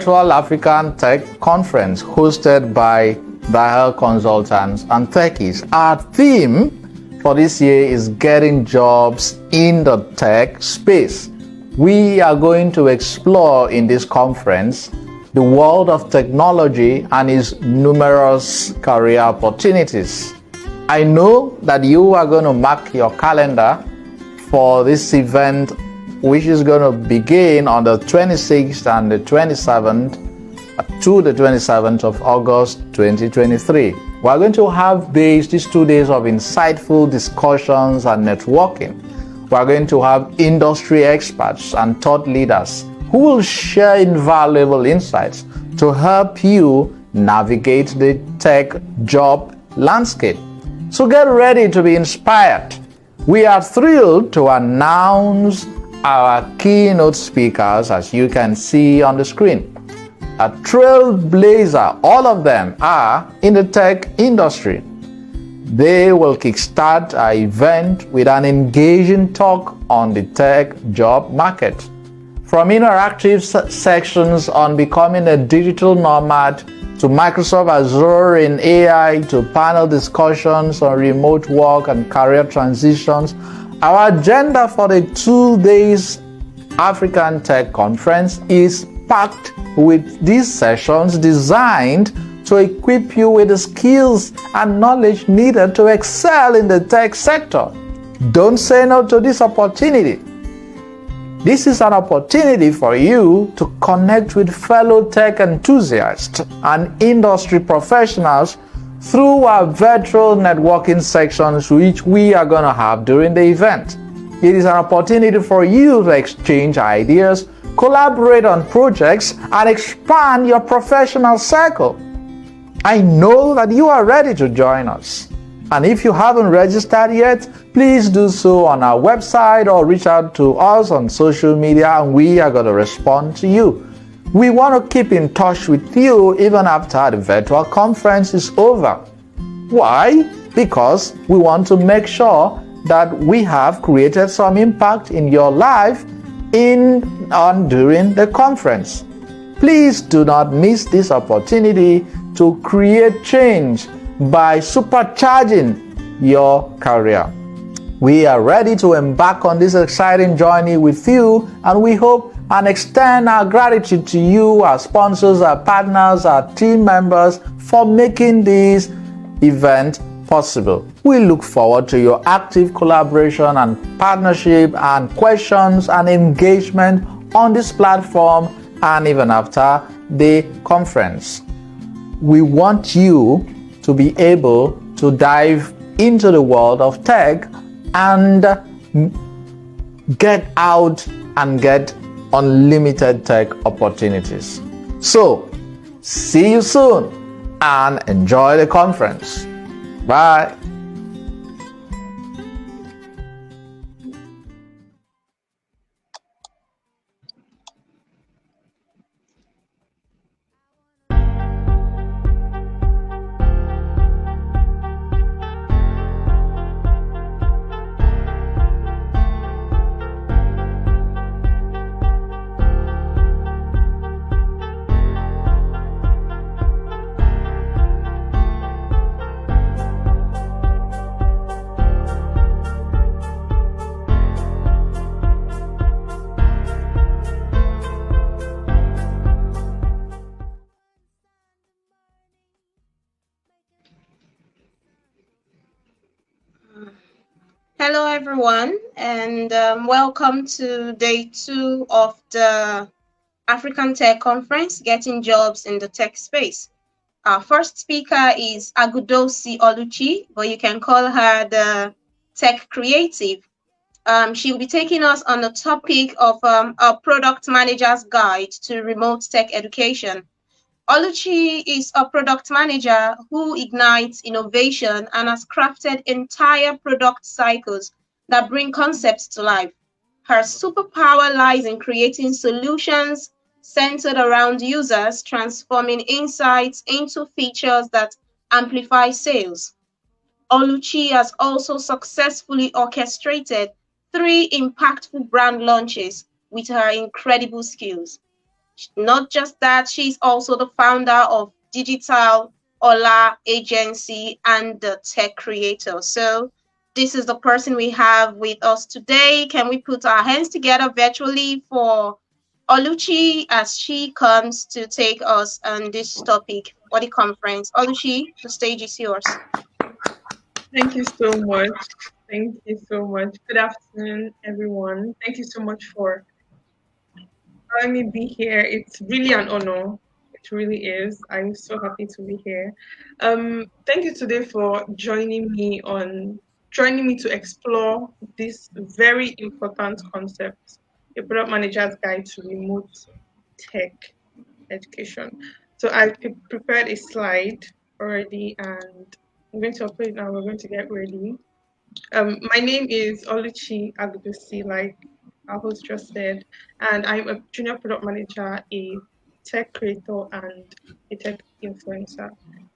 Virtual African Tech Conference hosted by Dahel Consultants and Techies. Our theme for this year is getting jobs in the tech space. We are going to explore in this conference the world of technology and its numerous career opportunities. I know that you are going to mark your calendar for this event, which is going to begin on the 26th and the 27th to the 27th of August 2023. We're going to have these 2 days of insightful discussions and networking. We're going to have industry experts and thought leaders who will share invaluable insights to help you navigate the tech job landscape. So get ready to be inspired. We are thrilled to announce our keynote speakers, as you can see on the screen. A trailblazer, all of them are in the tech industry. They will kickstart our event with an engaging talk on the tech job market. From interactive sections on becoming a digital nomad, to Microsoft Azure in AI, to panel discussions on remote work and career transitions, our agenda for the 2 days African Tech Conference is packed with these sessions designed to equip you with the skills and knowledge needed to excel in the tech sector. Don't say no to this opportunity. This is an opportunity for you to connect with fellow tech enthusiasts and industry professionals through our virtual networking sections, which we are going to have during the event. It is an opportunity for you to exchange ideas, collaborate on projects, and expand your professional circle. I know that you are ready to join us. And if you haven't registered yet, please do so on our website or reach out to us on social media and we are going to respond to you. We want to keep in touch with you even after the virtual conference is over. Why? Because we want to make sure that we have created some impact in your life in and during the conference. Please do not miss this opportunity to create change by supercharging your career. We are ready to embark on this exciting journey with you, and we hope and extend our gratitude to you, our sponsors, our partners, our team members for making this event possible. We look forward to your active collaboration and partnership and questions and engagement on this platform and even after the conference. We want you to be able to dive into the world of tech and get out and get unlimited tech opportunities. So, see you soon and enjoy the conference. Bye. Hello, everyone, and welcome to day 2 of the African Tech Conference, Getting Jobs in the Tech Space. Our first speaker is Agudosi Oluchi, but you can call her the Tech Creative. She will be taking us on the topic of a product manager's guide to remote tech education. Oluchi is a product manager who ignites innovation and has crafted entire product cycles that bring concepts to life. Her superpower lies in creating solutions centered around users, transforming insights into features that amplify sales. Oluchi has also successfully orchestrated 3 impactful brand launches with her incredible skills. Not just that, she's also the founder of Digital Ola Agency and the Tech Creator. So this is the person we have with us today. Can we put our hands together virtually for Oluchi as she comes to take us on this topic for the conference? Oluchi, the stage is yours. Thank you so much. Thank you so much. Good afternoon, everyone. Thank you so much for having me be here. It's really an honor. It really is. I'm so happy to be here. Thank you today for joining me to explore this very important concept, a product manager's guide to remote tech education. So I've prepared a slide already, and I'm going to upload it now. We're going to get ready. My name is Oluchi Agudisi, like our host just said, and I'm a junior product manager, a tech creator, and a tech influencer.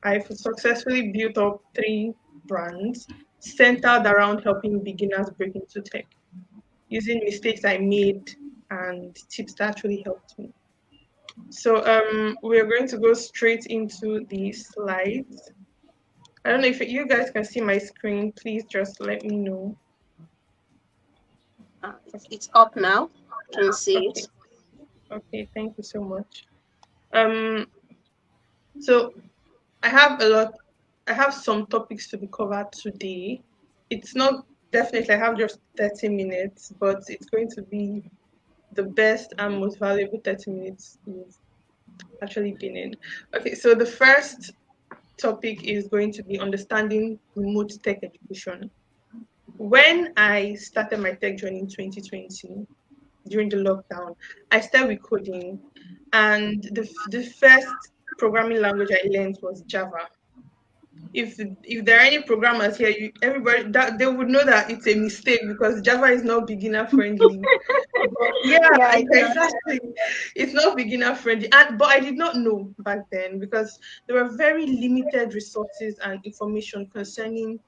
I've successfully built up 3 brands centered around helping beginners break into tech, using mistakes I made and tips that actually helped me. So we're going to go straight into the slides. I don't know if you guys can see my screen. Please just let me know. It's up now. Can see Okay. it. Okay. Thank you so much. Um. So I have a lot. I have some topics to be covered today. It's not definitely. I have just 30 minutes, but it's going to be the best and most valuable 30 minutes we've actually been in. Okay. So the first topic is going to be understanding remote tech education. When I started my tech journey in 2020, during the lockdown, I started with coding, and the first programming language I learned was Java. If there are any programmers here, everybody that they would know that it's a mistake because Java is not beginner friendly. But yeah, Yeah, yeah. exactly. It's not beginner friendly. And but I did not know back then because there were very limited resources and information concerning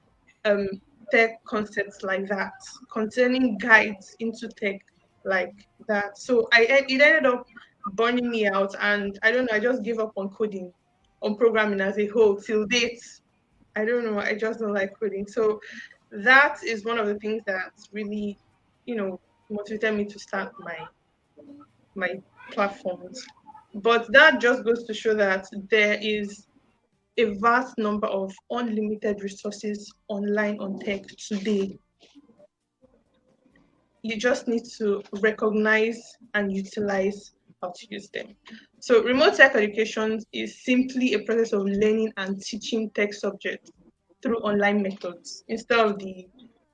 um tech concepts like that, concerning guides into tech like that. So it ended up burning me out, and I don't know, I just gave up on coding, on programming as a whole till date. I don't know, I just don't like coding. So that is one of the things that's really, motivated me to start my platforms. But that just goes to show that there is a vast number of unlimited resources online on tech today. You just need to recognize and utilize how to use them. So remote tech education is simply a process of learning and teaching tech subjects through online methods instead of the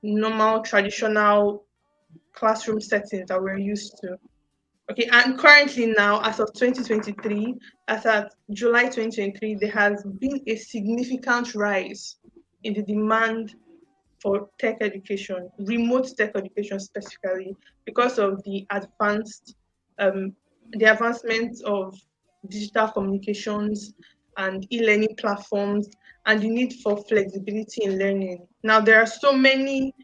normal traditional classroom settings that we're used to. Okay, and currently now, as of 2023, as at July 2023, there has been a significant rise in the demand for tech education, remote tech education specifically, because of um, the advancement of digital communications and e-learning platforms, and the need for flexibility in learning. Now, there are so many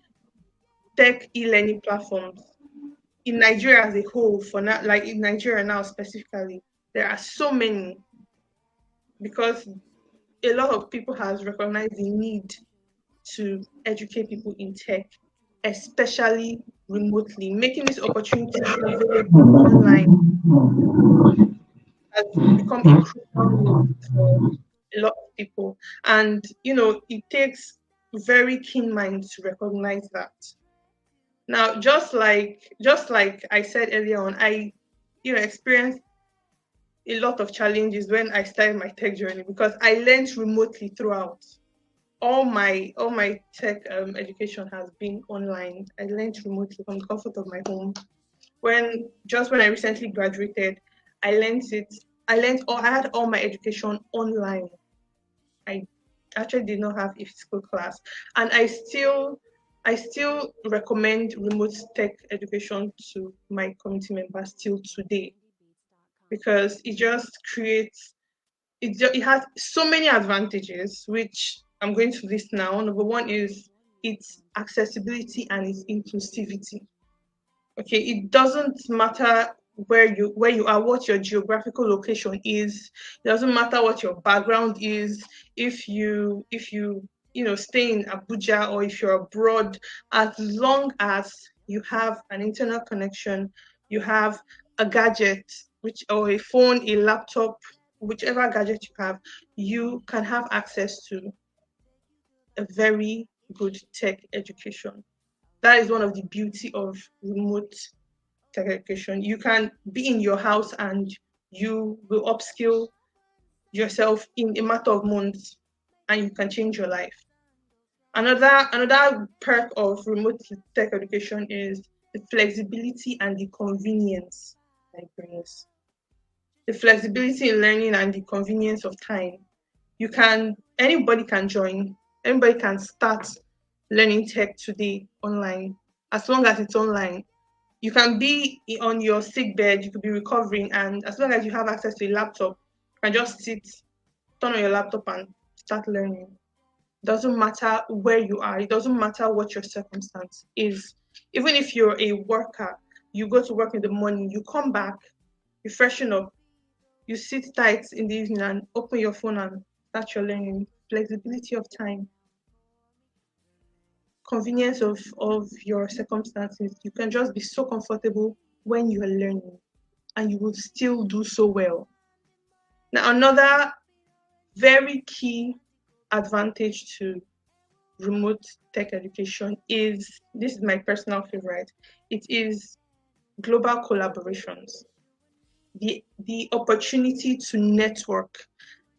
tech e-learning platforms in Nigeria as a whole, for now, like in Nigeria now specifically, there are so many because a lot of people has recognized the need to educate people in tech, especially remotely, making these opportunities available online has become a crucial need for a lot of people. And it takes very keen minds to recognize that. Now, just like I said earlier on, I experienced a lot of challenges when I started my tech journey because I learned remotely throughout. All my tech education has been online. I learned remotely from the comfort of my home. When I recently graduated, I learned it. I had all my education online. I actually did not have a physical class, and I still recommend remote tech education to my community members till today because it has so many advantages, which I'm going to list now. Number one is its accessibility and its inclusivity. Okay, it doesn't matter where you are, what your geographical location is. It doesn't matter what your background is. If you stay in Abuja or if you're abroad, as long as you have an internet connection, you have a gadget, or a phone, a laptop, whichever gadget you have, you can have access to a very good tech education. That is one of the beauty of remote tech education. You can be in your house and you will upskill yourself in a matter of months, and you can change your life. Another perk of remote tech education is the flexibility and the convenience that it brings. The flexibility in learning and the convenience of time. Anybody can join, anybody can start learning tech today online, as long as it's online. You can be on your sick bed, you could be recovering, and as long as you have access to a laptop, you can just turn on your laptop and start learning. Doesn't matter where you are, it doesn't matter what your circumstance is. Even if you're a worker, you go to work in the morning, you come back, you freshen up, you sit tight in the evening and open your phone and start your learning. Flexibility of time, convenience of your circumstances. You can just be so comfortable when you are learning, and you will still do so well. Now, another very key advantage to remote tech education is, this is my personal favorite, it is global collaborations. The opportunity to network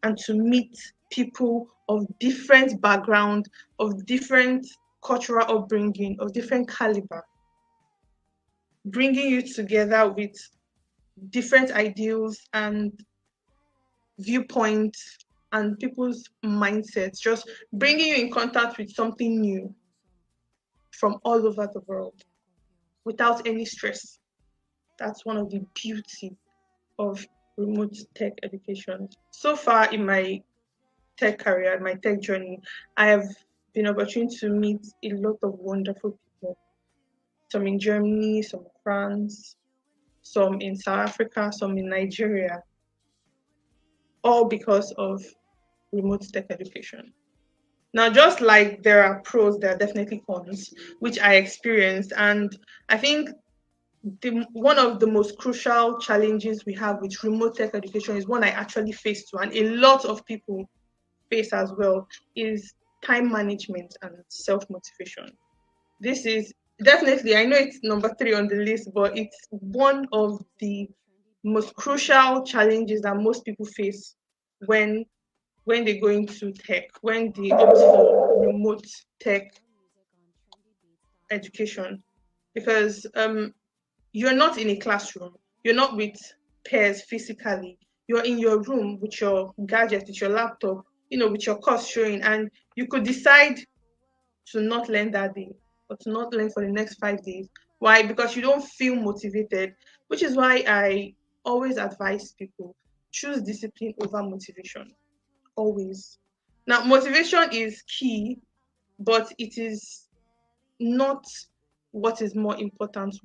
and to meet people of different background, of different cultural upbringing, of different caliber, bringing you together with different ideals and viewpoints and people's mindsets, just bringing you in contact with something new from all over the world without any stress. That's one of the beauty of remote tech education. So far in my tech career, my tech journey, I have been opportunity to meet a lot of wonderful people. Some in Germany, some in France, some in South Africa, some in Nigeria, all because of remote tech education. Now, just like there are pros, there are definitely cons, which I experienced. And I think one of the most crucial challenges we have with remote tech education is one I actually faced too, and a lot of people face as well, is time management and self-motivation. This is definitely, I know it's number 3 on the list, but it's one of the most crucial challenges that most people face when they go into tech, when they opt for remote tech education, because you're not in a classroom, you're not with peers physically, you're in your room with your gadget, with your laptop, with your course showing, and you could decide to not learn that day or to not learn for the next 5 days. Why? Because you don't feel motivated, which is why I always advise people, choose discipline over motivation. Always. Now, motivation is key, but it is not what is more important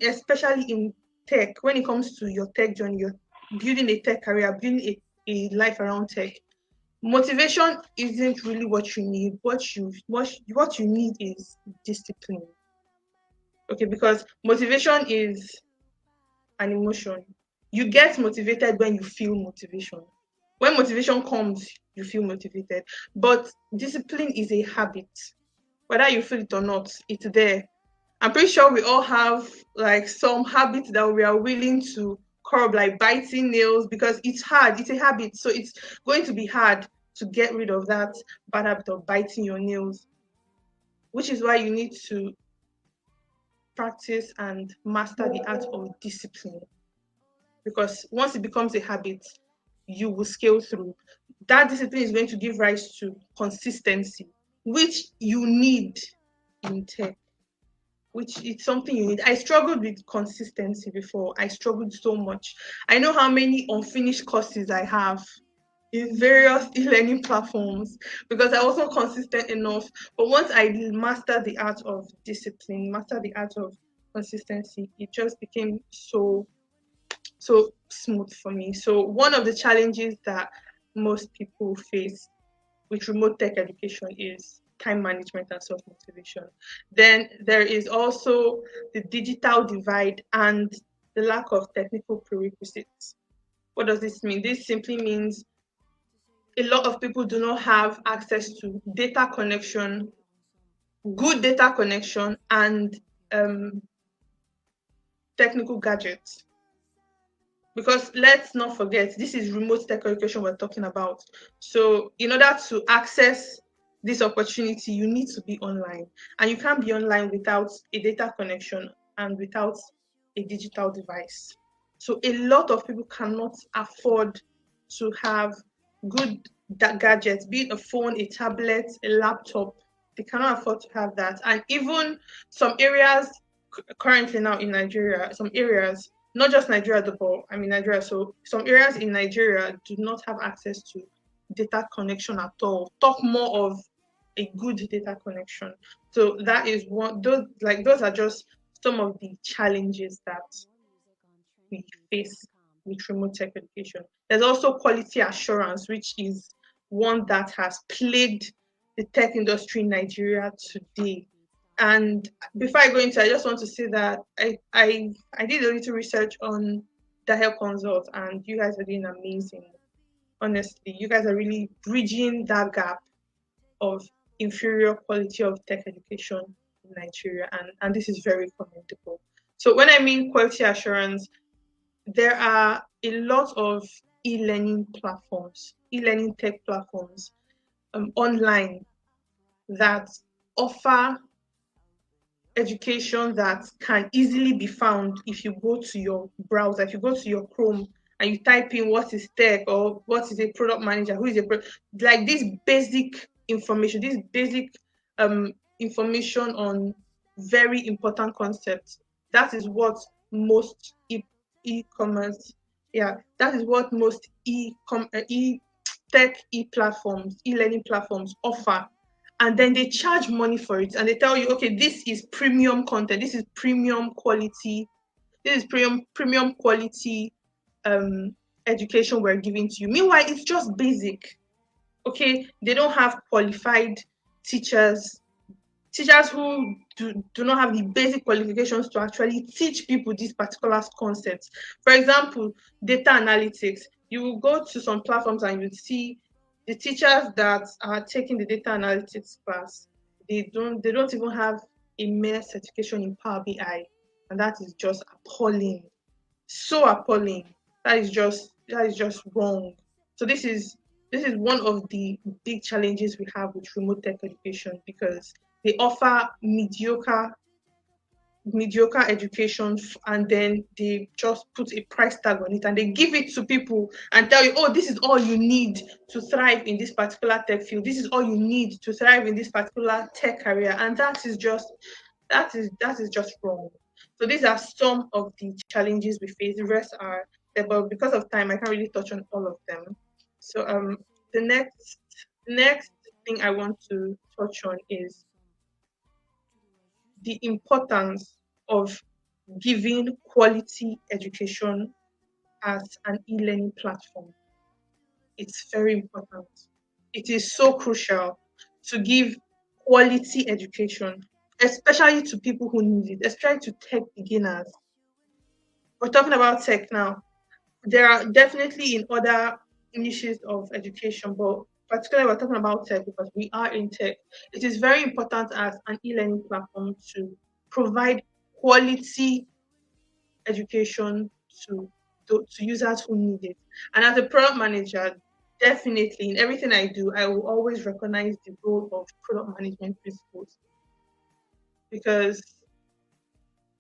especially in tech, when it comes to your tech journey, you're building a tech career, building a life around tech. Motivation isn't really what you need. What you need is discipline. Okay, because motivation is an emotion. You get motivated when you feel motivation. When motivation comes, you feel motivated. But discipline is a habit. Whether you feel it or not, it's there. I'm pretty sure we all have like some habits that we are willing to curb, like biting nails, because it's hard. It's a habit. So it's going to be hard to get rid of that bad habit of biting your nails, which is why you need to practice and master the art of discipline. Because once it becomes a habit, you will scale through. That discipline is going to give rise to consistency, which you need in tech, which is something you need. I struggled with consistency before. I struggled so much. I know how many unfinished courses I have in various e-learning platforms because I wasn't consistent enough. But once I mastered the art of discipline, mastered the art of consistency, it just became so smooth for me. So one of the challenges that most people face with remote tech education is time management and self-motivation. Then there is also the digital divide and the lack of technical prerequisites. What does this mean? This simply means a lot of people do not have access to data connection, good data connection, and technical gadgets. Because let's not forget, this is remote tech education we're talking about. So in order to access this opportunity, you need to be online. And you can't be online without a data connection and without a digital device. So a lot of people cannot afford to have good gadgets, be it a phone, a tablet, a laptop. They cannot afford to have that. And even some areas currently now in Nigeria, some areas, not just Nigeria, but I mean Nigeria. So some areas in Nigeria do not have access to data connection at all. Talk more of a good data connection. So that is one. Those are just some of the challenges that we face with remote tech education. There's also quality assurance, which is one that has plagued the tech industry in Nigeria today. And before I go into, I just want to say that I did a little research on Dahel Consult, and you guys are doing amazing. Honestly, you guys are really bridging that gap of inferior quality of tech education in Nigeria, and this is very commendable. So when I mean quality assurance, there are a lot of e-learning platforms, e-learning tech platforms online that offer education that can easily be found if you go to your browser, if you go to your Chrome and you type in what is tech or what is a product manager, who is like this basic information, this basic information on very important concepts. That is what most e-commerce, yeah, that is what most tech e-platforms, e-learning platforms offer, and then they charge money for it, and they tell you, okay, this is premium content, this is premium quality, this is premium quality um education we're giving to you. Meanwhile, it's just basic. Okay, they don't have qualified teachers, who do not have the basic qualifications to actually teach people these particular concepts. For example, data analytics. You will go to some platforms and you see the teachers that are taking the data analytics class, they don't even have a mere certification in Power BI, and that is just appalling. So appalling. That is just wrong. So this is one of the big challenges we have with remote tech education, because they offer mediocre education, and then they just put a price tag on it, and they give it to people and tell you, oh, this is all you need to thrive in this particular tech field, this is all you need to thrive in this particular tech career, and that is just wrong. So these are some of the challenges we face. The rest are there, but because of time I can't really touch on all of them. So the next thing I want to touch on is the importance of giving quality education as an e-learning platform. It's very important. It is so crucial to give quality education, especially to people who need it, especially to tech beginners. We're talking about tech now. There are definitely in other niches of education, but particularly we're talking about tech because we are in tech. It is very important as an e-learning platform to provide quality education to users who need it. And as a product manager, definitely in everything I do, I will always recognize the role of product management principles, because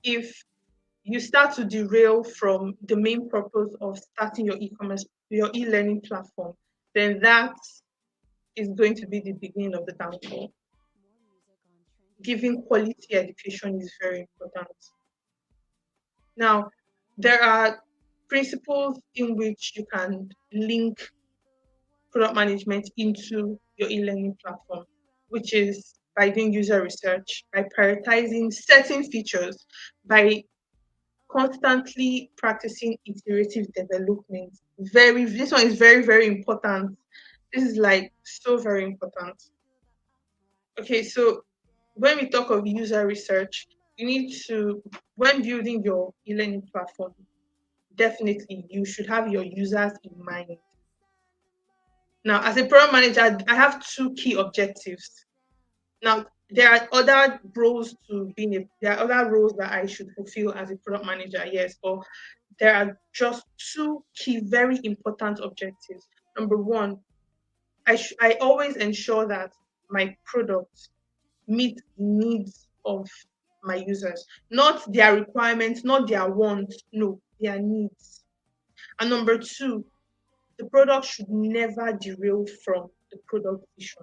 if you start to derail from the main purpose of starting your your e-learning platform, then that is going to be the beginning of the downfall. Giving quality education is very important. Now, there are principles in which you can link product management into your e-learning platform, which is by doing user research, by prioritizing certain features, by constantly practicing iterative development. This one is very, very important. This is like so very important. Okay, so when we talk of user research, you need to, when building your e-learning platform, definitely you should have your users in mind. Now, as a product manager, I have two key objectives. Now, there are other roles there are other roles that I should fulfill as a product manager, yes, but there are just two key, very important objectives. Number one, I always ensure that my products meet the needs of my users, not their requirements, not their wants, no, their needs. And number two, the product should never derail from the product vision.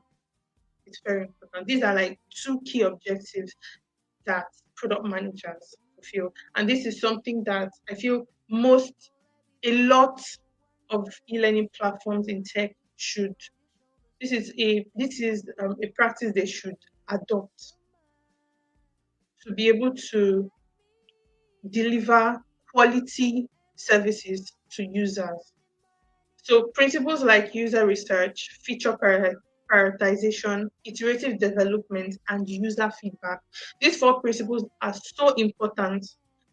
It's very important. These are like two key objectives that product managers fulfill. And this is something that I feel a lot of e-learning platforms in tech should, this is a practice they should adopt to be able to deliver quality services to users. So principles like user research, prioritization, iterative development, and user feedback. These four principles are so important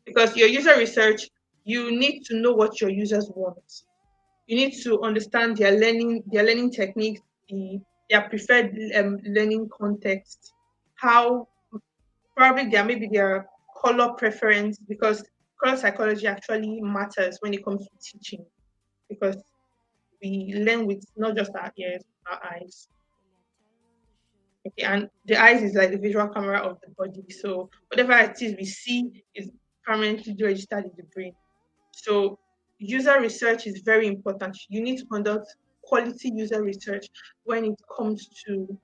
because your user research, you need to know what your users want. You need to understand their learning techniques, their preferred learning context, how probably maybe their color preference, because color psychology actually matters when it comes to teaching, because we learn with not just our ears, our eyes. Okay, and the eyes is like the visual camera of the body. So whatever it is we see is permanently registered in the brain. So user research is very important. You need to conduct quality user research when it comes to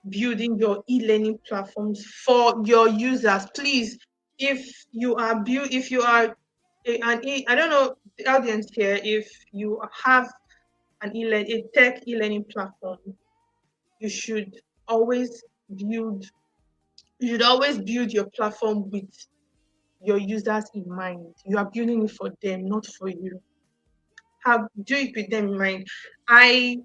building your e-learning platforms for your users. Please, if you are I don't know the audience here, if you have a tech e-learning platform, you should always build your platform with your users in mind. You are building it for them, not for you. Do it with them in mind. I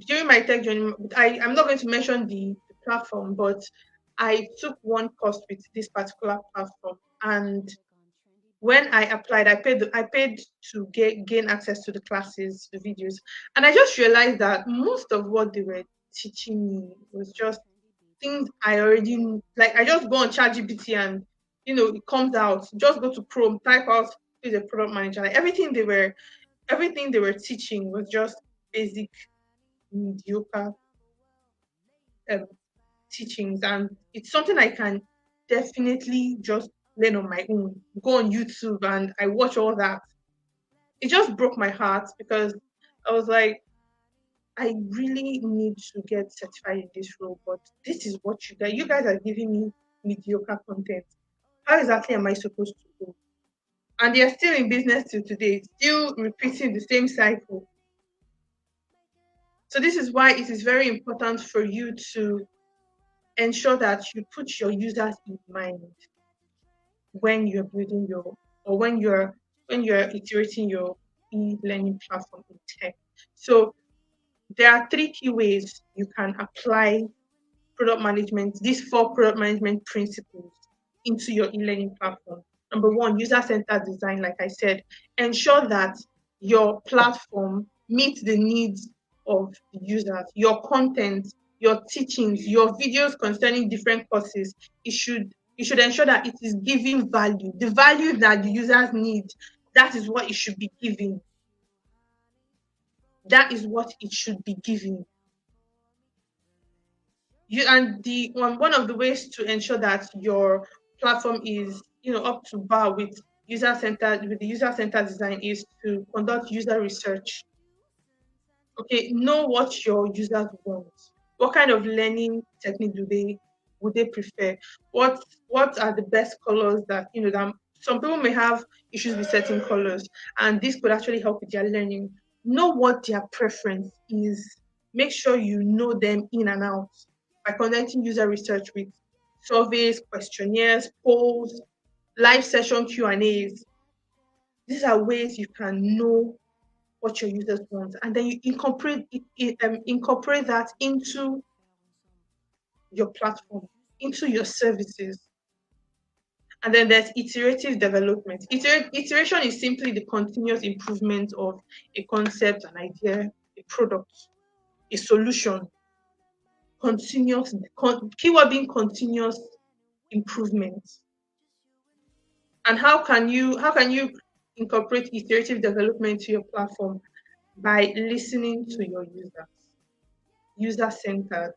During my tech journey, I'm not going to mention the platform, but I took one course with this particular platform, and when I applied, I paid to gain access to the classes, the videos, and I just realized that most of what they were teaching me was just things I already like. I just go on ChatGPT and it comes out. Just go to Chrome, type out who's a product manager. Like everything they were teaching was just basic, mediocre um, teachings, and it's something I can definitely just learn on my own. Go on YouTube and I watch all that. It just broke my heart because I was like, I really need to get certified in this role, but this is what you guys are giving me mediocre content. How exactly am I supposed to go? And they're still in business till today, still repeating the same cycle. So this is why it is very important for you to ensure that you put your users in mind when you're building your or when you're iterating your e-learning platform in tech. So there are three key ways you can apply these four product management principles into your e-learning platform. Number one, user-centered design, like I said. Ensure that your platform meets the needs of the users. Your content, your teachings, your videos concerning different courses, you should ensure that it is giving value. The value that the users need, that is what it should be giving. That is what it should be giving. One of the ways to ensure that your platform is up to bar with the user-centered design is to conduct user research. Okay, know what your users want. What kind of learning technique would they prefer? What are the best colors that some people may have issues with certain colors, and this could actually help with their learning. Know what their preference is. Make sure you know them in and out by conducting user research with surveys, questionnaires, polls, live session Q&As. These are ways you can know what your users want, and then you incorporate that into your platform, into your services. And then there's iterative development. Iteration is simply the continuous improvement of a concept, an idea, a product, a solution. Keyword being continuous improvement. And how can you incorporate iterative development to your platform? By listening to your users, user-centered.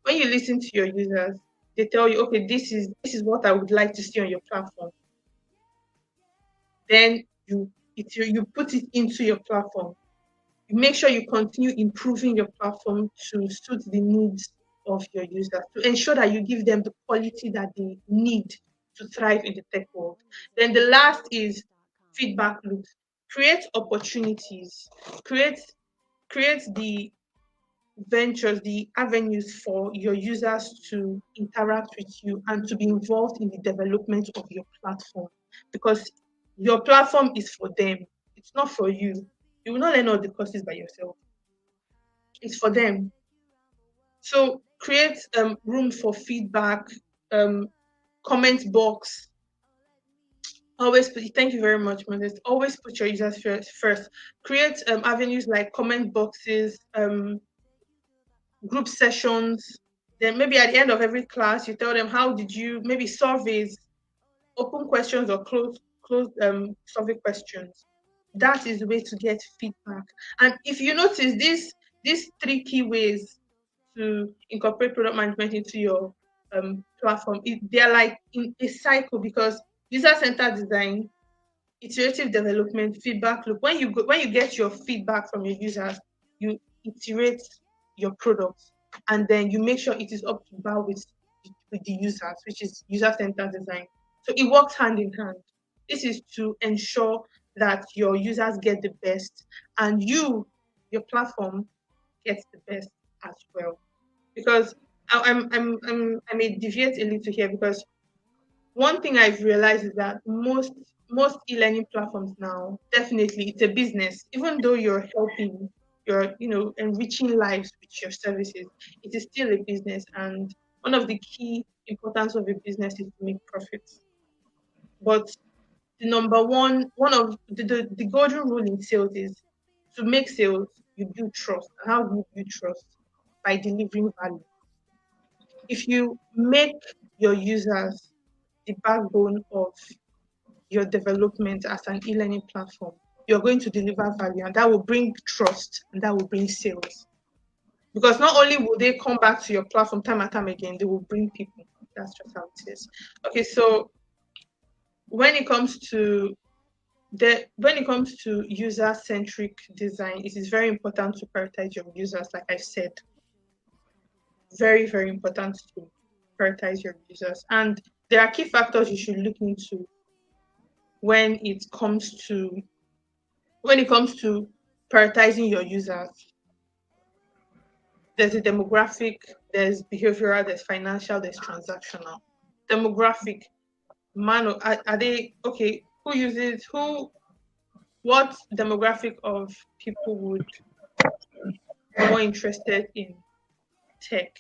When you listen to your users, they tell you, okay, this is what I would like to see on your platform. Then you put it into your platform. You make sure you continue improving your platform to suit the needs of your users, to ensure that you give them the quality that they need to thrive in the tech world. Then the last is feedback loops. Create opportunities, create create the avenues for your users to interact with you and to be involved in the development of your platform, because your platform is for them. It's not for you. You will not learn all the courses by yourself. It's for them. So create room for feedback, um, comment box. Thank you very much, Modest. Always put your users first. Create avenues like comment boxes, group sessions. Then maybe at the end of every class, you tell them how did you, maybe surveys, open questions or closed survey questions. That is the way to get feedback. And if you notice these three key ways to incorporate product management into your platform, they're like in a cycle, because user-centered design, iterative development, feedback loop. When you get your feedback from your users, you iterate your product, and then you make sure it is up to bar with the users, which is user-centered design. So it works hand in hand. This is to ensure that your users get the best, and your platform, gets the best as well. Because I may deviate a little here, because one thing I've realized is that most e-learning platforms now, definitely it's a business. Even though you're enriching lives with your services, it is still a business. And one of the key importance of a business is to make profits. But the number one of the golden rule in sales is, to make sales, you build trust. And how do you build trust? By delivering value. If you make your users the backbone of your development as an e-learning platform, you're going to deliver value, and that will bring trust, and that will bring sales. Because not only will they come back to your platform time and time again, they will bring people. That's just how it is. Okay, so when it comes to user-centric design, it is very important to prioritize your users, like I said. Very, very important to prioritize your users. And there are key factors you should look into when it comes to prioritizing your users. There's a demographic, there's behavioral, there's financial, there's transactional. Demographic, man, are they okay? What demographic of people would be more interested in tech?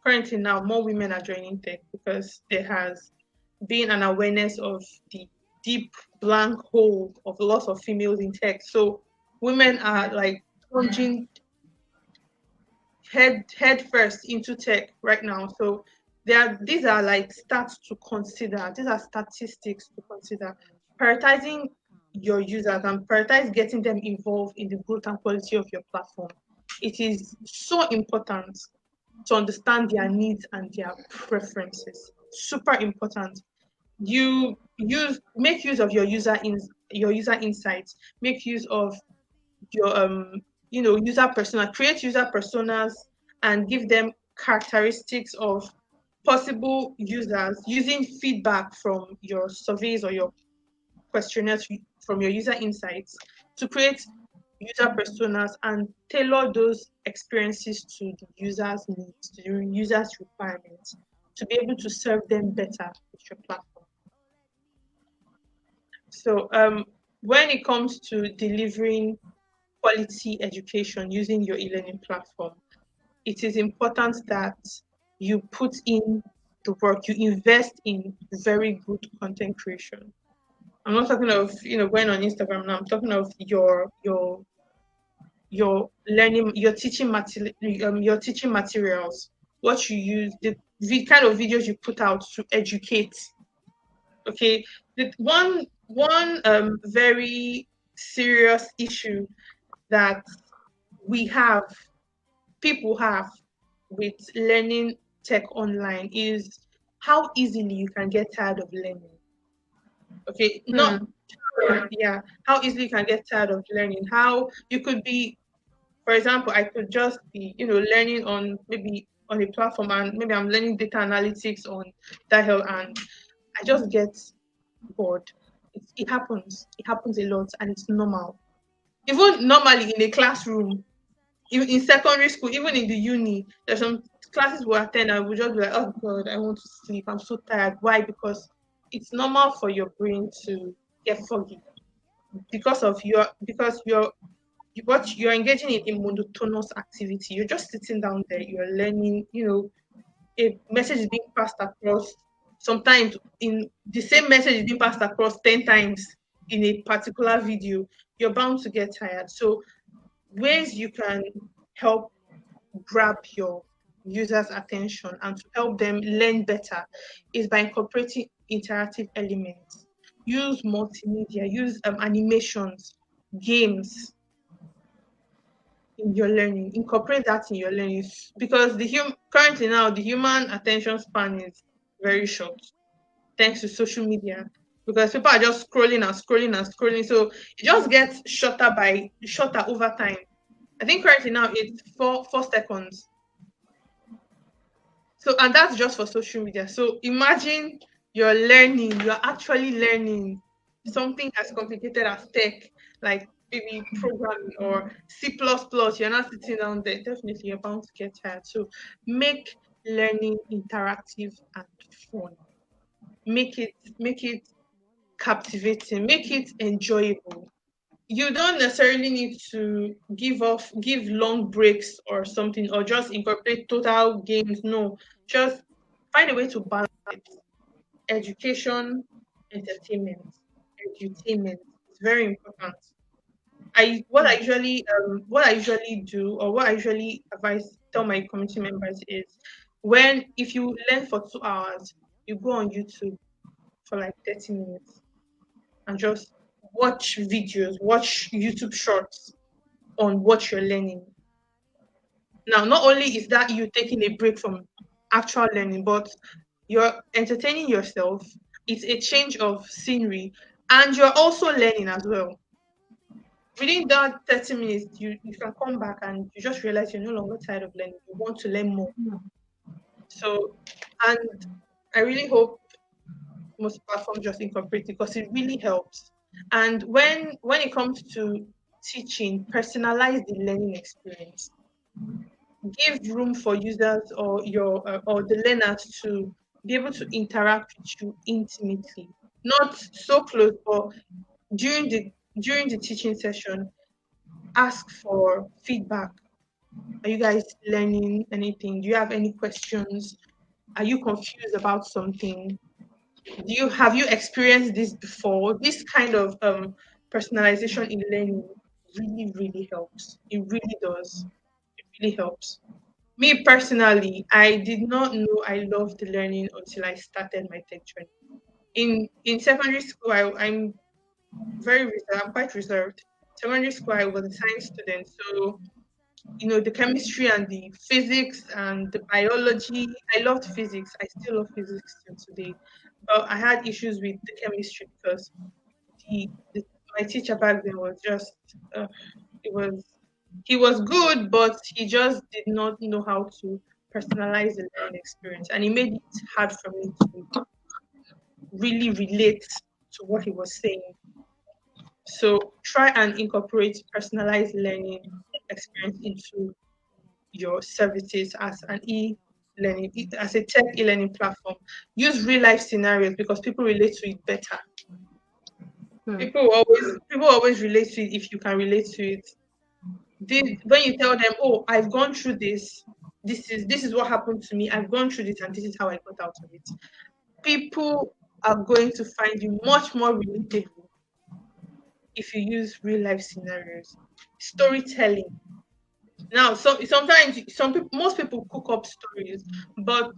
Currently now, more women are joining tech because there has been an awareness of the deep blank hole of lots of females in tech. So women are like plunging head first into tech right now. So these are like stats to consider. These are statistics to consider. Prioritizing your users and prioritize getting them involved in the growth and quality of your platform. It is so important to understand their needs and their preferences. Super important. Make use of your user insights. Make use of your user persona. Create user personas and give them characteristics of possible users using feedback from your surveys or your questionnaires from your user insights to create user personas and tailor those experiences to the user's needs, to the user's requirements. to be able to serve them better with your platform. So when it comes to delivering quality education using your e-learning platform, it is important that you put in the work, you invest in very good content creation. I'm not talking of going on Instagram now. I'm talking of your learning, your teaching materials, what you use, the kind of videos you put out to educate. Okay, one very serious issue that we have, people have, with learning tech online is how easily you can get tired of learning. Okay, not Hmm. yeah, how easily you can get tired of learning. How you could be, for example, I could just be, learning on maybe on a platform, and maybe I'm learning data analytics on that hill, and I just get bored. It happens. It happens a lot, and it's normal. Even normally in a classroom, even in secondary school, even in the uni, there's some classes we attend and we just be like, oh God, I want to sleep. I'm so tired. Why? Because it's normal for your brain to get foggy because what you're engaging in a monotonous activity. You're just sitting down there, you're learning, a message is being passed across. Sometimes in the same message is being passed across 10 times in a particular video, you're bound to get tired. So ways you can help grab your users' attention and to help them learn better is by incorporating interactive elements. Use multimedia, use animations, games in your learning. Incorporate that in your learning because currently now the human attention span is very short thanks to social media because people are just scrolling and scrolling and scrolling. So it just gets shorter over time. I think currently now it's 4 seconds. So, and that's just for social media. So imagine you're actually learning something as complicated as tech, like maybe programming or C++. You're not sitting down there. Definitely, you're bound to get tired. So make learning interactive and fun. Make it captivating. Make it enjoyable. You don't necessarily need to give long breaks or something, or just incorporate total games. No, just find a way to balance it. Education, entertainment, edutainment is very important. What I usually do, or what I usually advise tell my community members is, if you learn for 2 hours, you go on YouTube for like 30 minutes and just watch YouTube shorts on what you're learning. Now, not only is that you taking a break from actual learning, but you're entertaining yourself. It's a change of scenery, and you're also learning as well. Within that 30 minutes, you can come back and you just realize you're no longer tired of learning. You want to learn more. So, and I really hope most platforms just incorporate it because it really helps. And when it comes to teaching, personalize the learning experience. Give room for users or the learners to be able to interact with you intimately, not so close, but during the during the teaching session, ask for feedback. Are you guys learning anything? Do you have any questions? Are you confused about something? Have you experienced this before? This kind of personalization in learning really, really helps. It really does. It really helps. Me personally, I did not know I loved learning until I started my tech journey. In secondary school, I'm very reserved. I'm quite reserved. Secondary school, I was a science student, so the chemistry and the physics and the biology. I loved physics. I still love physics till today, but I had issues with the chemistry because the, the my teacher back then was just uh, it was he was good, but he just did not know how to personalize the learning experience, and it made it hard for me to really relate to what he was saying. So try and incorporate personalized learning experience into your services as an learning, as a tech e-learning platform. Use real life scenarios because people relate to it better. People always relate to it if you can relate to it. When you tell them, oh, I've gone through this, this is what happened to me, I've gone through this and this is how I got out of it. People are going to find you much more relatable if you use real life scenarios. Storytelling. Now, sometimes most people cook up stories, but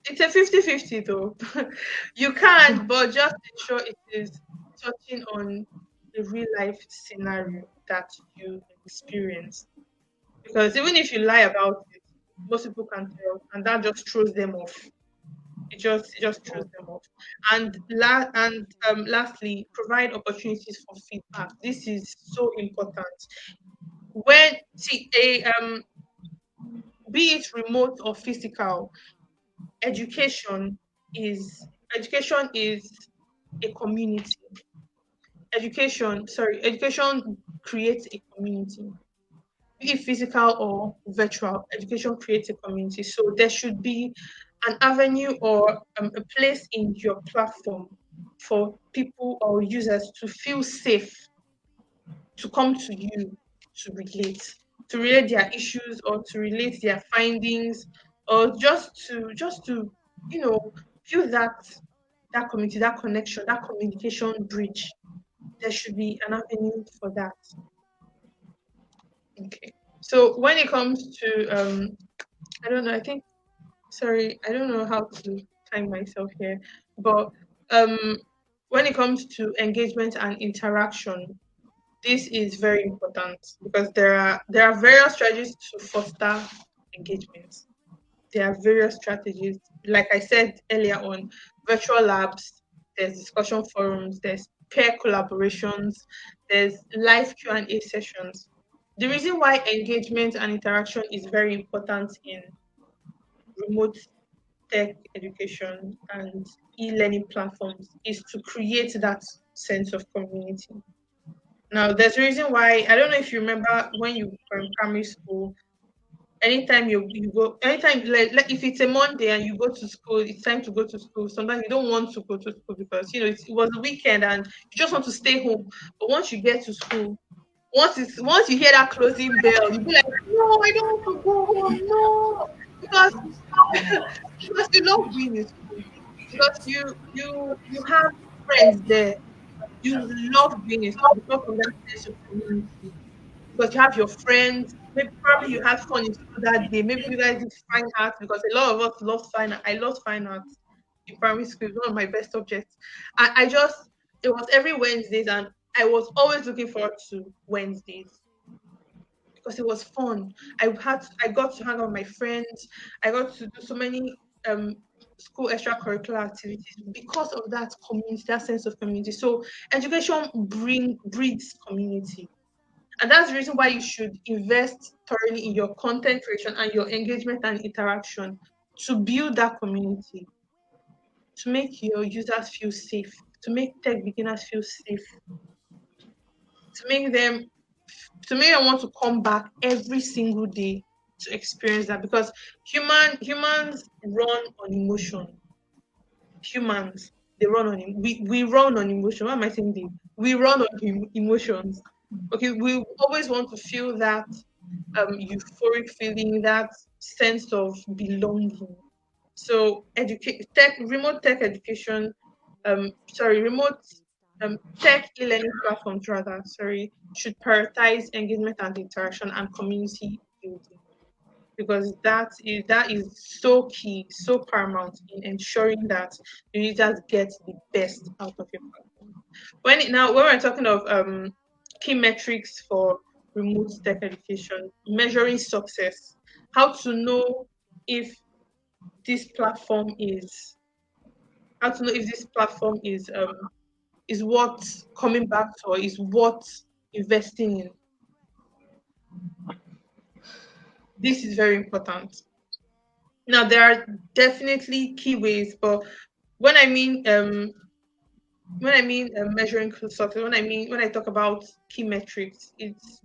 it's a 50-50 though. You can, but just ensure it is touching on the real life scenario that you experience. Because even if you lie about it, most people can tell, and that just throws them off. It just throws them off. And lastly, provide opportunities for feedback. This is so important. When see a be it remote or physical, education education is a community. Education creates a community. Be it physical or virtual, education creates a community. So there should be an avenue or a place in your platform for people or users to feel safe to come to you to relate their issues or to relate their findings, or just to you know feel that community, that connection, that communication bridge. There should be an avenue for that. Okay. So when it comes to I don't know, I think sorry, I don't know how to time myself here, but um when it comes to engagement and interaction, this is very important because there are various strategies to foster engagement. There are various strategies. Like I said earlier on, virtual labs, there's discussion forums, there's peer collaborations, there's live Q&A sessions. The reason why engagement and interaction is very important in remote tech education and e-learning platforms is to create that sense of community. Now, there's a reason why I don't know if you remember when you were in primary school. Anytime you go, anytime like if it's a Monday and you go to school, it's time to go to school. Sometimes you don't want to go to school because it was a weekend and you just want to stay home. But once you get to school, once you hear that closing bell, you be like, no, I don't want to go home, no, because because you love being in school, because you have friends there. You love being in school because of that sense of community. Because you have your friends, maybe probably you had fun in school that day. Maybe you guys did fine arts because a lot of us love fine art. I love fine arts in primary school. It's one of my best subjects. I just it was every Wednesdays and I was always looking forward to Wednesdays because it was fun. I got to hang out with my friends. I got to do so many school extracurricular activities because of that community, that sense of community. So education breeds community. And that's the reason why you should invest thoroughly in your content creation and your engagement and interaction to build that community, to make your users feel safe, to make tech beginners feel safe, to make them want to come back every single day to experience that because humans run on emotion. Humans they run on we run on emotion. What am I saying? We run on emotions. Okay, we always want to feel that euphoric feeling, that sense of belonging. So remote tech education, remote tech e-learning platforms rather, should prioritize engagement and interaction and community building because that is so key, so paramount in ensuring that the users get the best out of your platform. When we're talking of key metrics for remote tech education, measuring success, how to know if this platform is how to know if this platform is worth coming back to or is worth investing in. This is very important. Now there are definitely key ways, but when I mean measuring success, when I talk about key metrics, it's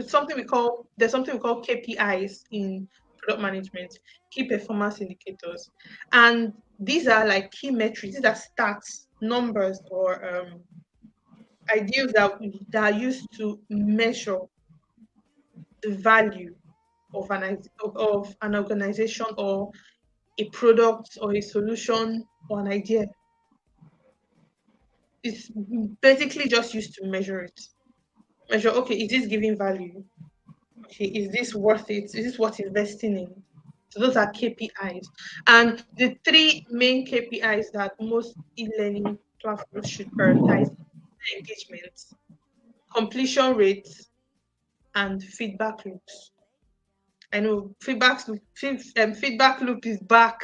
something we call KPIs in product management, key performance indicators. And these are like key metrics, these are stats, numbers, or ideas that are used to measure the value of an organization or a product or a solution or an idea. It's basically just used to measure it. Measure, okay, is this giving value? Okay, is this worth it? Is this worth investing in? So those are KPIs. And the three main KPIs that most e-learning platforms should prioritize are engagement, completion rates, and feedback loops. I know feedback loop is back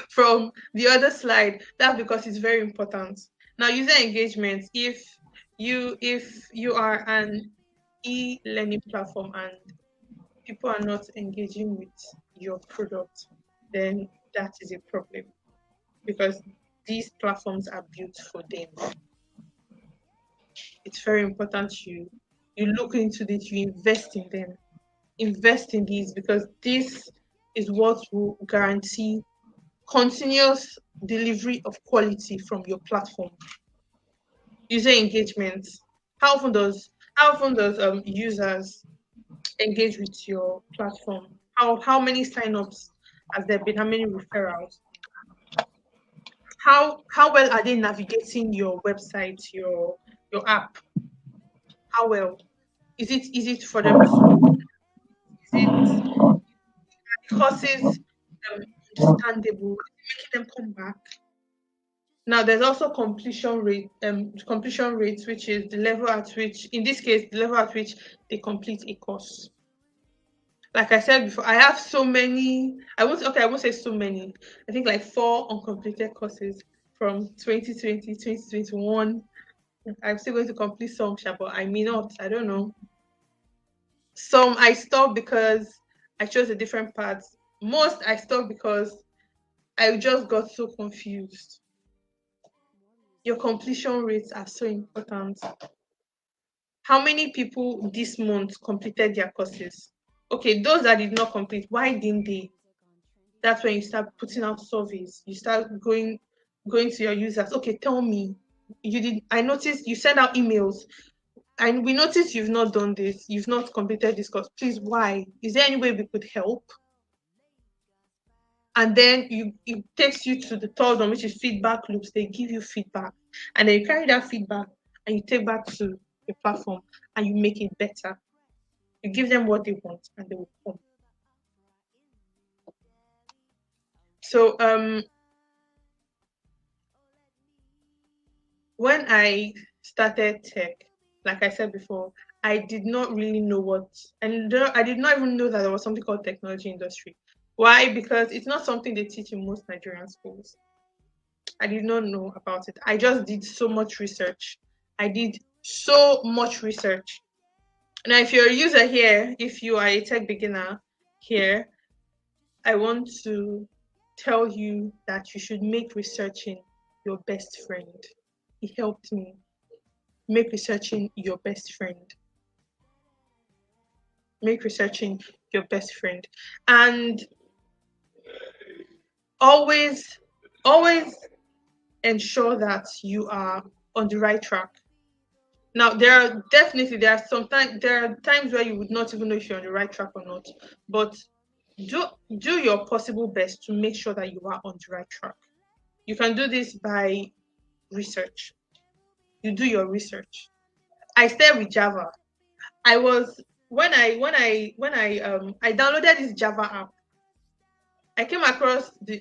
from the other slide. That's because it's very important. Now, user engagement. If you are an e-learning platform and people are not engaging with your product, then that is a problem because these platforms are built for them. It's very important you look into this, you invest in them, invest in these because this is what will guarantee continuous delivery of quality from your platform. User engagement. How often does users engage with your platform? How many signups has there been? How many referrals? How well are they navigating your website, your app? How well? Is it easy for them to is it courses understandable? Is it making them come back? Now there's also completion rate, which is the level at which, in this case, the level at which they complete a course. Like I said before, I have so many. I won't say so many. I think like 4 uncompleted courses from 2020, 2021. I'm still going to complete some, but I may not. I don't know. Some I stopped because I chose a different path. Most I stopped because I just got so confused. Your completion rates are so important. How many people this month completed their courses? Okay, those that did not complete, why didn't they? That's when you start putting out surveys. You start going to your users. Okay, tell me. You did. I noticed you send out emails, and we noticed you've not done this. You've not completed this course. Please, why? Is there any way we could help? And then it takes you to the third one, which is feedback loops. They give you feedback, and then you carry that feedback and you take back to your platform and you make it better. You give them what they want, and they will come. So when I started tech, like I said before, I did not really know I did not even know that there was something called technology industry. Why? Because it's not something they teach in most Nigerian schools. I did not know about it. I just did so much research. I did so much research. Now, if you're a user here, if you are a tech beginner here, I want to tell you that you should make researching your best friend. It helped me. Make researching your best friend. Make researching your best friend. And always, always ensure that you are on the right track. Now, there are times where you would not even know if you're on the right track or not, but do your possible best to make sure that you are on the right track. You can do this by research. You do your research. I started with Java. I was when I downloaded this Java app. I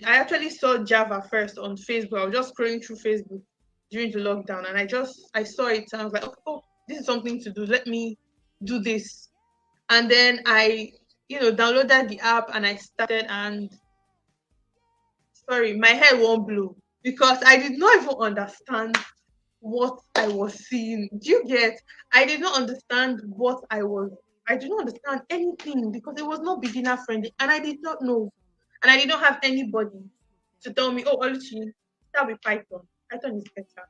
actually saw Java first on Facebook. I was just scrolling through Facebook during the lockdown, and I saw it and I was like, oh, this is something to do. Let me do this. And then I, downloaded the app and I started, and sorry, my head won't blow because I did not even understand what I was seeing. Do you get? I did not understand what I did not understand anything because it was not beginner friendly, and I did not know, and I did not have anybody to tell me, oh, Oluchi, start with Python. Python is better.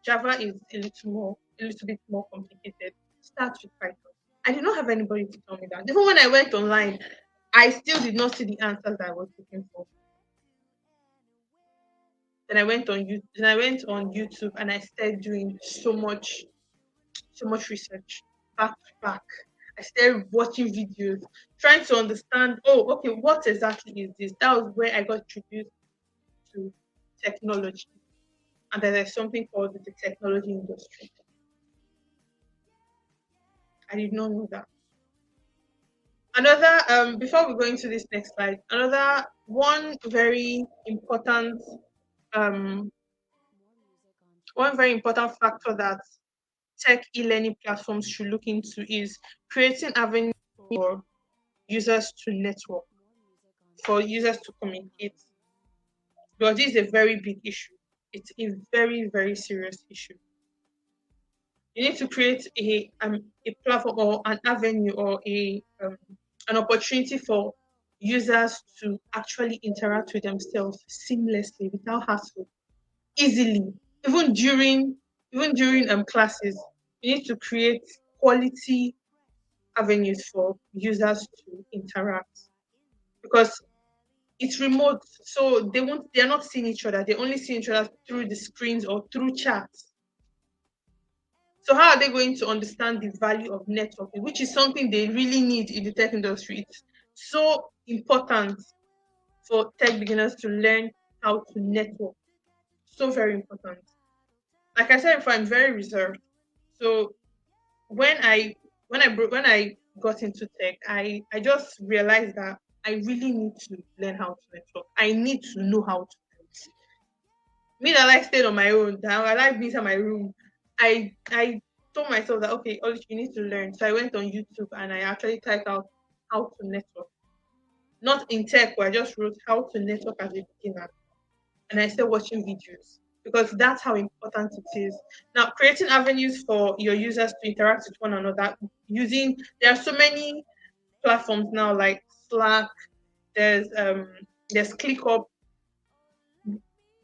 Java is a little bit more complicated. Start with Python. I did not have anybody to tell me that. Even when I went online, I still did not see the answers that I was looking for. Then I went on YouTube and I started doing so much research back to back. I started watching videos, trying to understand, oh, okay, what exactly is this? That was where I got introduced to technology. And then there's something called the technology industry. I did not know that. Another, before we go into this next slide, another um, one very important factor that tech e-learning platforms should look into is creating avenues for users to network, for users to communicate. Because this is a very big issue. It's a very, very serious issue. You need to create a platform or an avenue or an opportunity for users to actually interact with themselves seamlessly without hassle, easily, even during classes. You need to create quality avenues for users to interact because it's remote, so they're not seeing each other. They only see each other through the screens or through chats. So how are they going to understand the value of networking, which is something they really need in the tech industry? It's so important for tech beginners to learn how to network. So very important. Like I said before, I'm very reserved. So when when I got into tech, I just realized that I really need to learn how to network. I need to know how to do it. Me that like stayed on my own, that I like being in my room. I told myself that okay, all you need to learn. So I went on YouTube and I actually typed out how to network. Not in tech, where I just wrote how to network as a beginner. And I started watching videos because that's how important it is. Now, creating avenues for your users to interact with one another there are so many platforms now like Slack, there's ClickUp,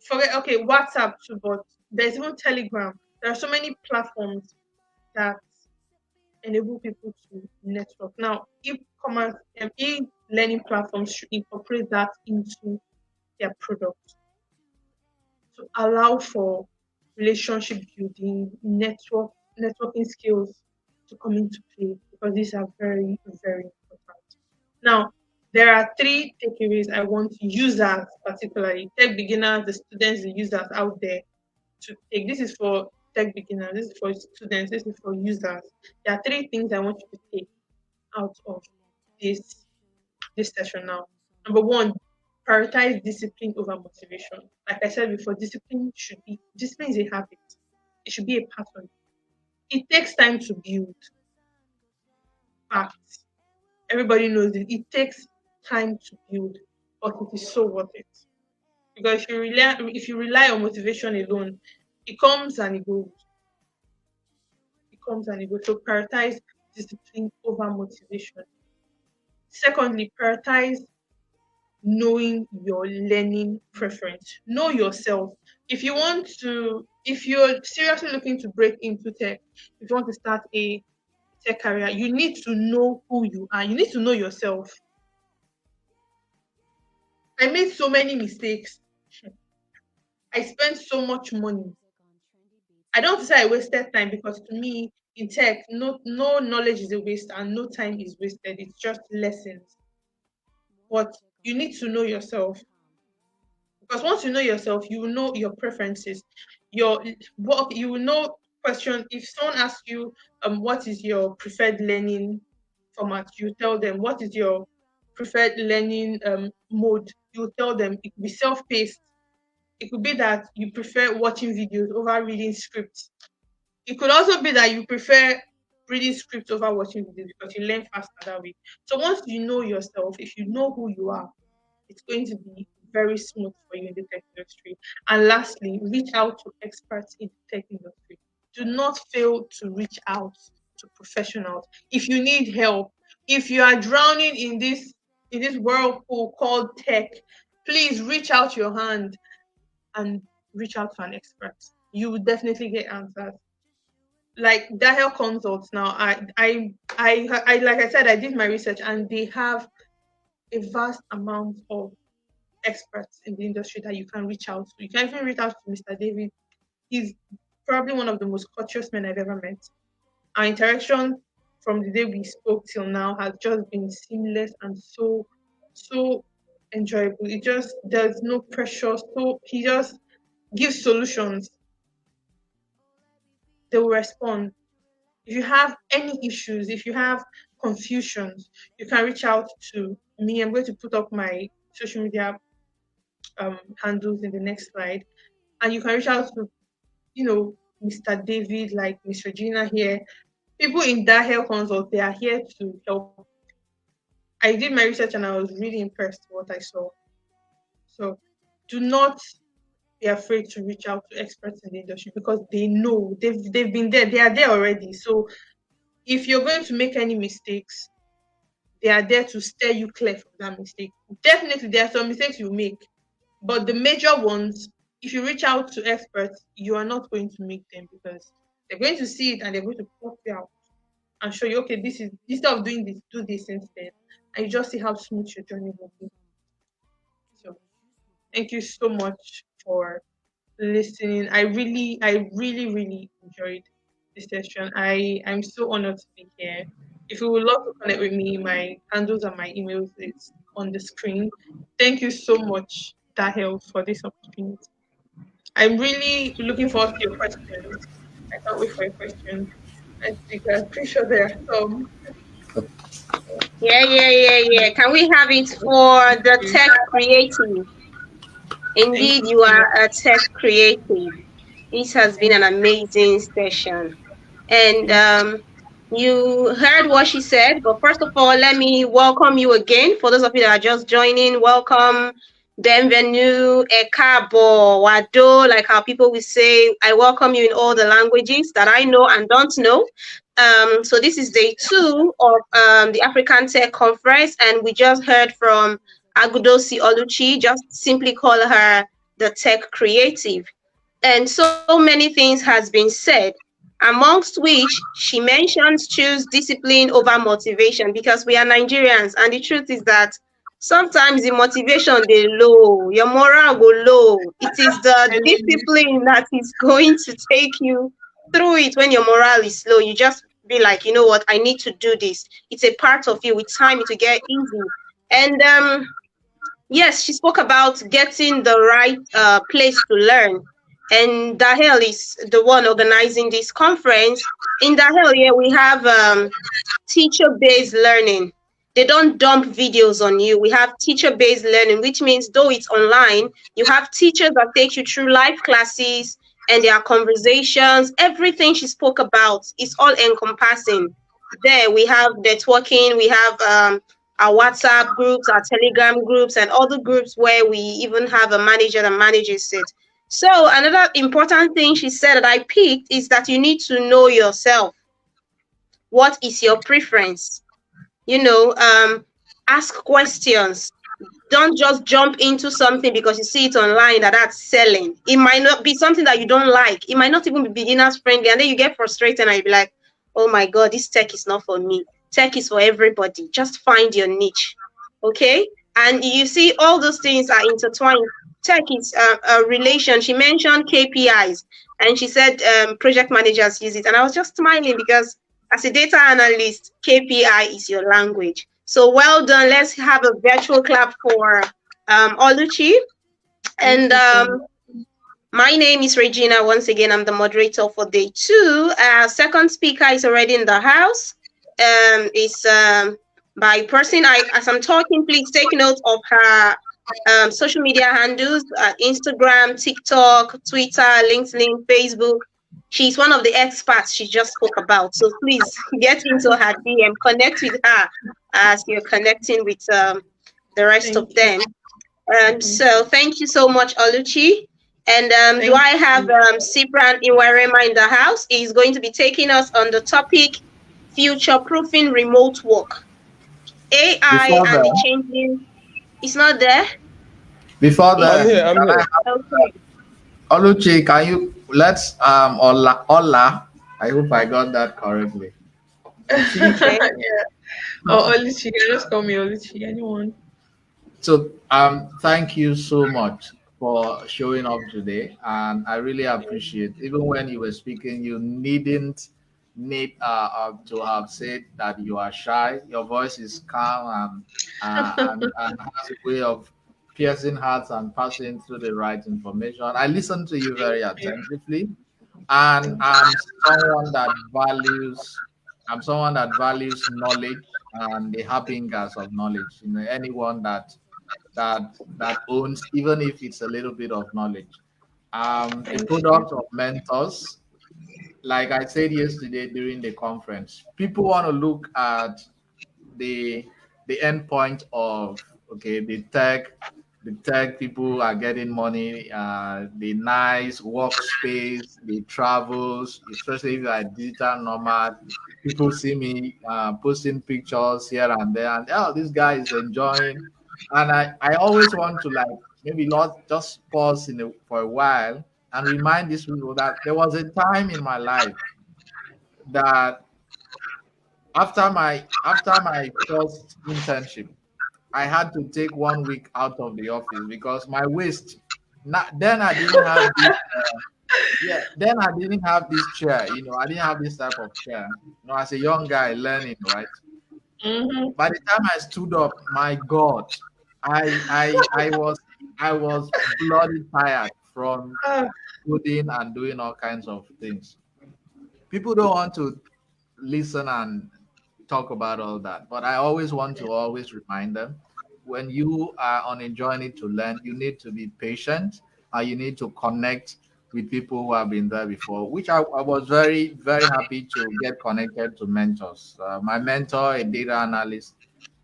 forget okay, WhatsApp too, but there's even Telegram. There are so many platforms that enable people to network. Now, e-commerce and e-learning platforms should incorporate that into their product to allow for relationship building, networking skills to come into play because these are very, very important. Now, there are three takeaways I want users, particularly tech beginners, the students, the users out there to take. This is for tech beginners, this is for students, this is for users. There are three things I want you to take out of this this session now. Number one, prioritize discipline over motivation. Like I said before, discipline is a habit. It should be a pattern. It takes time to build. Facts. Everybody knows it. It takes time to build, but it is so worth it. Because if you rely on motivation alone, it comes and it goes. It comes and it goes. So prioritize discipline over motivation. Secondly, prioritize knowing your learning preference. Know yourself. If you're seriously looking to break into tech, if you want to start a tech career, you need to know who you are. You need to know yourself. I made so many mistakes. I spent so much money. I don't say I wasted time because to me, in tech, no knowledge is a waste and no time is wasted. It's just lessons. But you need to know yourself. Because once you know yourself, you will know your preferences. You will know question if someone asks you what is your preferred learning format, you tell them what is your preferred learning mode. You tell them it could be self-paced. It could be that you prefer watching videos over reading scripts. It could also be that you prefer reading scripts over watching videos because you learn faster that way. So once you know yourself, if you know who you are, it's going to be very smooth for you in the tech industry. And lastly, reach out to experts in the tech industry. Do not fail to reach out to professionals. If you need help, if you are drowning in this whirlpool called tech, please reach out your hand and reach out to an expert. You will definitely get answers. Like Dahel Consults now, I like I said, I did my research and they have a vast amount of experts in the industry that you can reach out to. You can even reach out to Mr. David. He's probably one of the most courteous men I've ever met. Our interaction from the day we spoke till now has just been seamless and so enjoyable. It just there's no pressure. So he just gives solutions. They will respond. If you have any issues, if you have confusions, you can reach out to me. I'm going to put up my social media handles in the next slide, and you can reach out to Mr. David, like Miss Regina here. People in that health consult, they are here to help. I did my research and I was really impressed with what I saw. So do not be afraid to reach out to experts in the industry because they know they've been there, they are there already. So if you're going to make any mistakes, they are there to steer you clear from that mistake. Definitely there are some mistakes you make, but the major ones, if you reach out to experts, you are not going to make them because they're going to see it and they're going to point you out and show you, okay, this is instead of doing this, do this instead. And you just see how smooth your journey will be. So thank you so much for listening. I really enjoyed this session. I'm so honored to be here. If you would love to connect with me, my handles and my emails is on the screen. Thank you so much, Dahel, for this opportunity. I'm really looking forward to your questions. I can't wait for your questions. I think I'm pretty sure there are some. Yeah. Can we have it for the tech creative? Thank Indeed, you you so much. are a tech creative. This has been Thank an amazing session. And you. you heard what she said, but first of all, let me welcome you again. For those of you that are just joining, welcome, bienvenue, ekabo, wado, like how people will say. I welcome you in all the languages that I know and don't know. So this is day 2 of the African Tech Conference, and we just heard from Agudosi Oluchi. Just simply call her the tech creative. And so many things has been said, amongst which she mentions choose discipline over motivation because we are Nigerians, and the truth is that sometimes the motivation they low, your morale go low. It is the Anyway, discipline that is going to take you through it when your morale is low. You just be like, you know what, I need to do this. It's a part of you. With time, it will get easy. And yes, she spoke about getting the right place to learn. And Dahel is the one organizing this conference. In Dahel, yeah, we have teacher-based learning. They don't dump videos on you. We have teacher-based learning, which means though it's online, you have teachers that take you through live classes and there are conversations. Everything she spoke about is all encompassing. There we have networking, we have our WhatsApp groups, our Telegram groups, and other groups where we even have a manager that manages it. So another important thing she said that I picked is that you need to know yourself. What is your preference? You know, ask questions. Don't just jump into something because you see it online that's selling. It might not be something that you don't like. It might not even be beginners friendly. And then you get frustrated and you be like, oh my God, this tech is not for me. Tech is for everybody. Just find your niche. Okay? And you see all those things are intertwined. Tech is a relation. She mentioned KPIs and she said project managers use it. And I was just smiling because as a data analyst, KPI is your language. So well done. Let's have a virtual clap for Oluchi. thank And you so much. my name is Regina. Once again, I'm the moderator for day 2. Second speaker is already in the house. It's by person. As I'm talking, please take note of her social media handles: Instagram, TikTok, Twitter, LinkedIn, Facebook. She's one of the experts she just spoke about. So please get into her DM, connect with her as you're connecting with the rest of Thank you. them. So thank you so much, Oluchi. And do Thank I have you. Sipran Iwerema in the house? He's going to be taking us on the topic future-proofing remote work. AI Before and the then, changing. It's not there? before It's I'm here. then, I'm can I here. have okay. Oluchi? Can you let's Ola? I hope I got that correctly. Ochi. Okay. Yeah. Or Oluchi. Just call me Oluchi. Anyone. So, thank you so much for showing up today, and I really appreciate. Even when you were speaking, you needn't need to have said that you are shy. Your voice is calm and has a way of piercing hearts and passing through the right information. I listened to you very attentively, and I'm someone that values knowledge and the harbingers of knowledge. You know, anyone that owns, even if it's a little bit of knowledge. A Thank you. product of mentors, like I said yesterday during the conference, people want to look at the the end point of, okay, the tech people are getting money, the nice workspace, the travels, especially if you're a digital nomad. People see me posting pictures here and there, and oh, this guy is enjoying. And I always want to, like, maybe not just pause for a while and remind these people that there was a time in my life that after my first internship, I had to take 1 week out of the office because my waist. Not, then I didn't have this. Yeah, then I didn't have this chair. You know, I didn't have this type of chair. You know, as a young guy learning, right? Mm-hmm. By the time I stood up, my God, I was bloody tired from Ah, coding and doing all kinds of things. People don't want to listen and talk about all that. But I always want to always remind them, when you are on a journey to learn, you need to be patient and you need to connect with people who have been there before, which I was very, very happy to get connected to mentors. My mentor, a data analyst,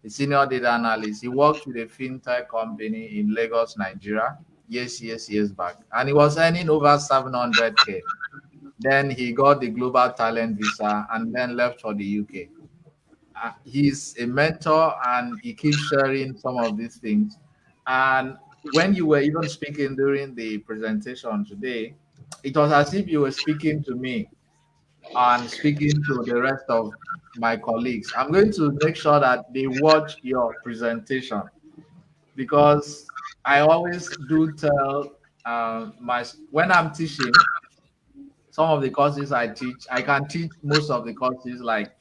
a senior data analyst, he worked with a fintech company in Lagos, Nigeria, years back, and he was earning over 700K. Then he got the global talent visa and then left for the UK. He's a mentor and he keeps sharing some of these things. And when you were even speaking during the presentation today, it was as if you were speaking to me and speaking to the rest of my colleagues. I'm going to make sure that they watch your presentation, because I always do tell my when I'm teaching some of the courses I teach. I can teach most of the courses like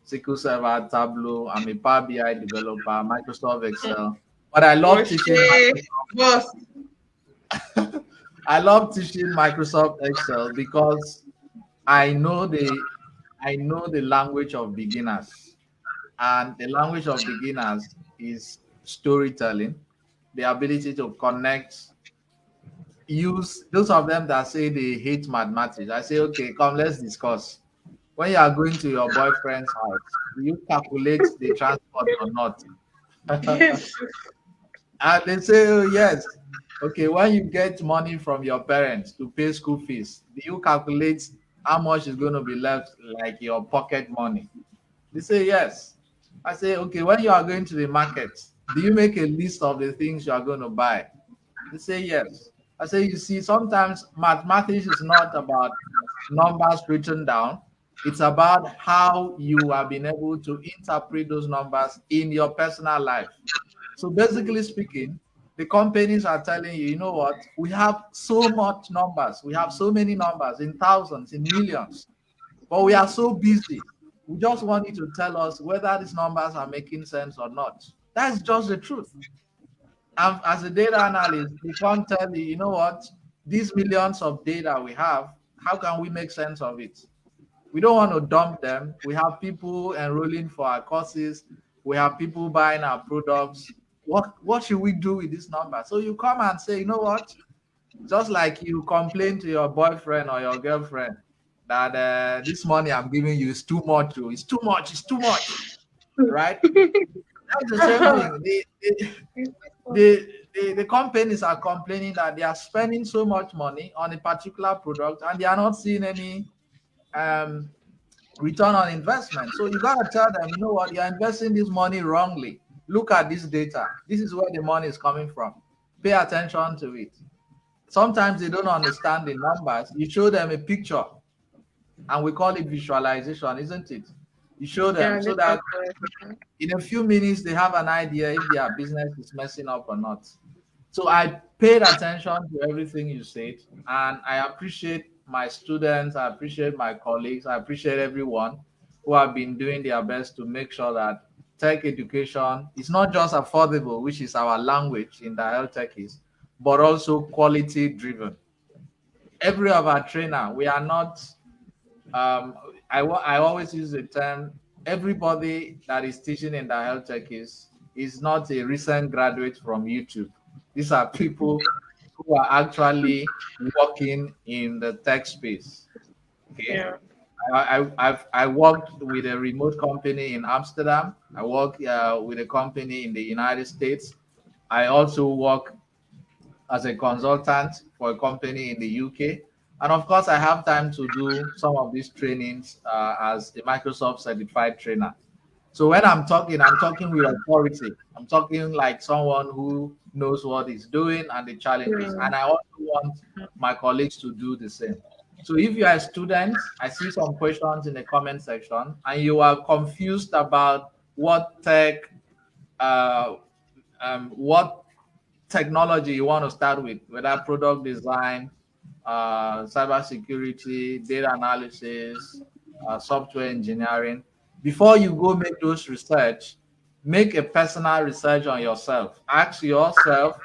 SQL Server, Tableau. I'm a Power BI developer, Microsoft Excel. But I love teaching Roche, boss. I love teaching Microsoft Excel because I know the I know the language of beginners. And the language of beginners is storytelling, the ability to connect, use those of them that say they hate mathematics. I say, okay, come, let's discuss. When you are going to your boyfriend's house, do you calculate the transport or not? Yes. And they say, oh, yes. Okay, when you get money from your parents to pay school fees, do you calculate how much is going to be left, like your pocket money? They say, yes. I say, okay, when you are going to the market, do you make a list of the things you are going to buy? They say, yes. I say, you see, sometimes mathematics is not about numbers written down. It's about how you have been able to interpret those numbers in your personal life. So basically speaking, the companies are telling you, you know what, we have so much numbers, we have so many numbers in thousands, in millions, but we are so busy. We just want you to tell us whether these numbers are making sense or not. That's just the truth. And as a data analyst, they can't tell you, you know what, these millions of data we have, how can we make sense of it? We don't want to dump them. We have people enrolling for our courses. We have people buying our products. What should we do with this number? So you come and say, you know what? Just like you complain to your boyfriend or your girlfriend that this money I'm giving you is too much. Oh, it's too much. It's too much. Right? That's the same thing. The companies are complaining that they are spending so much money on a particular product and they are not seeing any um, return on investment. So you gotta tell them, you know what, you're investing this money wrongly. Look at this data. This is where the money is coming from. Pay attention to it. Sometimes they don't understand the numbers. You show them a picture, and we call it visualization, isn't it? You show Yeah, them so network that marketing. in a few minutes they have an idea if their business is messing up or not. So I paid attention to everything you said, and I appreciate my students, I appreciate my colleagues, I appreciate everyone who have been doing their best to make sure that tech education is not just affordable, which is our language in the health tech is, but also quality driven. Every of our trainer, we are not um, I always use the term everybody that is teaching in the health tech is not a recent graduate from YouTube. These are people who are actually working in the tech space. Okay. Yeah. I worked with a remote company in Amsterdam. I work with a company in the United States. I also work as a consultant for a company in the UK. And of course, I have time to do some of these trainings as a Microsoft certified trainer. So when I'm talking with authority. I'm talking like someone who knows what he's doing and the challenges. Yeah. And I also want my colleagues to do the same. So if you are a student, I see some questions in the comment section, and you are confused about uh, what technology you want to start with, whether product design, cybersecurity, data analysis, software engineering. Before you go make those research, make a personal research on yourself. Ask yourself,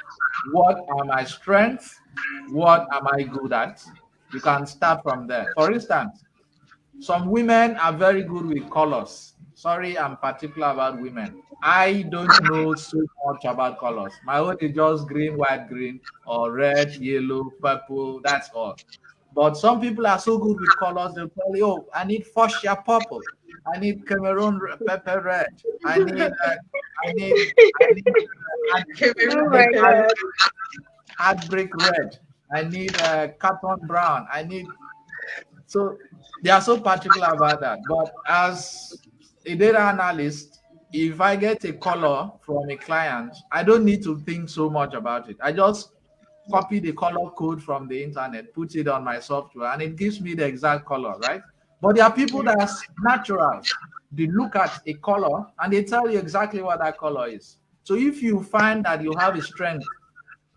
what are my strengths? What am I good at? You can start from there. For instance, some women are very good with colors. Sorry, I'm particular about women. I don't know so much about colors. My own is just green, white, green, or red, yellow, purple. That's all. But some people are so good with colors, they'll tell you, oh, I need fuchsia purple. I need Cameroon pepper red. I need, I need, I need, Cameroon Oh I need my pepper. God. heartbreak red. I need cotton brown. I need so they are so particular about that. But as a data analyst, if I get a color from a client, I don't need to think so much about it. I just copy the color code from the internet, put it on my software, and it gives me the exact color, right? But there are people that are naturals. They look at a color and they tell you exactly what that color is. So if you find that you have a strength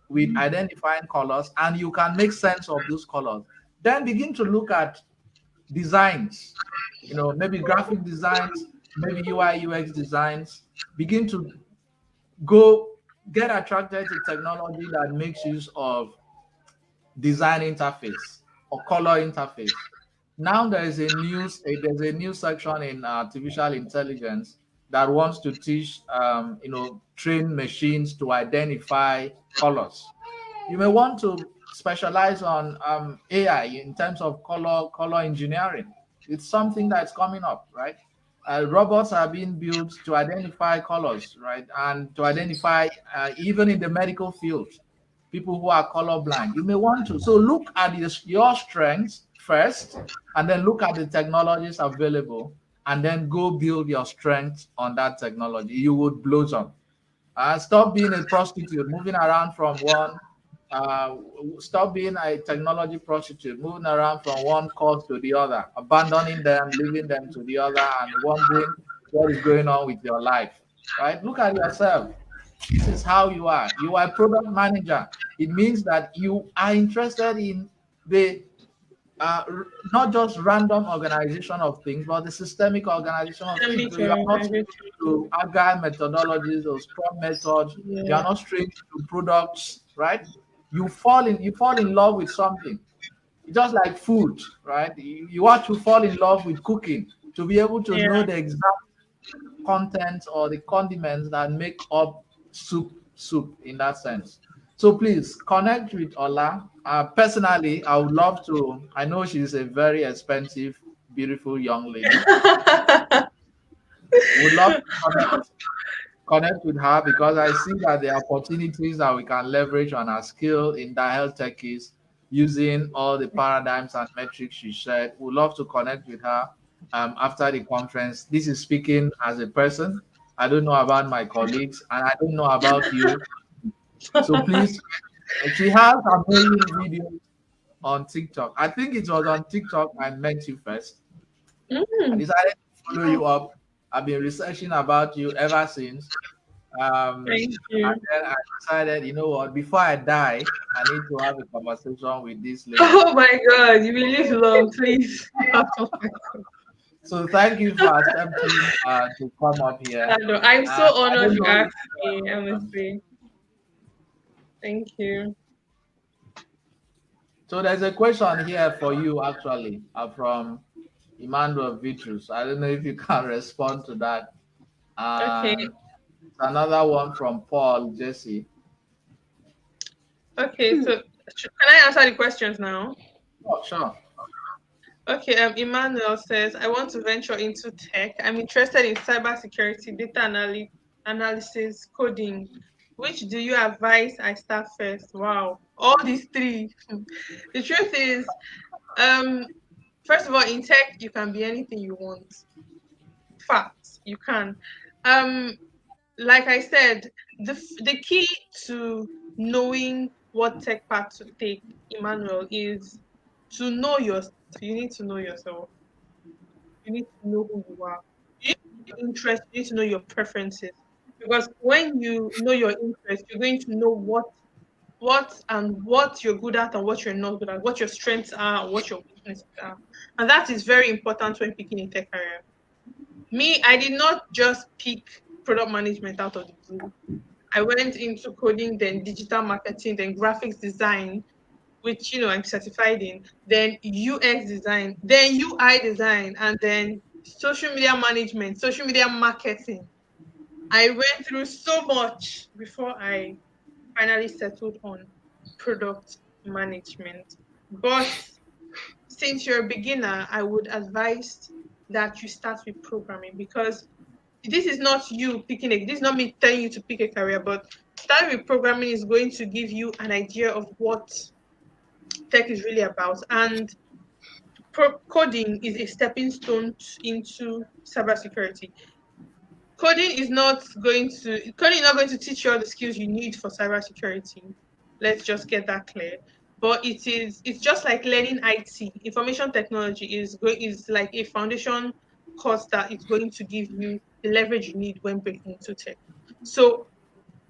with identifying colors and you can make sense of those colors, then begin to look at designs, maybe graphic designs, maybe UI UX designs. Begin to go get attracted to technology that makes use of design interface or color interface. Now there's a new section in artificial intelligence that wants to teach train machines to identify colors. You may want to specialize on AI in terms of color engineering. It's something that's coming up, right? Robots are being built to identify colors, right, and to identify even in the medical field, people who are colorblind. You may want to so look at your strengths first, and then look at the technologies available, and then go build your strength on that technology. You would blossom. Stop being a prostitute, moving around from one. Uh, Stop being a technology prostitute, moving around from one course to the other, abandoning them, leaving them to the other, and wondering what is going on with your life. Right? Look at yourself. This is how you are. You are a product manager. It means that you are interested in the not just random organization of things, but the systemic organization of things. Systemic So you are not organization. strange to agile methodologies or scrum methods. You Yeah. are not strange to products, right? You fall in love with something. It's just like food, right? You have to fall in love with cooking to be able to know Yeah. the exact contents or the condiments that make up soup in that sense. So please connect with Ola. Personally, I would love to. I know she's a very expensive, beautiful young lady. Would love to connect with her because I see that there are opportunities that we can leverage on our skill in the health techies using all the paradigms and metrics she shared. Would love to connect with her after the conference. This is speaking as a person. I don't know about my colleagues and I don't know about you. So please, she has amazing videos on TikTok. I think it was on TikTok I met you first. I Mm. decided to follow you up. I've been researching about you ever since. Thank And you. then I decided, you know what, before I die, I need to have a conversation with this lady. Oh my God, you will live long, please. Oh my God. So thank you for accepting to come up here. I'm so I honored don't you know if, asked me, honestly. Thank you. so there's a question here for you actually from Emmanuel Vitrus. I don't know if you can respond to that. Okay. And another one from Paul Jesse. Okay. So, can I answer the questions now? Oh, sure. Okay. Emmanuel says, I want to venture into tech. I'm interested in cybersecurity, analysis, coding. Which do you advise I start first? Wow. All these three. The truth is, um, first of all, in tech, you can be anything you want. Facts, you can. Um, like I said, the key to knowing what tech path to take, Emmanuel, is to know yourself. You need to know yourself. You need to know who you are. You need to know your interests. You need to know your preferences. Because when you know your interests, you're going to know what you're good at and what you're not good at, what your strengths are and what your weaknesses are. And that is very important when picking a tech career. Me, I did not just pick product management out of the blue. I went into coding, then digital marketing, then graphics design, which I'm certified in, then UX design, then UI design, and then social media management, social media marketing. I went through so much before I finally settled on product management. But since you're a beginner, I would advise that you start with programming, because this is not you picking this is not me telling you to pick a career, but starting with programming is going to give you an idea of what tech is really about. And coding is a stepping stone into cybersecurity. Coding is not going to teach you all the skills you need for cybersecurity. Let's just get that clear. But it's just like learning IT. Information technology is like a foundation course that is going to give you the leverage you need when breaking into tech. So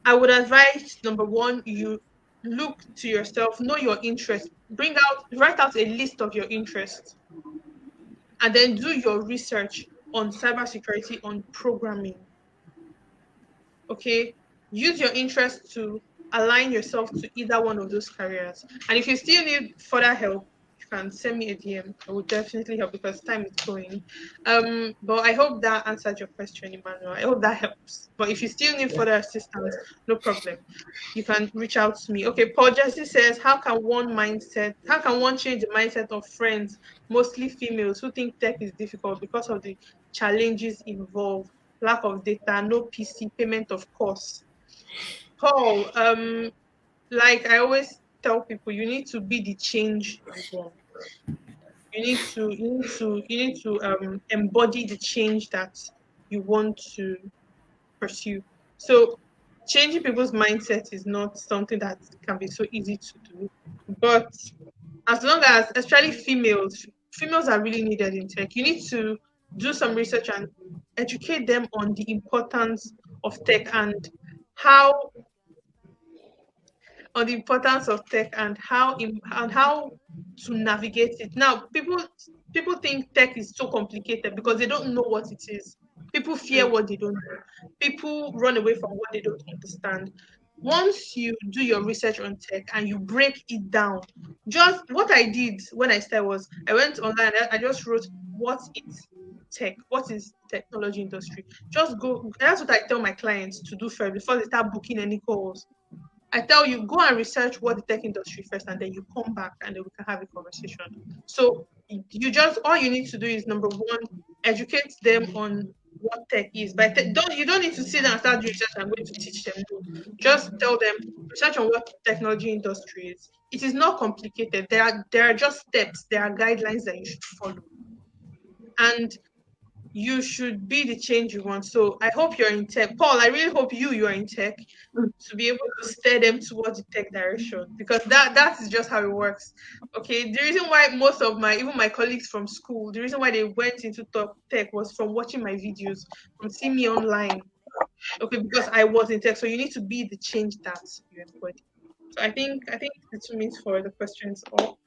I would advise, number one, you look to yourself, know your interests, write out a list of your interests, and then do your research on cybersecurity, on programming. Okay, use your interest to align yourself to either one of those careers. And if you still need further help, you can send me a DM. I will definitely help because time is going. But I hope that answered your question, Emmanuel. I hope that helps. But if you still need further assistance, no problem, you can reach out to me. Okay, Paul Jesse says, how can one change the mindset of friends, mostly females, who think tech is difficult because of the challenges involved, lack of data, no PC, payment of course? Paul, like I always tell people, you need to be the change you want. You need to embody the change that you want to pursue. So changing people's mindset is not something that can be so easy to do. But as long as, especially females are really needed in tech. You need to do some research and educate them on the importance of tech and how and how to navigate it. Now, people think tech is so complicated because they don't know what it is. People fear what they don't know. People run away from what they don't understand. Once you do your research on tech and you break it down, just what I did when I started was I went online. I just wrote what is tech, what is technology industry. Just go. That's what I tell my clients to do first before they start booking any calls. I tell you, go and research what the tech industry first, and then you come back and then we can have a conversation. So you just all you need to do is, number one, educate them on what tech is. But you don't need to sit down and start doing research. I'm going to teach them. No. Just tell them, research on what technology industry is. It is not complicated. There are just steps. There are guidelines that you should follow. And you should be the change you want. So I hope you're in tech. Paul, I really hope you are in tech to be able to steer them towards the tech direction, because that is just how it works. Okay. The reason why most of my even my colleagues from school, the reason why they went into tech was from watching my videos, from seeing me online. Okay, because I was in tech. So you need to be the change that you embody. So I think the 2 minutes for the questions up.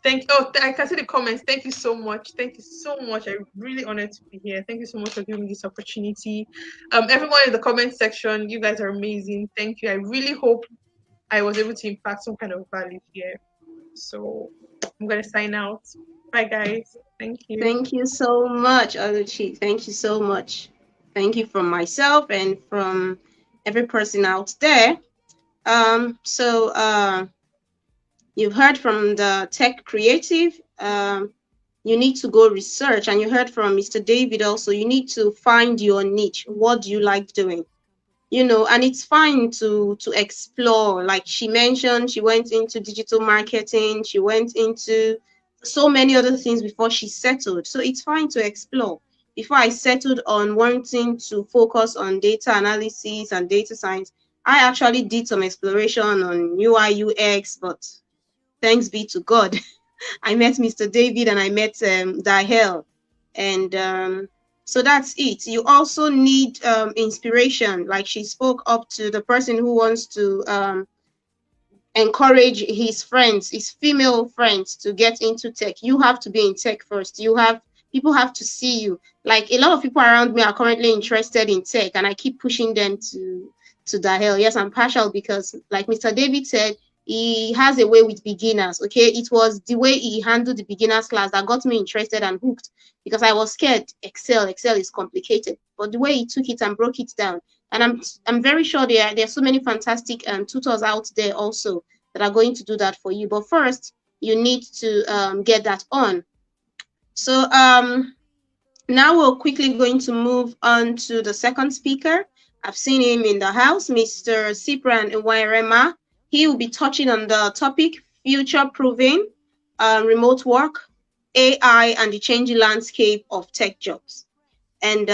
I can see the comments. Thank you so much. Thank you so much. I'm really honored to be here. Thank you so much for giving me this opportunity. Everyone in the comment section, you guys are amazing. Thank you. I really hope I was able to impact some kind of value here. So I'm gonna sign out. Bye guys. Thank you. Thank you so much, Oluchi. Thank you so much. Thank you from myself and from every person out there. You've heard from the tech creative. You need to go research, and you heard from Mr. David also. You need to find your niche. What do you like doing? And it's fine to explore. Like she mentioned, she went into digital marketing, she went into so many other things before she settled. So it's fine to explore. Before I settled on wanting to focus on data analysis and data science, I actually did some exploration on UI UX, but thanks be to God, I met Mr. David and I met Dahel, and so that's it. You also need inspiration, like she spoke up to the person who wants to encourage his friends, his female friends, to get into tech. You have to be in tech first. People have to see you. Like a lot of people around me are currently interested in tech, and I keep pushing them to Dahel. Yes, I'm partial because, like Mr. David said, he has a way with beginners. Okay, it was the way he handled the beginners class that got me interested and hooked, because I was scared. Excel is complicated, but the way he took it and broke it down, and I'm very sure there are so many fantastic tutors out there also that are going to do that for you. But first, you need to get that on. So now we're quickly going to move on to the second speaker. I've seen him in the house, Mr. Cyprian Iwairema. He will be touching on the topic future-proofing, remote work, AI, and the changing landscape of tech jobs. And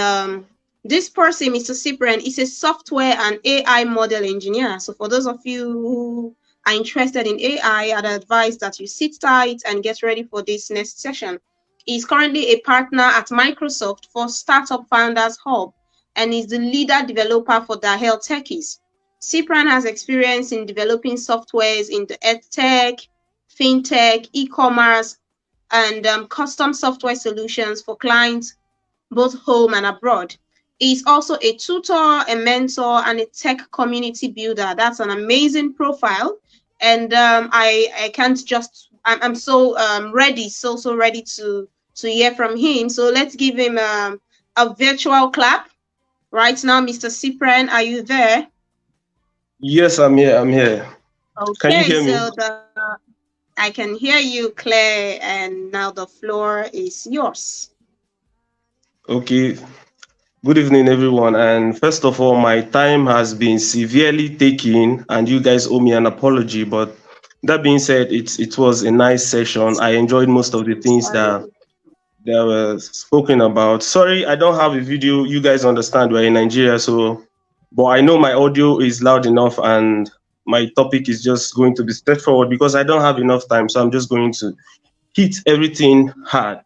this person, Mr. Cyprian, is a software and AI model engineer. So for those of you who are interested in AI, I'd advise that you sit tight and get ready for this next session. He's currently a partner at Microsoft for Startup Founders Hub and is the leader developer for Dahel Techies. Cyprian has experience in developing softwares in the edtech, fintech, e-commerce, and custom software solutions for clients both home and abroad. He's also a tutor, a mentor, and a tech community builder. That's an amazing profile. And I can't just, I'm so ready, so ready to hear from him. So let's give him a virtual clap. Right now, Mr. Cyprian, are you there? Yes, I'm here. Okay, can you hear me? So I can hear you, Claire, and now the floor is yours. Okay. Good evening, everyone. And first of all, my time has been severely taken, and you guys owe me an apology. But that being said, it was a nice session. I enjoyed most of the things that were spoken about. Sorry, I don't have a video. You guys understand we're in Nigeria, but I know my audio is loud enough, and my topic is just going to be straightforward because I don't have enough time. So I'm just going to hit everything hard.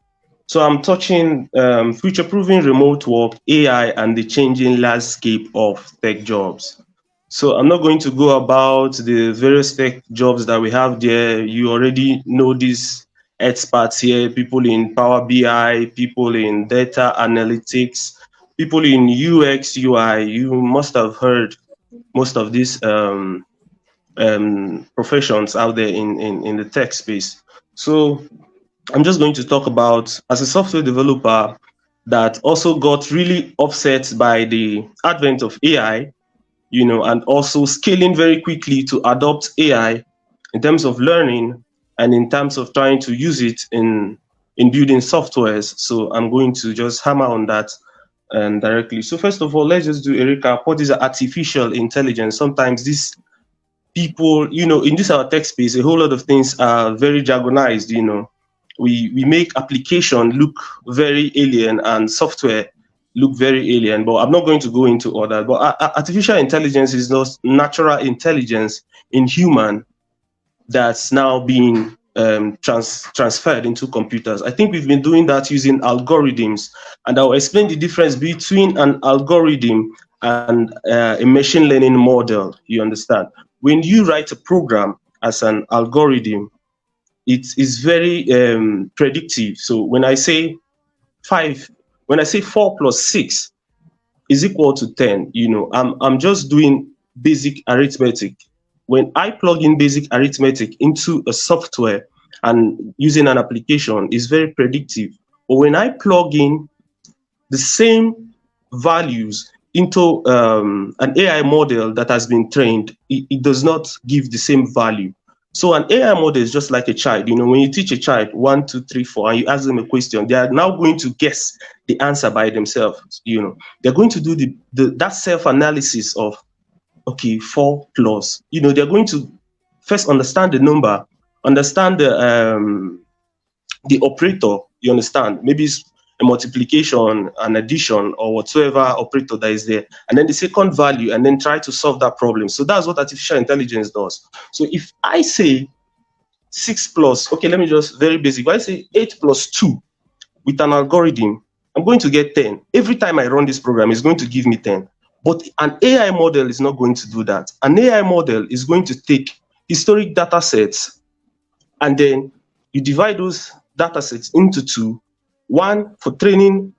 So I'm touching future-proofing remote work, AI, and the changing landscape of tech jobs. So I'm not going to go about the various tech jobs that we have there. You already know these experts here, people in Power BI, people in data analytics, people in UX, UI. You must have heard most of these professions out there in the tech space. So I'm just going to talk about, as a software developer that also got really upset by the advent of AI, and also scaling very quickly to adopt AI in terms of learning and in terms of trying to use it in building softwares. So I'm going to just hammer on that directly. So first of all, let's just do a recap. What is artificial intelligence? Sometimes these people, in this our tech space, a whole lot of things are very jargonized, we make application look very alien and software look very alien. But I'm not going to go into all that. But artificial intelligence is not natural intelligence in human that's now being transferred into computers. I think we've been doing that using algorithms, and I'll explain the difference between an algorithm and a machine learning model. You understand? When you write a program as an algorithm, it is very predictive. So when I say 4 plus 6 is equal to 10, I'm just doing basic arithmetic. When I plug in basic arithmetic into a software and using an application, is very predictive. But when I plug in the same values into an AI model that has been trained, it does not give the same value. So an AI model is just like a child. When you teach a child 1, 2, 3, 4, and you ask them a question, they are now going to guess the answer by themselves. They're going to do that self-analysis of, okay, 4 plus. They're going to first understand the number, understand the operator. You understand? Maybe it's a multiplication, an addition, or whatsoever operator that is there, and then the second value, and then try to solve that problem. So that's what artificial intelligence does. So if I say 6 plus, okay, let me just very basic. If I say 8 plus 2 with an algorithm, I'm going to get 10. Every time I run this program, it's going to give me 10. But an AI model is not going to do that. An AI model is going to take historic data sets, and then you divide those data sets into two, one for training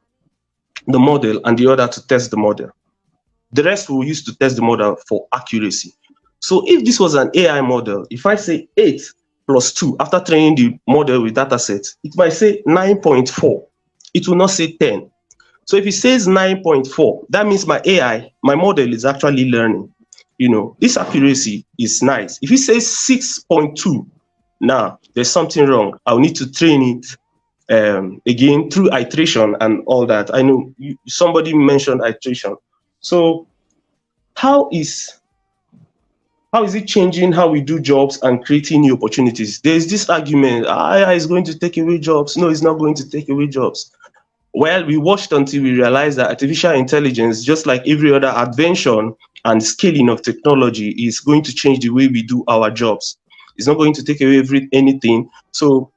the model and the other to test the model. The rest we'll use to test the model for accuracy. So if this was an AI model, if I say 8 plus 2 after training the model with data sets, it might say 9.4. It will not say 10. So if it says 9.4, that means my AI, my model is actually learning. This accuracy is nice. If it says 6.2, now there's something wrong. I'll need to train it again through iteration and all that. I know somebody mentioned iteration. So how is it changing how we do jobs and creating new opportunities? There's this argument, AI is going to take away jobs. No, it's not going to take away jobs. Well, we watched until we realized that artificial intelligence, just like every other invention and scaling of technology, is going to change the way we do our jobs. It's not going to take away anything. So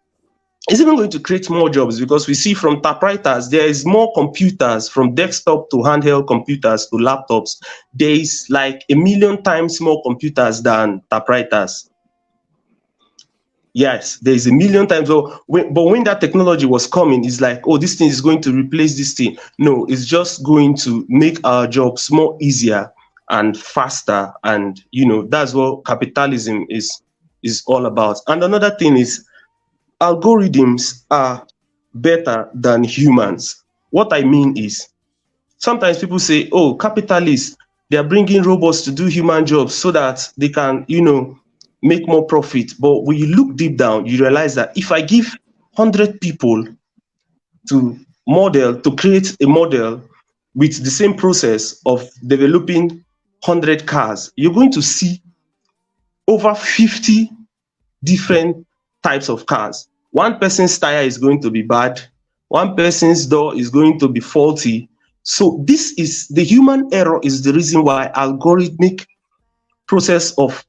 it's even going to create more jobs, because we see from typewriters, there is more computers, from desktop to handheld computers to laptops. There is like 1 million times more computers than typewriters. Yes, there is 1 million times. But when that technology was coming, it's like, oh, this thing is going to replace this thing. No, it's just going to make our jobs more easier and faster. And that's what capitalism is all about. And another thing is, algorithms are better than humans. What I mean is, sometimes people say, oh, capitalists, they are bringing robots to do human jobs so that they can, make more profit. But when you look deep down, you realize that if I give 100 people to create a model with the same process of developing 100 cars, you're going to see over 50 different types of cars. One person's tire is going to be bad. One person's door is going to be faulty. So the human error is the reason why algorithmic process of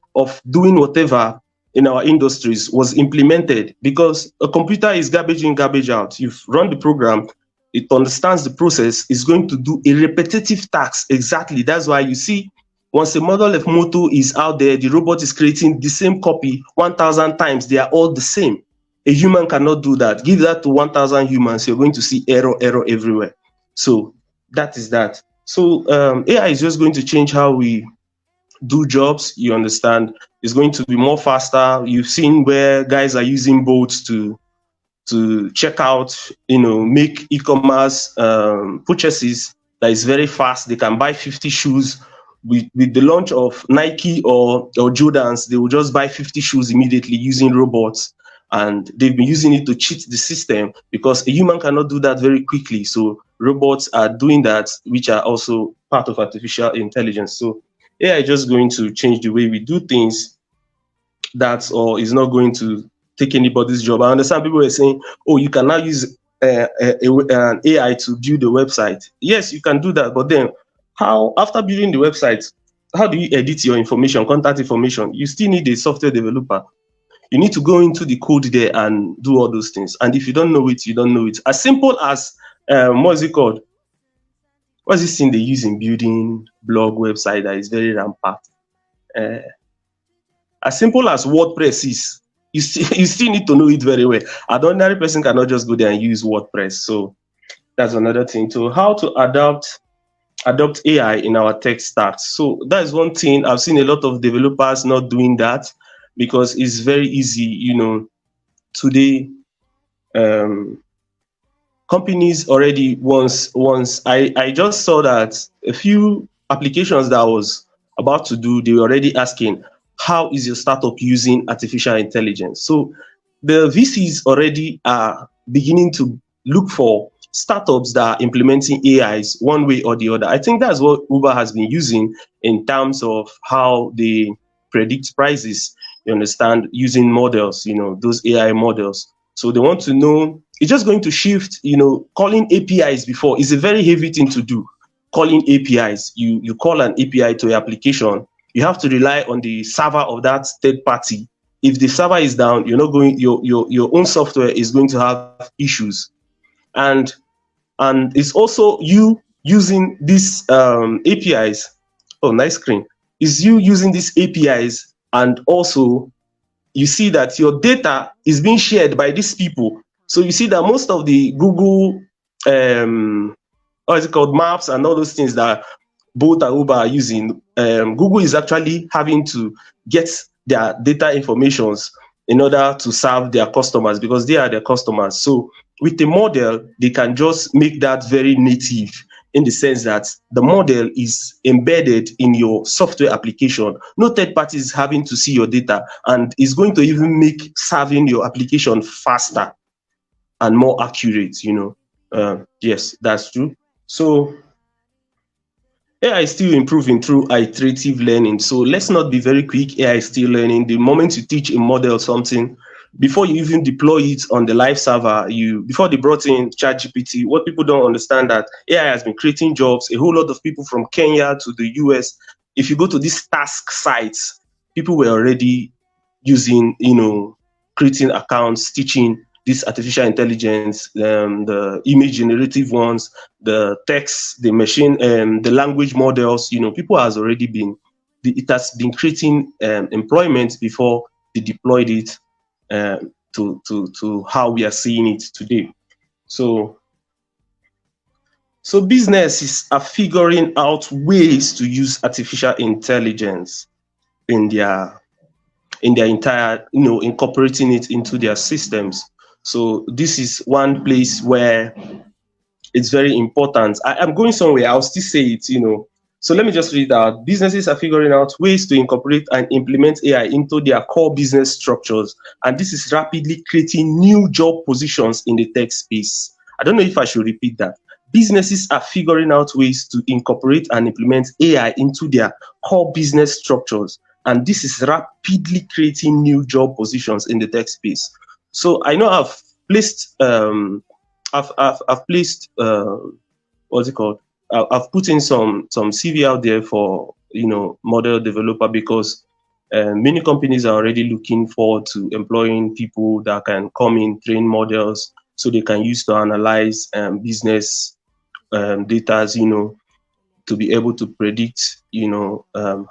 doing whatever in our industries was implemented, because a computer is garbage in, garbage out. You've run the program, it understands the process, it's going to do a repetitive task. Exactly. That's why you see, once a model of motor is out there, the robot is creating the same copy 1,000 times. They are all the same. A human cannot do that. Give that to 1,000 humans, you're going to see error everywhere. So that is that. So AI is just going to change how we do jobs. You understand? It's going to be more faster. You've seen where guys are using bots to check out, make e-commerce purchases that is very fast. They can buy 50 shoes. With the launch of Nike or Jordans, they will just buy 50 shoes immediately using robots. And they've been using it to cheat the system, because a human cannot do that very quickly. So robots are doing that, which are also part of artificial intelligence. So AI is just going to change the way we do things. That's all. Is not going to take anybody's job. I understand people were saying, oh, you can now use an AI to build a website. Yes, you can do that, but then how, after building the website, how do you edit your information, contact information? You still need a software developer. You need to go into the code there and do all those things. And if you don't know it, you don't know it. As simple as what's it called? What's this thing they use in building blog website that is very rampant? Uh, as simple as WordPress is, you still need to know it very well. An ordinary person cannot just go there and use WordPress. So that's another thing. So how to adopt AI in our tech stack. So that's one thing. I've seen a lot of developers not doing that because it's very easy. Today, companies already once I just saw that a few applications that I was about to do, they were already asking, how is your startup using artificial intelligence? So the VCs already are beginning to look for startups that are implementing AIs one way or the other. I think that's what Uber has been using in terms of how they predict prices, you understand, using models, those AI models. So they want to know, it's just going to shift, calling APIs before is a very heavy thing to do. Calling APIs, you call an API to your application, you have to rely on the server of that third party. If the server is down, you're not going, your own software is going to have issues. And it's also you using these APIs. Oh, nice screen. Is you using these APIs, and also you see that your data is being shared by these people. So you see that most of the Google, what is it called, maps and all those things that Bolt and Uber are using, Google is actually having to get their data informations in order to serve their customers, because they are their customers. So with the model, they can just make that very native, in the sense that the model is embedded in your software application. No third party is having to see your data, and is going to even make serving your application faster and more accurate. Yes, that's true. So AI is still improving through iterative learning. So let's not be very quick. AI is still learning. The moment you teach a model something, before you even deploy it on the live server, before they brought in ChatGPT, what people don't understand, that AI has been creating jobs. A whole lot of people from Kenya to the US, if you go to these task sites, people were already using, creating accounts, teaching this artificial intelligence, the image generative ones, the text, the machine, the language models. People has already been, it has been creating employment before they deployed it to how we are seeing it today. So businesses are figuring out ways to use artificial intelligence in their entire, incorporating it into their systems. So this is one place where it's very important. I'm going somewhere, I'll still say it, So let me just read out. Businesses are figuring out ways to incorporate and implement AI into their core business structures. And this is rapidly creating new job positions in the tech space. I don't know if I should repeat that. Businesses are figuring out ways to incorporate and implement AI into their core business structures. And this is rapidly creating new job positions in the tech space. So I know I've placed, I've placed, what's it called? I've put in some CV out there for, model developer, because many companies are already looking forward to employing people that can come in, train models, so they can use to analyze business data, to be able to predict,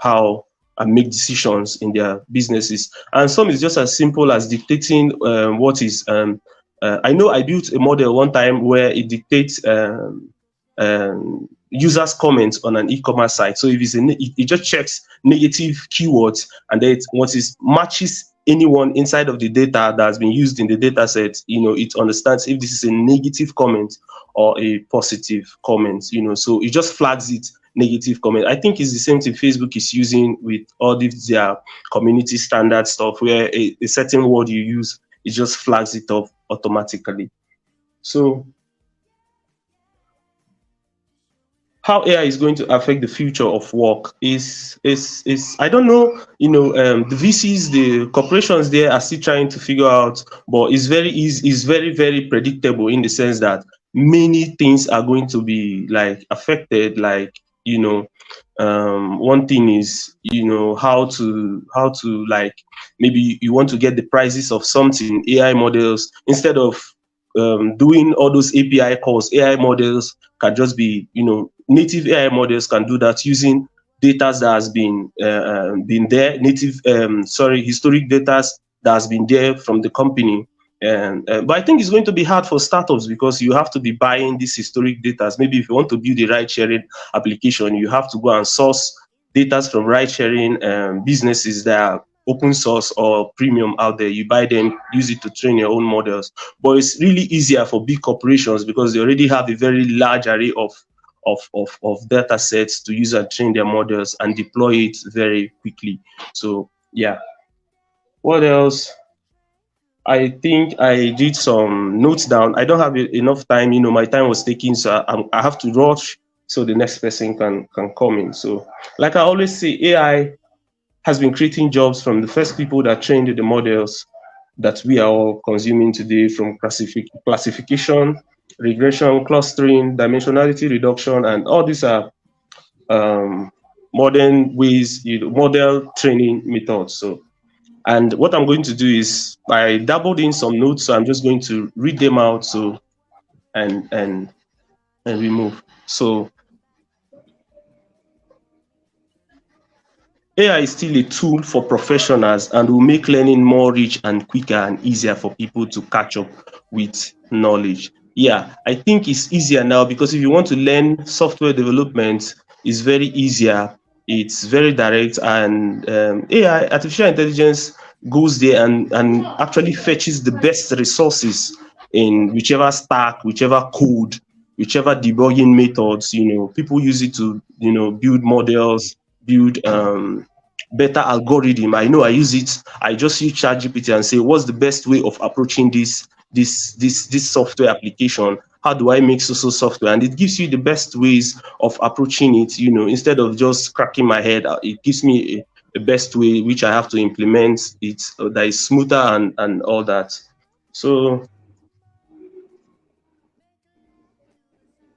how and make decisions in their businesses. And some is just as simple as dictating what is. I know I built a model one time where it dictates users' comments on an e-commerce site. So if it just checks negative keywords, and then once it matches anyone inside of the data that has been used in the data set, it understands if this is a negative comment or a positive comment, so it just flags it negative comment. I think it's the same thing Facebook is using with all their community standard stuff, where a certain word you use, it just flags it up automatically. So how AI is going to affect the future of work is I don't know. The VCs, the corporations there are still trying to figure out, but it's very easy. It's very very predictable in the sense that many things are going to be like affected. Like one thing is how to like maybe you want to get the prices of something. AI models, instead of doing all those API calls, AI models can just be, native AI models can do that using data that has been there, historic data that has been there from the company. And but I think it's going to be hard for startups because you have to be buying these historic data. Maybe if you want to build a ride sharing application, you have to go and source data from ride sharing businesses that are open source or premium out there. You buy them, use it to train your own models. But it's really easier for big corporations because they already have a very large array of data sets to use and train their models and deploy it very quickly. So yeah. What else? I think I did some notes down. I don't have enough time. My time was taking, so I have to rush so the next person can come in. So, like I always say, AI has been creating jobs from the first people that trained the models that we are all consuming today, from classification, regression, clustering, dimensionality reduction, and all these are modern ways, model training methods. So, and what I'm going to do is I dabbled in some notes, so I'm just going to read them out. So and we move. So AI is still a tool for professionals and will make learning more rich and quicker and easier for people to catch up with knowledge. Yeah, I think it's easier now because if you want to learn software development, it's very easier. It's very direct, and AI, artificial intelligence, goes there and actually fetches the best resources in whichever stack, whichever code, whichever debugging methods. People use it to build models, build better algorithm. I know I use it. I just use ChatGPT and say, what's the best way of approaching this software application? How do I make so software? And it gives you the best ways of approaching it. Instead of just cracking my head, it gives me a best way which I have to implement it that is smoother and all that. So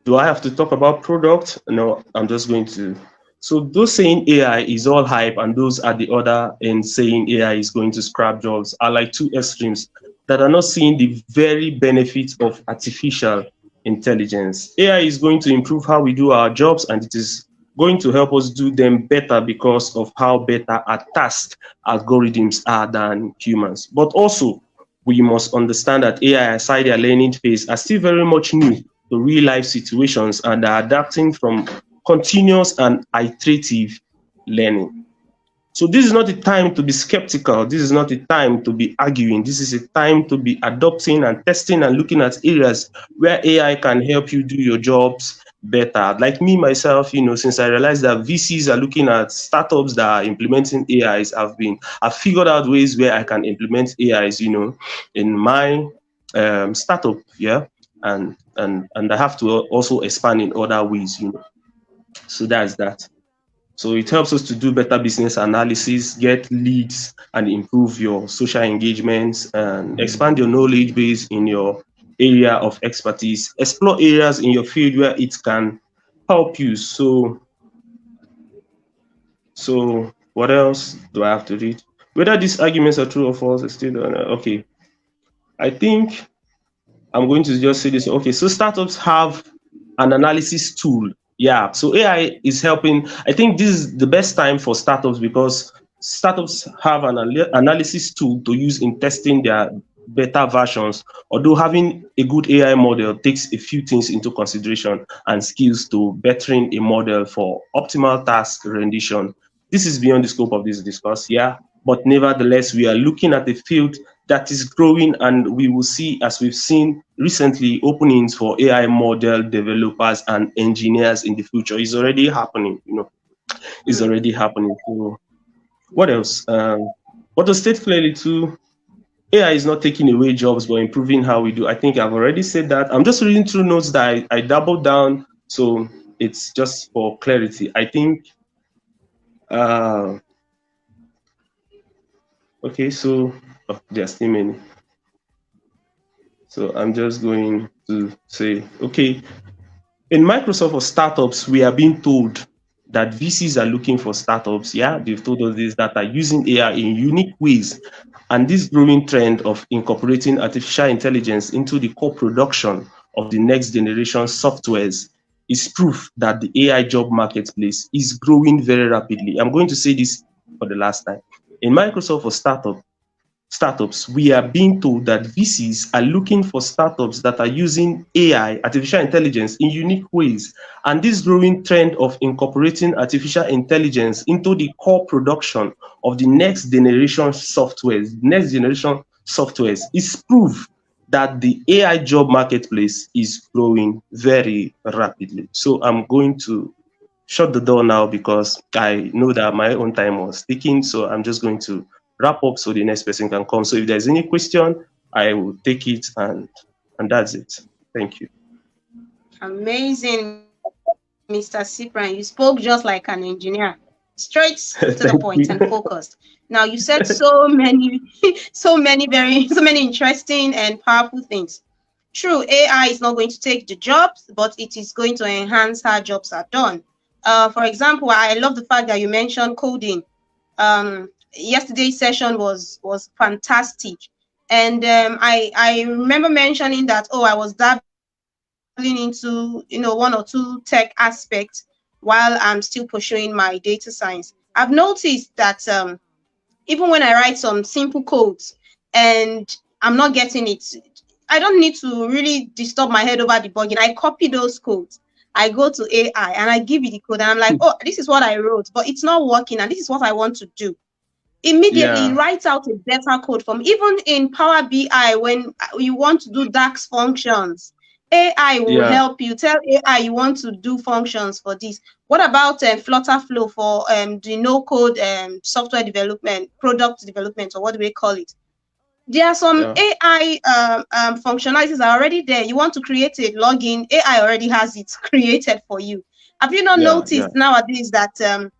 do I have to talk about product? No, I'm just going to. So those saying AI is all hype and those at the other end saying AI is going to scrap jobs are like two extremes that are not seeing the very benefits of artificial intelligence. AI is going to improve how we do our jobs, and it is going to help us do them better because of how better at task algorithms are than humans. But also, we must understand that AI, aside their learning phase, are still very much new to real life situations and are adapting from continuous and iterative learning. So this is not a time to be skeptical. This is not a time to be arguing. This is a time to be adopting and testing and looking at areas where AI can help you do your jobs better. Like me, myself, since I realized that VCs are looking at startups that are implementing AIs, I've figured out ways where I can implement AIs, in my startup, yeah. And I have to also expand in other ways, So that's that. So it helps us to do better business analysis, get leads, and improve your social engagements, and expand your knowledge base in your area of expertise. Explore areas in your field where it can help you. So what else do I have to read? Whether these arguments are true or false, I still don't know. Okay. I think I'm going to just say this. Okay, so startups have an analysis tool. Yeah, so AI is helping. I think this is the best time for startups because startups have an analysis tool to use in testing their beta versions. Although having a good AI model takes a few things into consideration and skills to bettering a model for optimal task rendition. This is beyond the scope of this discourse, yeah, but nevertheless, we are looking at a field that is growing, and we will see, as we've seen recently, openings for AI model developers and engineers in the future. It's already happening, it's already happening. So what else? But to state clearly too, AI is not taking away jobs, but improving how we do. I think I've already said that. I'm just reading through notes that I doubled down. So it's just for clarity. I think, uh, okay, so there are still many. So I'm just going to say, okay, in Microsoft or startups, we are being told that VCs are looking for startups. Yeah, they've told us this, that are using AI in unique ways. And this growing trend of incorporating artificial intelligence into the core production of the next generation softwares is proof that the AI job marketplace is growing very rapidly. I'm going to say this for the last time. In Microsoft or startups, we are being told that VCs are looking for startups that are using AI, artificial intelligence, in unique ways. And this growing trend of incorporating artificial intelligence into the core production of the next generation softwares is proof that the AI job marketplace is growing very rapidly. So I'm going to shut the door now because I know that my own time was ticking. So I'm just going to wrap up so the next person can come. So if there's any question, I will take it, and that's it. Thank you. Amazing, Mr. Cyprian. You spoke just like an engineer, straight to the point and Thank you. focused. Now you said so many, so many interesting and powerful things. True, AI is not going to take the jobs, but it is going to enhance how jobs are done. For example, I love the fact that you mentioned coding. Yesterday's session was fantastic, and I remember mentioning that, oh, I was dabbling into, one or two tech aspects while I'm still pursuing my data science. I've noticed that even when I write some simple codes and I'm not getting it, I don't need to really disturb my head over debugging. I copy those codes. I go to AI and I give it the code and I'm like, oh, this is what I wrote, but it's not working and this is what I want to do. Immediately Yeah, it writes out a better code from, even in Power BI when you want to do DAX functions. AI will yeah, help you. Tell AI you want to do functions for this. What about Flutter Flow for the no code software development, product development, or what do we call it? There are some yeah, AI functionalities are already there. You want to create a login, AI already has it created for you. Have you not yeah, yeah, noticed nowadays that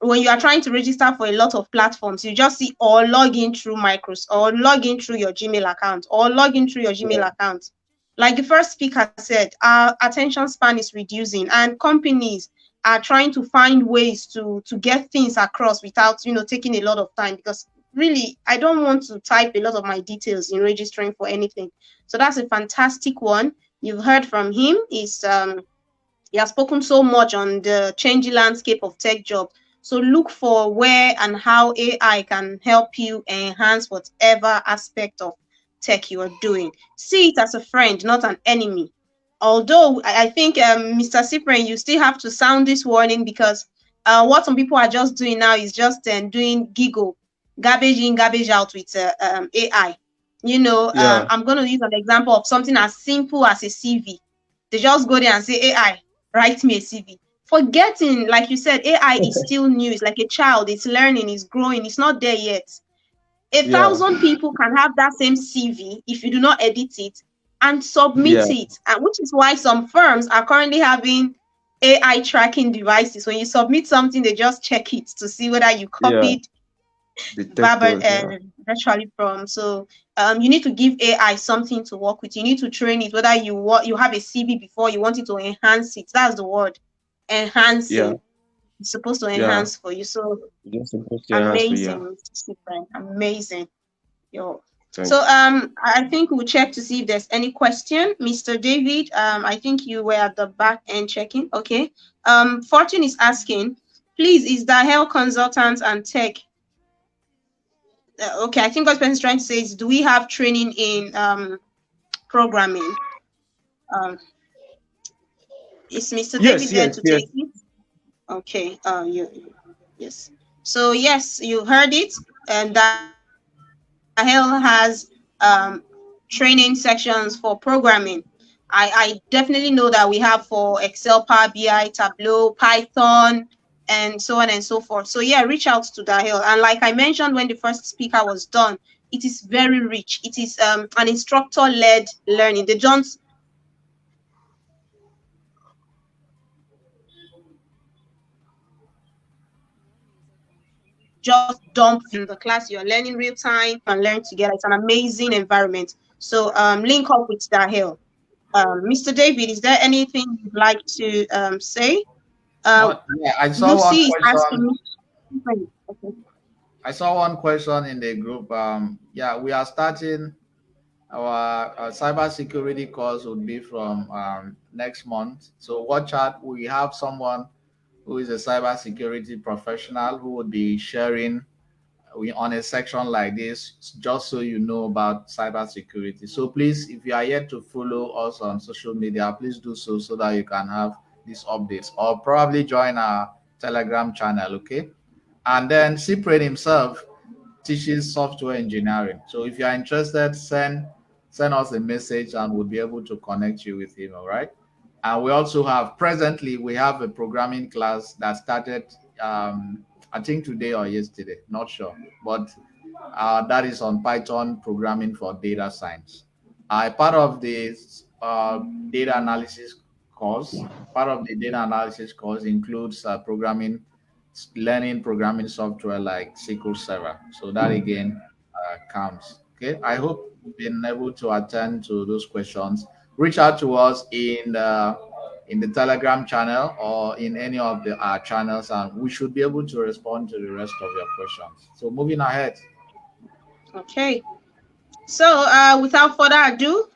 when you are trying to register for a lot of platforms, you just see or log in through Microsoft, or log in through your Gmail account, or log in through your yeah, Gmail account. Like the first speaker said, our attention span is reducing, and companies are trying to find ways to get things across without taking a lot of time, because really I don't want to type a lot of my details in registering for anything. So that's a fantastic one. You've heard from him. He has spoken so much on the changing landscape of tech jobs. So look for where and how AI can help you enhance whatever aspect of tech you are doing. See it as a friend, not an enemy. Although I think, Mr. Cyprian, you still have to sound this warning, because what some people are just doing now is just doing giggle, garbage in, garbage out with AI. yeah, I'm going to use an example of something as simple as a CV. They just go there and say, AI, write me a CV. Forgetting, like you said, AI is still new. It's like a child. It's learning. It's growing. It's not there yet. A yeah, thousand people can have that same CV if you do not edit it and submit yeah, it, and which is why some firms are currently having AI tracking devices. When you submit something, they just check it to see whether you yeah. copied verbal Detectors, yeah, virtually from. So you need to give AI something to work with. You need to train it, whether you have a CV before, you want it to enhance it. That's the word, yeah, enhancing. It's supposed to yeah. enhance for you. So Just supposed to enhance for, amazing, yeah. Mr. Stephen. Amazing. Yo. So Thank you. I think we'll check to see if there's any question. Mr. David, I think you were at the back end checking. Okay. Fortune is asking, please, is the health consultants and tech okay, I think what person is trying to say is, do we have training in programming? Um, is Mr. Yes, David there yes, to yes. take it? Okay, yes. So yes, you heard it. And Dahel has training sections for programming. I definitely know that we have for Excel, Power BI, Tableau, Python, and so on and so forth. So yeah, reach out to Dahel. And like I mentioned when the first speaker was done, it is very rich. It is an instructor-led learning. They don't just dump in the class. You're learning real time and learn together. It's an amazing environment. So link up with Dahil. Mr. David, is there anything you'd like to say? Yeah, I saw one Lucy is asking question. me. Okay. I saw one question in the group. Yeah, we are starting our cybersecurity course would be from next month. So watch out. We have someone who is a cybersecurity professional who would be sharing on a section like this, just so you know about cybersecurity. So please, if you are yet to follow us on social media, please do so so that you can have these updates, or probably join our Telegram channel. Okay. And then Cyprian himself teaches software engineering. So if you are interested, send us a message and we'll be able to connect you with him. All right. And we also have presently we have a programming class that started I think today or yesterday, not sure, but that is on Python programming for data science. Part of this data analysis course, part of the data analysis course includes learning programming software like SQL Server. So that again counts. Okay, I hope you've been able to attend to those questions. Reach out to us in the Telegram channel or in any of the channels, and we should be able to respond to the rest of your questions. So moving ahead. Okay. So without further ado,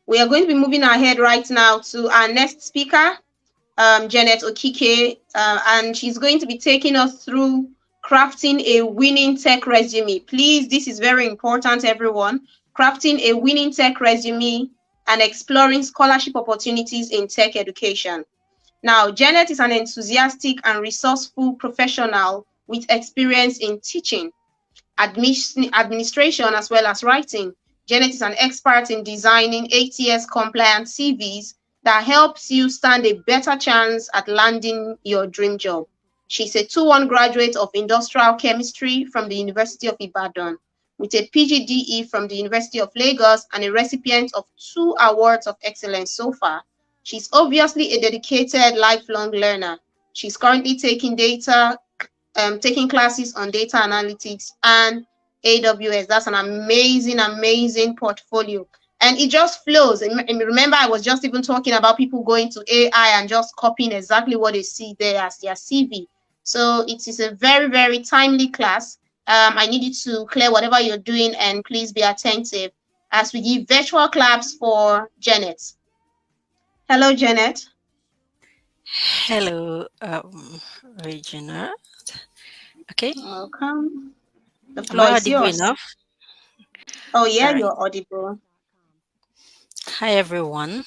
we are going to be moving ahead right now to our next speaker, Janet Okike, and she's going to be taking us through crafting a winning tech resume. Please, this is very important, everyone. Crafting a winning tech resume and exploring scholarship opportunities in tech education. Now, Janet is an enthusiastic and resourceful professional with experience in teaching, administration, as well as writing. Janet is an expert in designing ATS compliant CVs that helps you stand a better chance at landing your dream job. She's a 2-1 graduate of industrial chemistry from the University of Ibadan, with a PGDE from the University of Lagos and a recipient of 2 awards of excellence so far. She's obviously a dedicated lifelong learner. She's currently taking classes on data analytics and AWS. That's an amazing, amazing portfolio. And it just flows. And remember, I was just even talking about people going to AI and just copying exactly what they see there as their CV. So it is a very, very timely class. I need you to clear whatever you're doing and please be attentive as we give virtual claps for Janet. Hello, Janet. Hello, Regina. Okay, Welcome. The am I floor is audible yours. enough? Oh, yeah, All right. you're audible. Hi, everyone.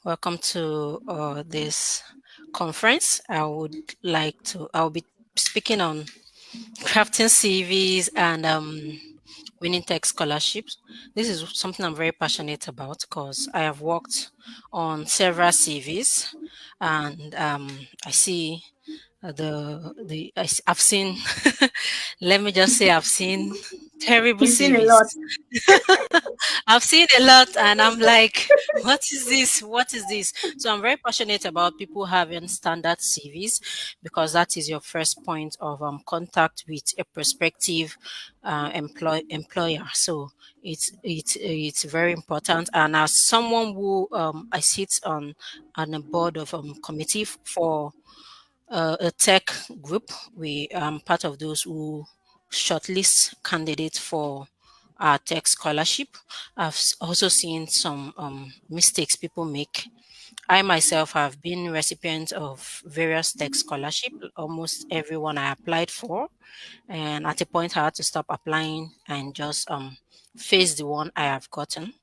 Welcome to this conference. I'll be speaking on crafting CVs and winning tech scholarships. This is something I'm very passionate about because I have worked on several CVs, and I see I've seen let me just say I've seen terrible You've seen a lot. CVs. I've seen a lot and I'm like, what is this? What is this? So I'm very passionate about people having standard CVs because that is your first point of contact with a prospective employer. So it's very important. And as someone who I sit on a board of committee for a tech group. We part of those who shortlist candidates for our tech scholarship. I've also seen some mistakes people make. I myself have been recipient of various tech scholarship, almost everyone I applied for, and at a point I had to stop applying and just face the one I have gotten.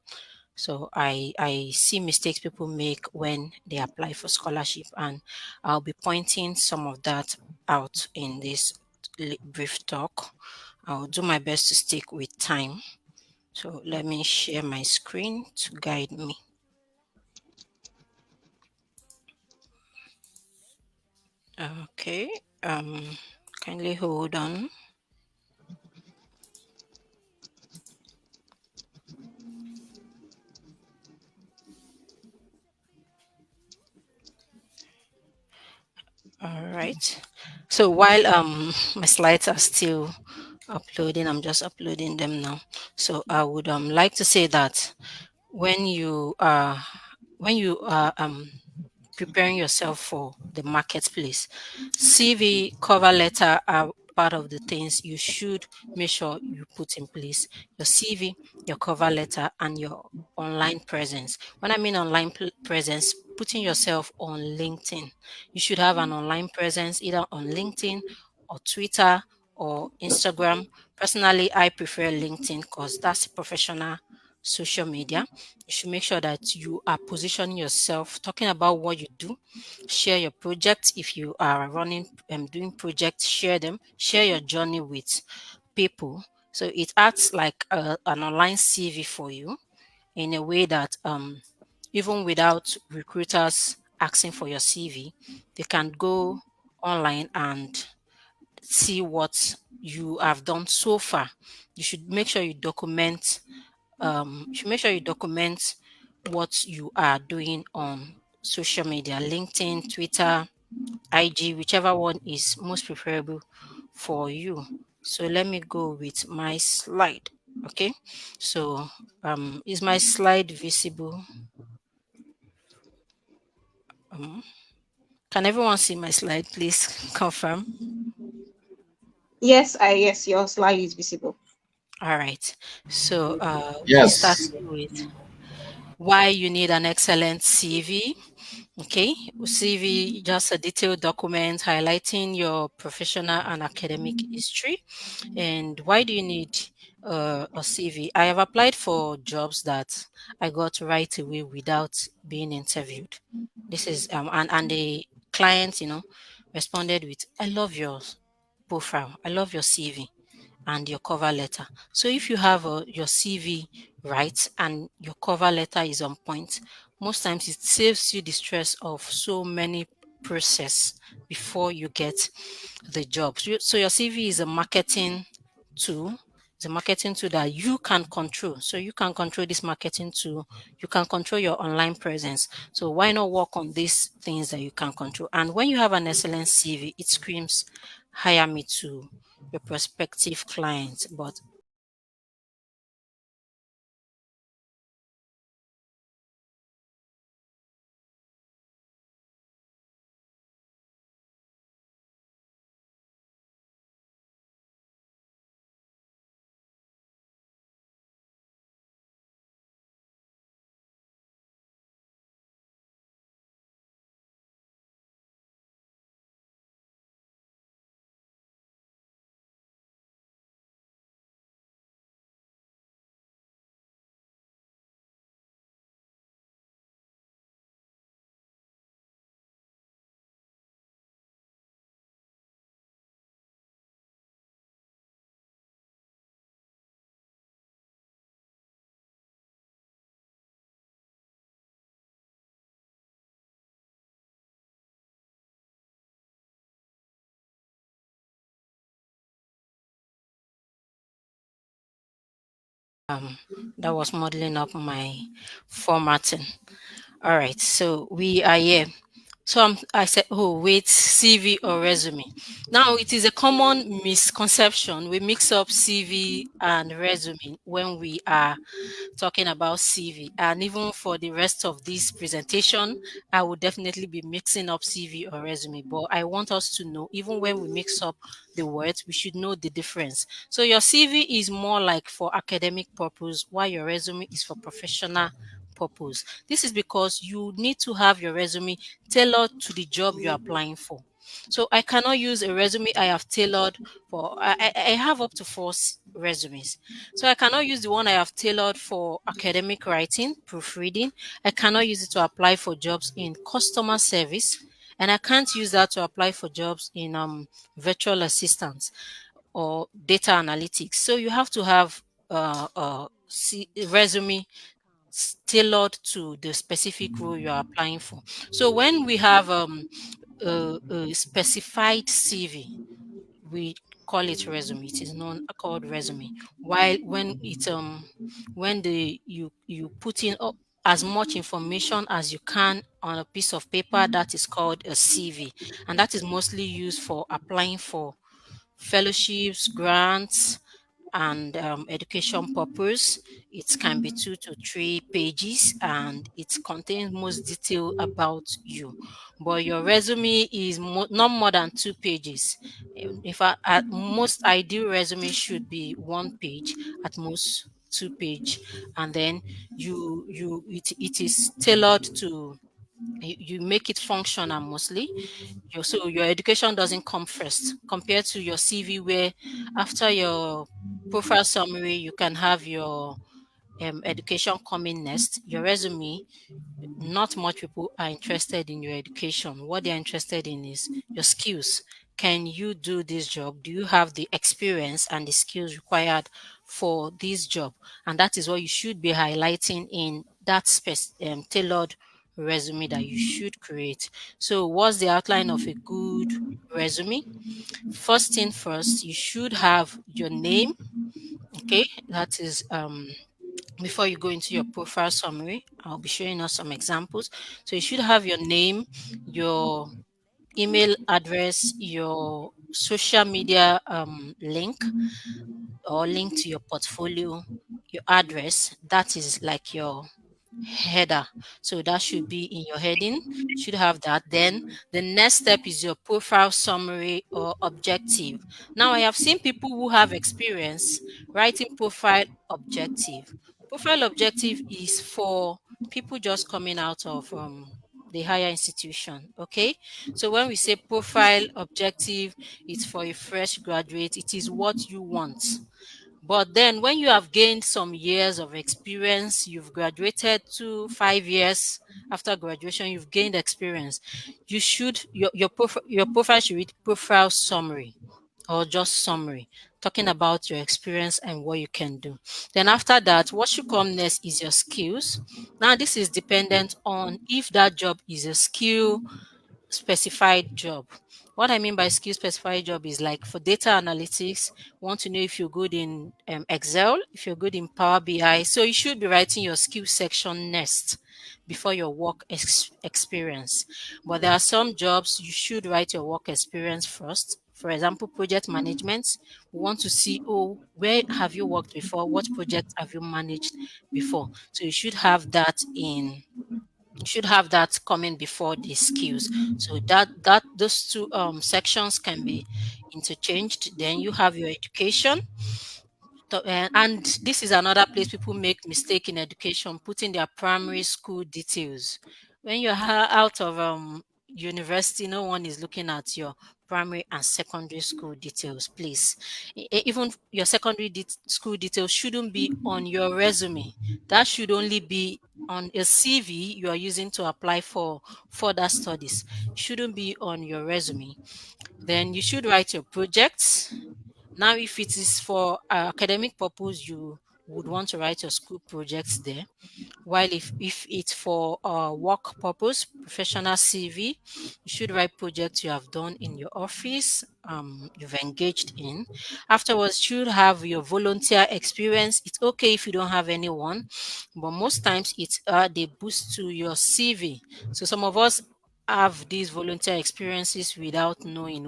So I see mistakes people make when they apply for scholarship, and I'll be pointing some of that out in this brief talk. I'll do my best to stick with time. So let me share my screen to guide me. Okay. Kindly hold on. All right. So So while my slides are still uploading, I'm just uploading them now. So I would like to say that when you are when you are preparing yourself for the marketplace, CV, cover letter are part of the things you should make sure you put in place. Your CV, your cover letter, and your online presence. When I mean online presence, putting yourself on LinkedIn. You should have an online presence either on LinkedIn or Twitter or Instagram. Personally, I prefer LinkedIn because that's professional social media. You should make sure that you are positioning yourself, talking about what you do. Share your projects. If you are running doing projects, share them. Share your journey with people. So it acts like an online CV for you in a way that even without recruiters asking for your CV, they can go online and see what you have done so far. You should make sure you document what you are doing on social media, LinkedIn, Twitter, IG, whichever one is most preferable for you. So let me go with my slide. Okay. So is my slide visible? Um, can everyone see my slide? Please confirm. Yes, your slide is visible. All right. So we start Yes. with why you need an excellent CV. Okay, CV, just a detailed document highlighting your professional and academic history. And why do you need a CV? I have applied for jobs that I got right away without being interviewed. This is and the client, responded with, "I love your profile. I love your CV." And your cover letter. So if you have your CV right and your cover letter is on point, most times it saves you the stress of so many process before you get the job. So your CV is a marketing tool. It's a marketing tool that you can control. So you can control this marketing tool. You can control your online presence. So why not work on these things that you can control? And when you have an excellent CV, it screams, hire me to your prospective clients. But um, that was modeling up my formatting. All right, so we are here. So I said, oh, wait, CV or resume. Now, it is a common misconception. We mix up CV and resume when we are talking about CV. And even for the rest of this presentation, I will definitely be mixing up CV or resume. But I want us to know, even when we mix up the words, we should know the difference. So your CV is more like for academic purpose, while your resume is for professional purpose. This is because you need to have your resume tailored to the job you're applying for. So I cannot use a resume I have tailored for. I have up to resumes. So I cannot use the one I have tailored for academic writing, proofreading. I cannot use it to apply for jobs in customer service. And I can't use that to apply for jobs in virtual assistants or data analytics. So you have to have resume tailored to the specific role you are applying for. So when we have a specified CV, we call it resume. It is known called resume. While when the you put in as much information as you can on a piece of paper. That is called a CV, and that is mostly used for applying for fellowships, grants, and education purpose. It can be 2 to 3 pages, and it contains most detail about you. But your resume is not more than 2 pages. In fact, at most ideal resume should be 1 page, at most 2 page, and then it is tailored to you make it functional mostly. So your education doesn't come first compared to your CV, where after your profile summary you can have your education coming next. Your resume, not much people are interested in your education. What they're interested in is your skills. Can you do this job? Do you have the experience and the skills required for this job? And that is what you should be highlighting in that tailored resume that you should create. So, what's the outline of a good resume? First thing first, you should have your name. Okay, that is before you go into your profile summary. I'll be showing us some examples. So you should have your name, your email address, your social media link, or link to your portfolio, your address. That is like your header. So that should be in your heading. Should have that. Then the next step is your profile summary or objective. Now I have seen people who have experience writing profile objective. Profile objective is for people just coming out of the higher institution. Okay. So when we say profile objective, it's for a fresh graduate. It is what you want. But then when you have gained some years of experience, you've graduated 2 5 years after graduation, you've gained experience. You should your profile should read profile summary or just summary, talking about your experience and what you can do. Then after that, what should come next is your skills. Now this is dependent on if that job is a skill specified job. What I mean by skill specified job is like for data analytics, want to know if you're good in Excel, if you're good in Power BI. So you should be writing your skill section next before your work experience. But there are some jobs you should write your work experience first. For example, project management. We want to see, oh, where have you worked before? What project have you managed before? So you should have that coming before the skills. So that those two sections can be interchanged. Then you have your education. And this is another place people make mistake in education, putting their primary school details. When you're out of university, no one is looking at your primary and secondary school details, please. Even your secondary school details shouldn't be on your resume. That should only be on a CV you are using to apply for further studies. Shouldn't be on your resume. Then you should write your projects. Now, if it is for academic purpose, you would want to write your school projects there. While if it's for work purpose, professional CV, you should write projects you have done in your office, you've engaged in. Afterwards, you should have your volunteer experience. It's okay if you don't have anyone, but most times it's they boost to your CV. So some of us have these volunteer experiences without knowing.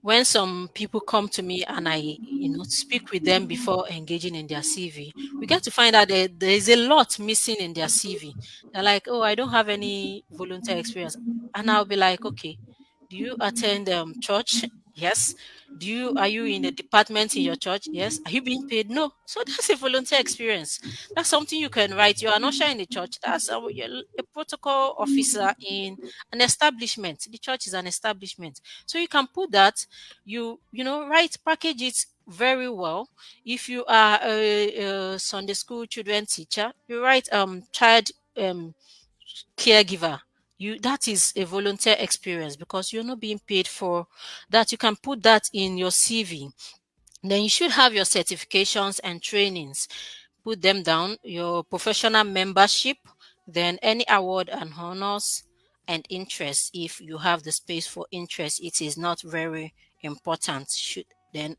When some people come to me and I, speak with them before engaging in their CV, we get to find out that there is a lot missing in their CV. They're like, "Oh, I don't have any volunteer experience," and I'll be like, "Okay, do you attend church? Yes. Are you in a department in your church? Yes. Are you being paid? No. So that's a volunteer experience. That's something you can write. You're an usher in the church. That's you're a protocol officer in an establishment. The church is an establishment. So you can put that. Write, package it very well. If you are a Sunday school children teacher, you write child caregiver. That is a volunteer experience because you're not being paid for that. You can put that in your CV. Then you should have your certifications and trainings. Put them down, your professional membership, then any award and honors, and interest. If you have the space for interest, it is not very important. Should then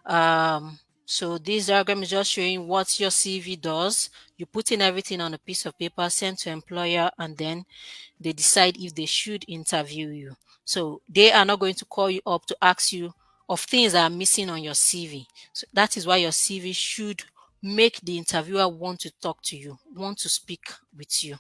um So this diagram is just showing what your CV does. You put in everything on a piece of paper, send to employer, and then they decide if they should interview you. So they are not going to call you up to ask you of things that are missing on your CV. So that is why your CV should make the interviewer want to talk to you, want to speak with you.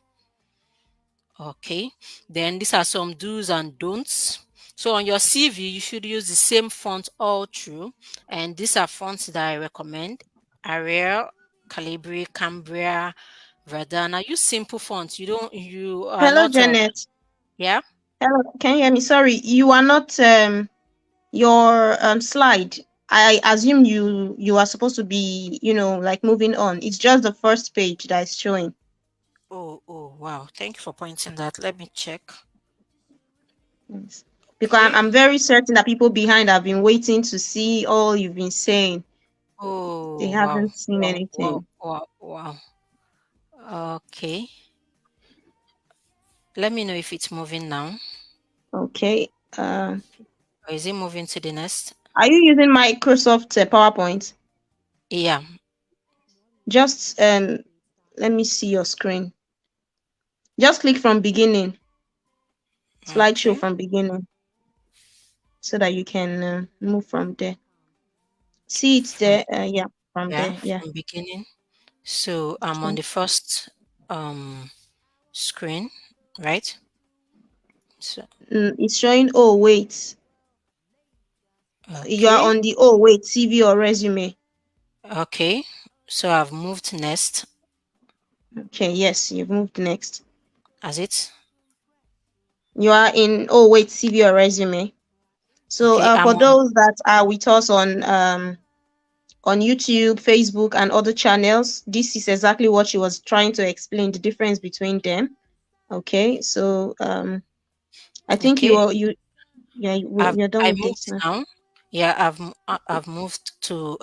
Okay, then these are some do's and don'ts. So on your CV, you should use the same font all through, and these are fonts that I recommend: Arial, Calibri, Cambria, Verdana. Use simple fonts. You are Hello, not, Janet. yeah. Hello, can you hear me? Sorry, you are not your slide. I assume you are supposed to be, like moving on. It's just the first page that is showing. Oh, wow. Thank you for pointing that. Let me check. Yes. Because I'm, Okay. I'm very certain that people behind have been waiting to see all you've been saying. They Oh, wow. haven't seen Wow, wow, anything. wow, wow. Okay. Let me know if it's moving now. Okay. Or is it moving to the next? Are you using Microsoft PowerPoint? Yeah. Just let me see your screen. Just click from beginning, slideshow Okay. from beginning, so that you can move from there. See it's From there. Yeah, from yeah, there. Yeah. from beginning. So I'm on Okay. the first screen, right? So It's showing. Oh wait, you are okay. on the. Oh wait, CV or resume. Okay. So I've moved next. Okay. Yes, you've moved next. As it? You are in. Oh wait, CV or resume. So Okay. I'm for on. those that are with us on YouTube, Facebook, and other channels, this is exactly what she was trying to explain, the difference between them. Okay, so I think Okay. you're done I with this moved now. now. Yeah, I've moved to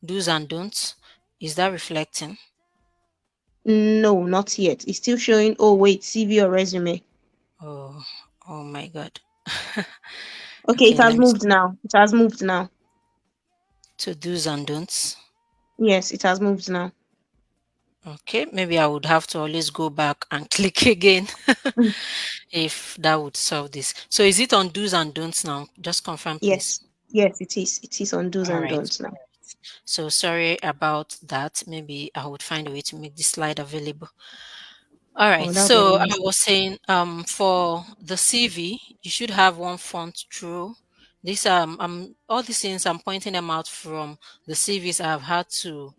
do's and don'ts. Is that reflecting? No, not yet. It's still showing. Oh wait, CV or resume. Oh, oh my God. Okay, it Okay, has let me moved now. It has moved now. to do's and don'ts. Yes, it has moved now. Okay, maybe I would have to always go back and click again Mm, if that would solve this. So is it on do's and don'ts now? Just confirm, please. yes, yes, it is. It is on do's All and right. don'ts now. So sorry about that. Maybe I would find a way to make this slide available. All Oh, right. that'll be So I amazing. was saying, for the CV, you should have one font through. This all these things I'm pointing them out from the CVs I've had to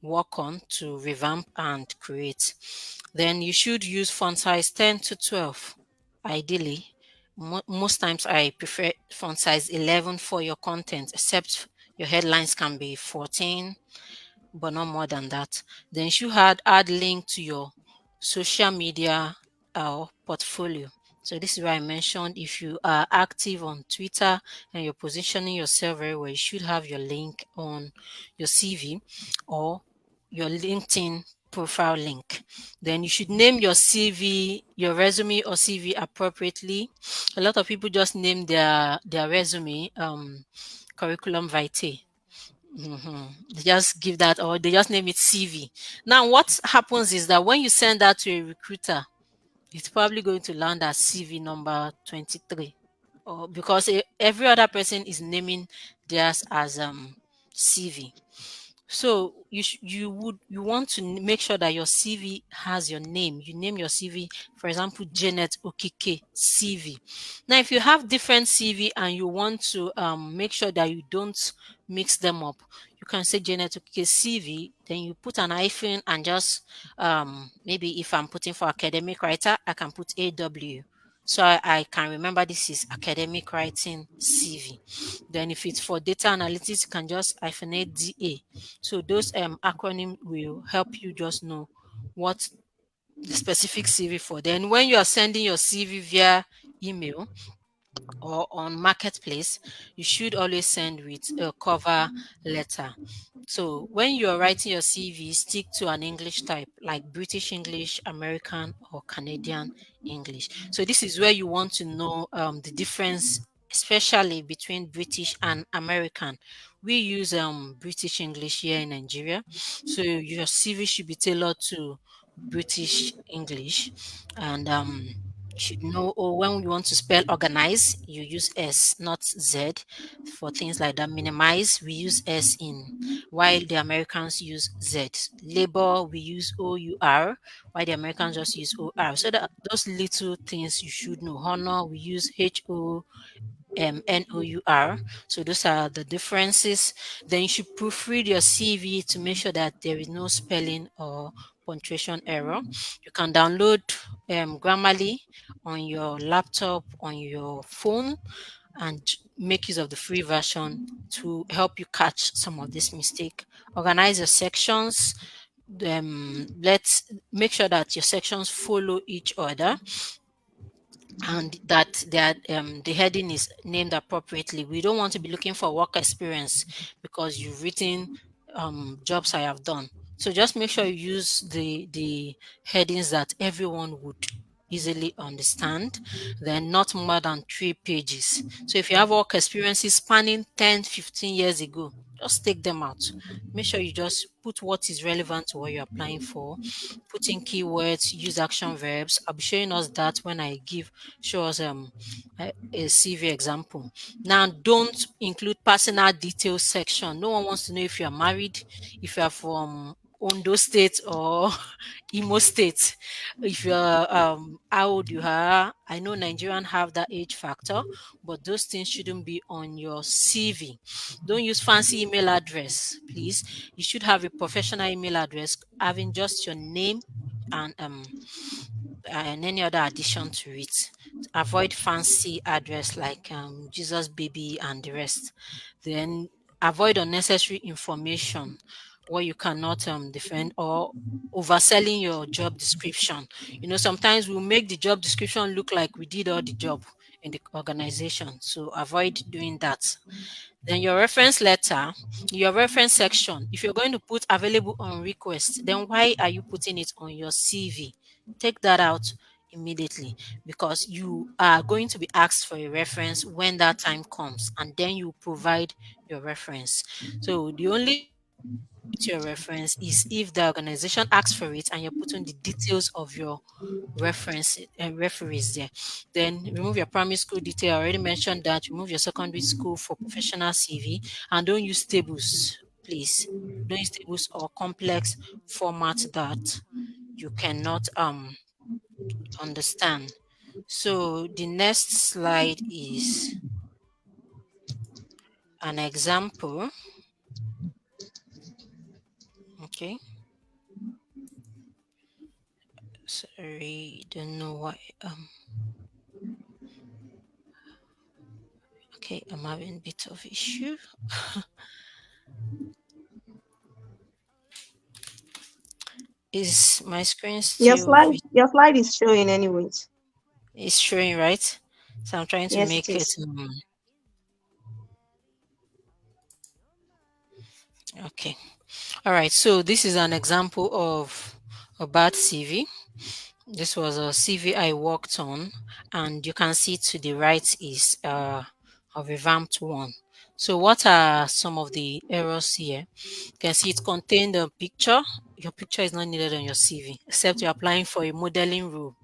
work on to revamp and create. Then you should use font size 10 to 12, ideally. Most times I prefer font size 11 for your content, except your headlines can be 14, but not more than that. Then you should add link to your social media or portfolio. So this is why I mentioned if you are active on Twitter and you're positioning yourself very well, you should have your link on your CV or your LinkedIn profile link. Then you should name your CV, your resume or CV appropriately. A lot of people just name their resume curriculum vitae. They just give that, or they just name it CV. Now, what happens is that when you send that to a recruiter, it's probably going to land as CV number 23, or because every other person is naming theirs as CV. So you want to make sure that your CV has your name. You name your CV, for example, Janet Okike CV. Now, if you have different CV and you want to make sure that you don't mix them up, you can say Janet Okike CV. Then you put an hyphen and just maybe if I'm putting for academic writer, I can put AW. So I can remember this is academic writing CV. Then if it's for data analytics, you can just hyphenate DA. So those acronym will help you just know what the specific CV for. Then when you are sending your CV via email or on marketplace, you should always send with a cover letter. So when you're writing your CV, stick to an English type like British English, American, or Canadian English. So this is where you want to know the difference especially between British and American. We use British English here in Nigeria, so your CV should be tailored to British English, and you should know. Or when you want to spell organize, you use S, not Z. For things like that, minimize, we use S in, while the Americans use Z. Labor, we use OUR, while the Americans just use OR. So that those little things you should know. Honor, we use HONOUR. So those are the differences. Then you should proofread your CV to make sure that there is no spelling or punctuation error. You can download Grammarly on your laptop, on your phone, and make use of the free version to help you catch some of this mistake. Organize your sections. Let's make sure that your sections follow each other and that the heading is named appropriately. We don't want to be looking for work experience because you've written jobs I have done. So just make sure you use the headings that everyone would easily understand, then not more than 3 pages. So if you have work experiences spanning 10, 15 years ago, just take them out. Make sure you just put what is relevant to what you're applying for, put in keywords, use action verbs. I'll be showing us that when I show us a CV example. Now, don't include personal details section. No one wants to know if you are married, if you are from Ondo State or Imo State, if you're how old you are. I know Nigerians have that age factor, but those things shouldn't be on your CV. Don't use fancy email address, please. You should have a professional email address having just your name and any other addition to it. Avoid fancy address like Jesus baby and the rest. Then avoid unnecessary information where you cannot defend, or overselling your job description. Sometimes we'll make the job description look like we did all the job in the organization. So avoid doing that. Then your reference letter, your reference section, if you're going to put available on request, then why are you putting it on your CV? Take that out immediately, because you are going to be asked for a reference when that time comes, and then you provide your reference. So the only with your reference is if the organization asks for it and you're putting the details of your reference and referees there. Then remove your primary school detail. I already mentioned that. Remove your secondary school for professional CV, and don't use tables, please. Don't use tables or complex format that you cannot understand. So the next slide is an example. Okay. Sorry, don't know why. Okay, I'm having a bit of issue. Is my screen Your still slide, your slide is showing anyways. is showing, right? So I'm trying to Yes, it make it is. okay. All right. So this is an example of a bad CV. This was a CV I worked on, and you can see to the right is a revamped one. So what are some of the errors here? You can see it contained a picture. Your picture is not needed on your CV, except you're applying for a modeling role.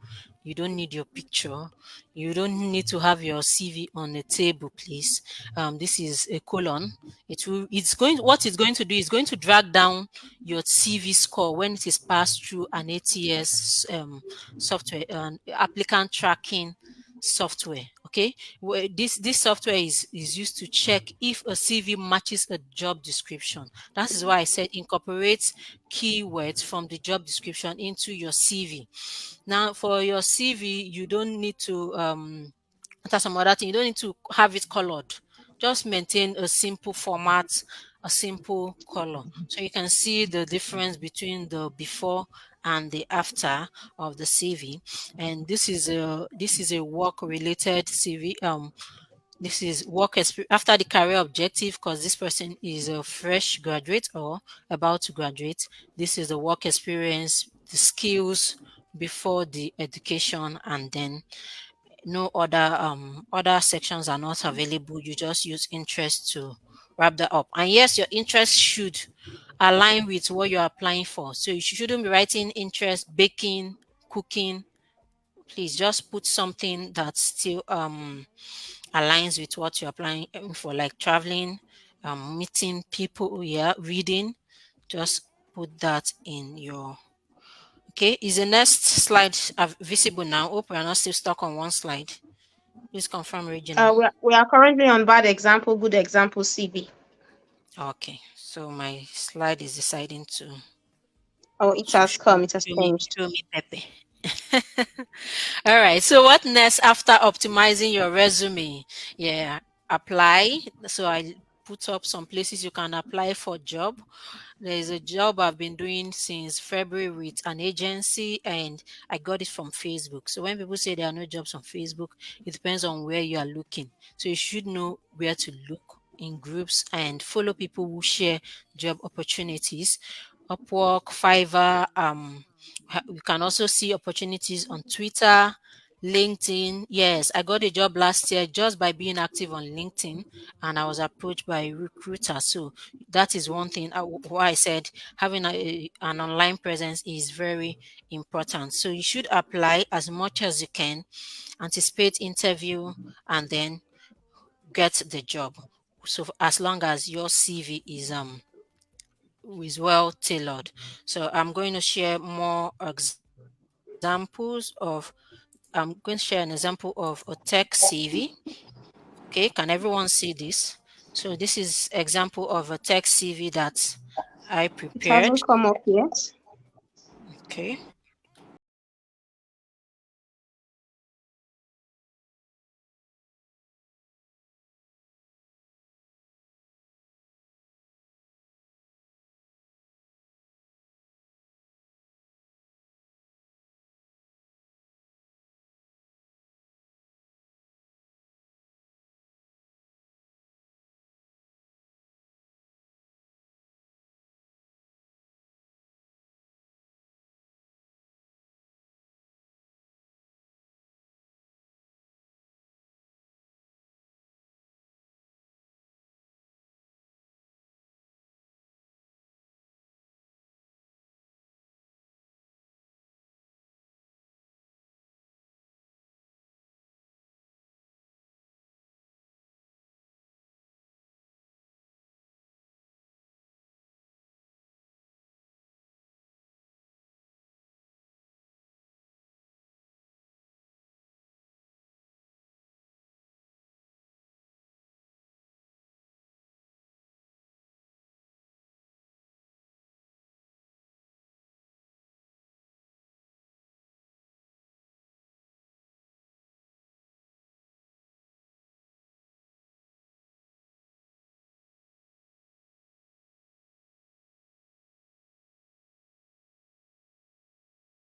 You don't need your picture. You don't need to have your CV on a table, please. This is a colon. What it's going to do is going to drag down your CV score when it is passed through an ATS software, an applicant tracking software. Okay, this software is used to check if a CV matches a job description. That is why I said incorporate keywords from the job description into your CV. Now, for your CV, you don't need to that's some other thing. You don't need to have it colored. Just maintain a simple format, a simple color. So you can see the difference between the before and the after of the CV. And this is a work related CV. This is work experience after the career objective, because this person is a fresh graduate or about to graduate. This is the work experience, the skills before the education, and then no other sections are not available, you just use interest to wrap that up. And yes, your interest should align with what you're applying for. So you shouldn't be writing interest, baking, cooking. Please just put something that still aligns with what you're applying for, like traveling, meeting people, yeah, reading. Just put that in your. Okay, is the next slide visible now? Hope we are not still stuck on one slide. Please confirm, Regina. We are currently on bad example, good example CV. Okay, so my slide is deciding to Oh, it has come. It has changed. show me Pepe. All right. So what next after optimizing your resume? Yeah, apply. So I put up some places you can apply for job. There is a job I've been doing since February with an agency, and I got it from Facebook. So when people say there are no jobs on Facebook, it depends on where you are looking. So you should know where to look in groups and follow people who share job opportunities. Upwork, Fiverr, you can also see opportunities on Twitter, LinkedIn. Yes, I got a job last year just by being active on LinkedIn, and I was approached by a recruiter. So that is one thing why I said having an online presence is very important. So you should apply as much as you can, anticipate interview, and then get the job. So as long as your CV is well tailored. So I'm going to share more examples of. I'm going to share an example of a tech CV. Okay, can everyone see this? So this is example of a tech CV that I It prepared. hasn't come up yet. Okay.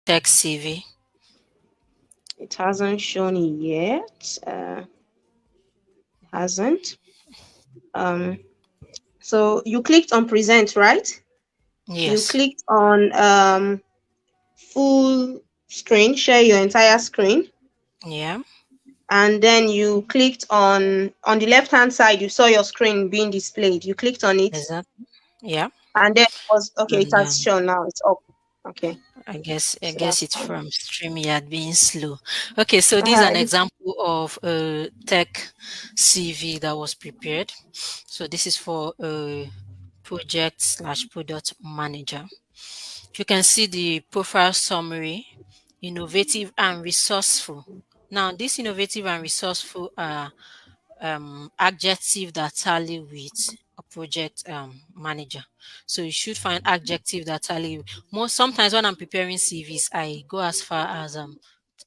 Tech CV. It hasn't shown yet. Hasn't. Um, so you clicked on present, right? You Yes. clicked on full screen, share your entire screen, Yeah. and then you clicked on the left hand side. You saw your screen being displayed. You clicked on it, Is that? Yeah. and then it was okay. It And has shown now. It's up. Okay, I so guess that's it's fine. from StreamYard being slow. Okay, so this is an Alright. example of a tech CV that was prepared. So this is for a project slash product manager. You can see the profile summary, innovative and resourceful. Now, this innovative and resourceful are adjective that tally with a project manager. So you should find adjective that tally. Most sometimes when I'm preparing CVs, I go as far as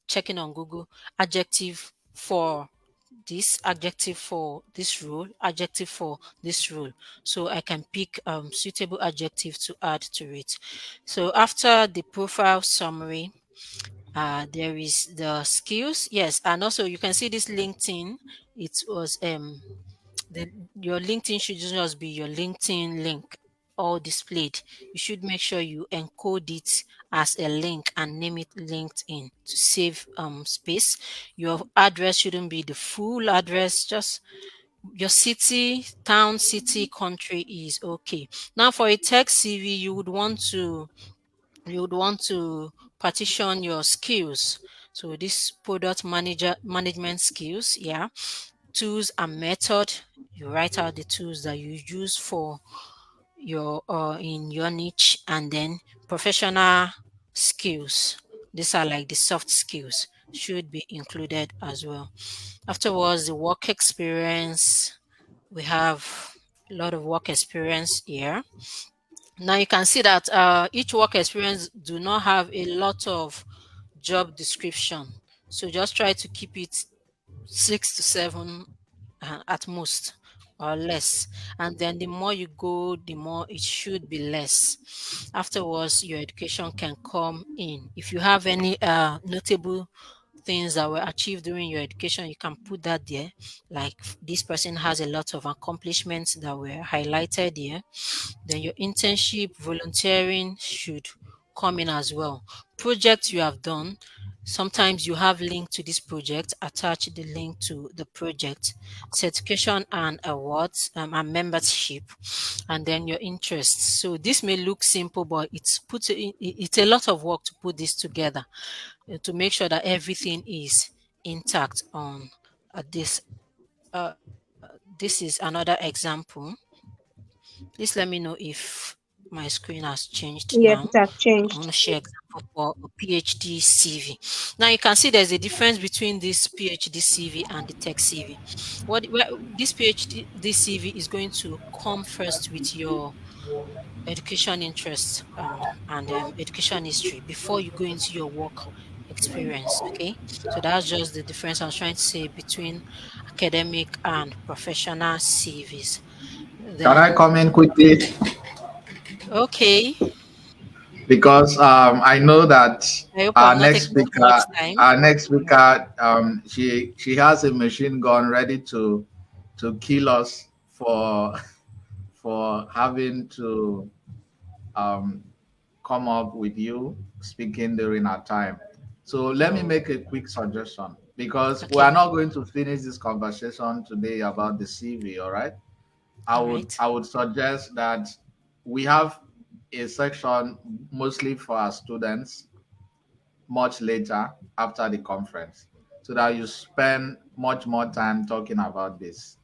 checking on Google adjective for this, adjective for this role, adjective for this role, so I can pick suitable adjective to add to it. So after the profile summary, there is the skills. Yes, and also you can see this LinkedIn. It was the your LinkedIn should just be your LinkedIn link. all displayed, you should make sure you encode it as a link and name it LinkedIn to save space. Your address shouldn't be the full address, just your city, town, city, country is okay. Now for a tech CV, you would want to partition your skills. So this product manager management skills, yeah, tools and method. You write out the tools that you use for your in your niche, and then professional skills. These are like the soft skills should be included as well. Afterwards, the work experience. We have a lot of work experience here. Now you can see that each work experience do not have a lot of job description. So just try to keep it 6 to 7 at most or less. And then the more you go, the more it should be less. Afterwards, your education can come in. If you have any notable things that were achieved during your education, you can put that there. Like this person has a lot of accomplishments that were highlighted here. Then your internship, volunteering should come in as well. Projects you have done, sometimes you have link to this project, attach the link to the project. Certification and awards and membership, and then your interests. So this may look simple, but it's a lot of work to put this together to make sure that everything is intact on this. This is another example. Please let me know if my screen has changed Yes, now. it has I want changed. to share example for a PhD CV. Now you can see there's a difference between this PhD CV and the tech CV. This PhD CV is going to come first with your education interests and education history before you go into your work experience. Okay, so that's just the difference I was trying to say between academic and professional CVs. Can I Then, come in quickly? okay, Because I know that I hope our I'm not next taking too much speaker, time. our next speaker, she has a machine gun ready to kill us for for having to um, come up with you speaking during our time. So let me Oh, make a quick suggestion because we are okay, not going to finish this conversation today about the CV. All right. I all would right, I would suggest that we have a section mostly for our students much later after the conference so that you spend much more time talking about this.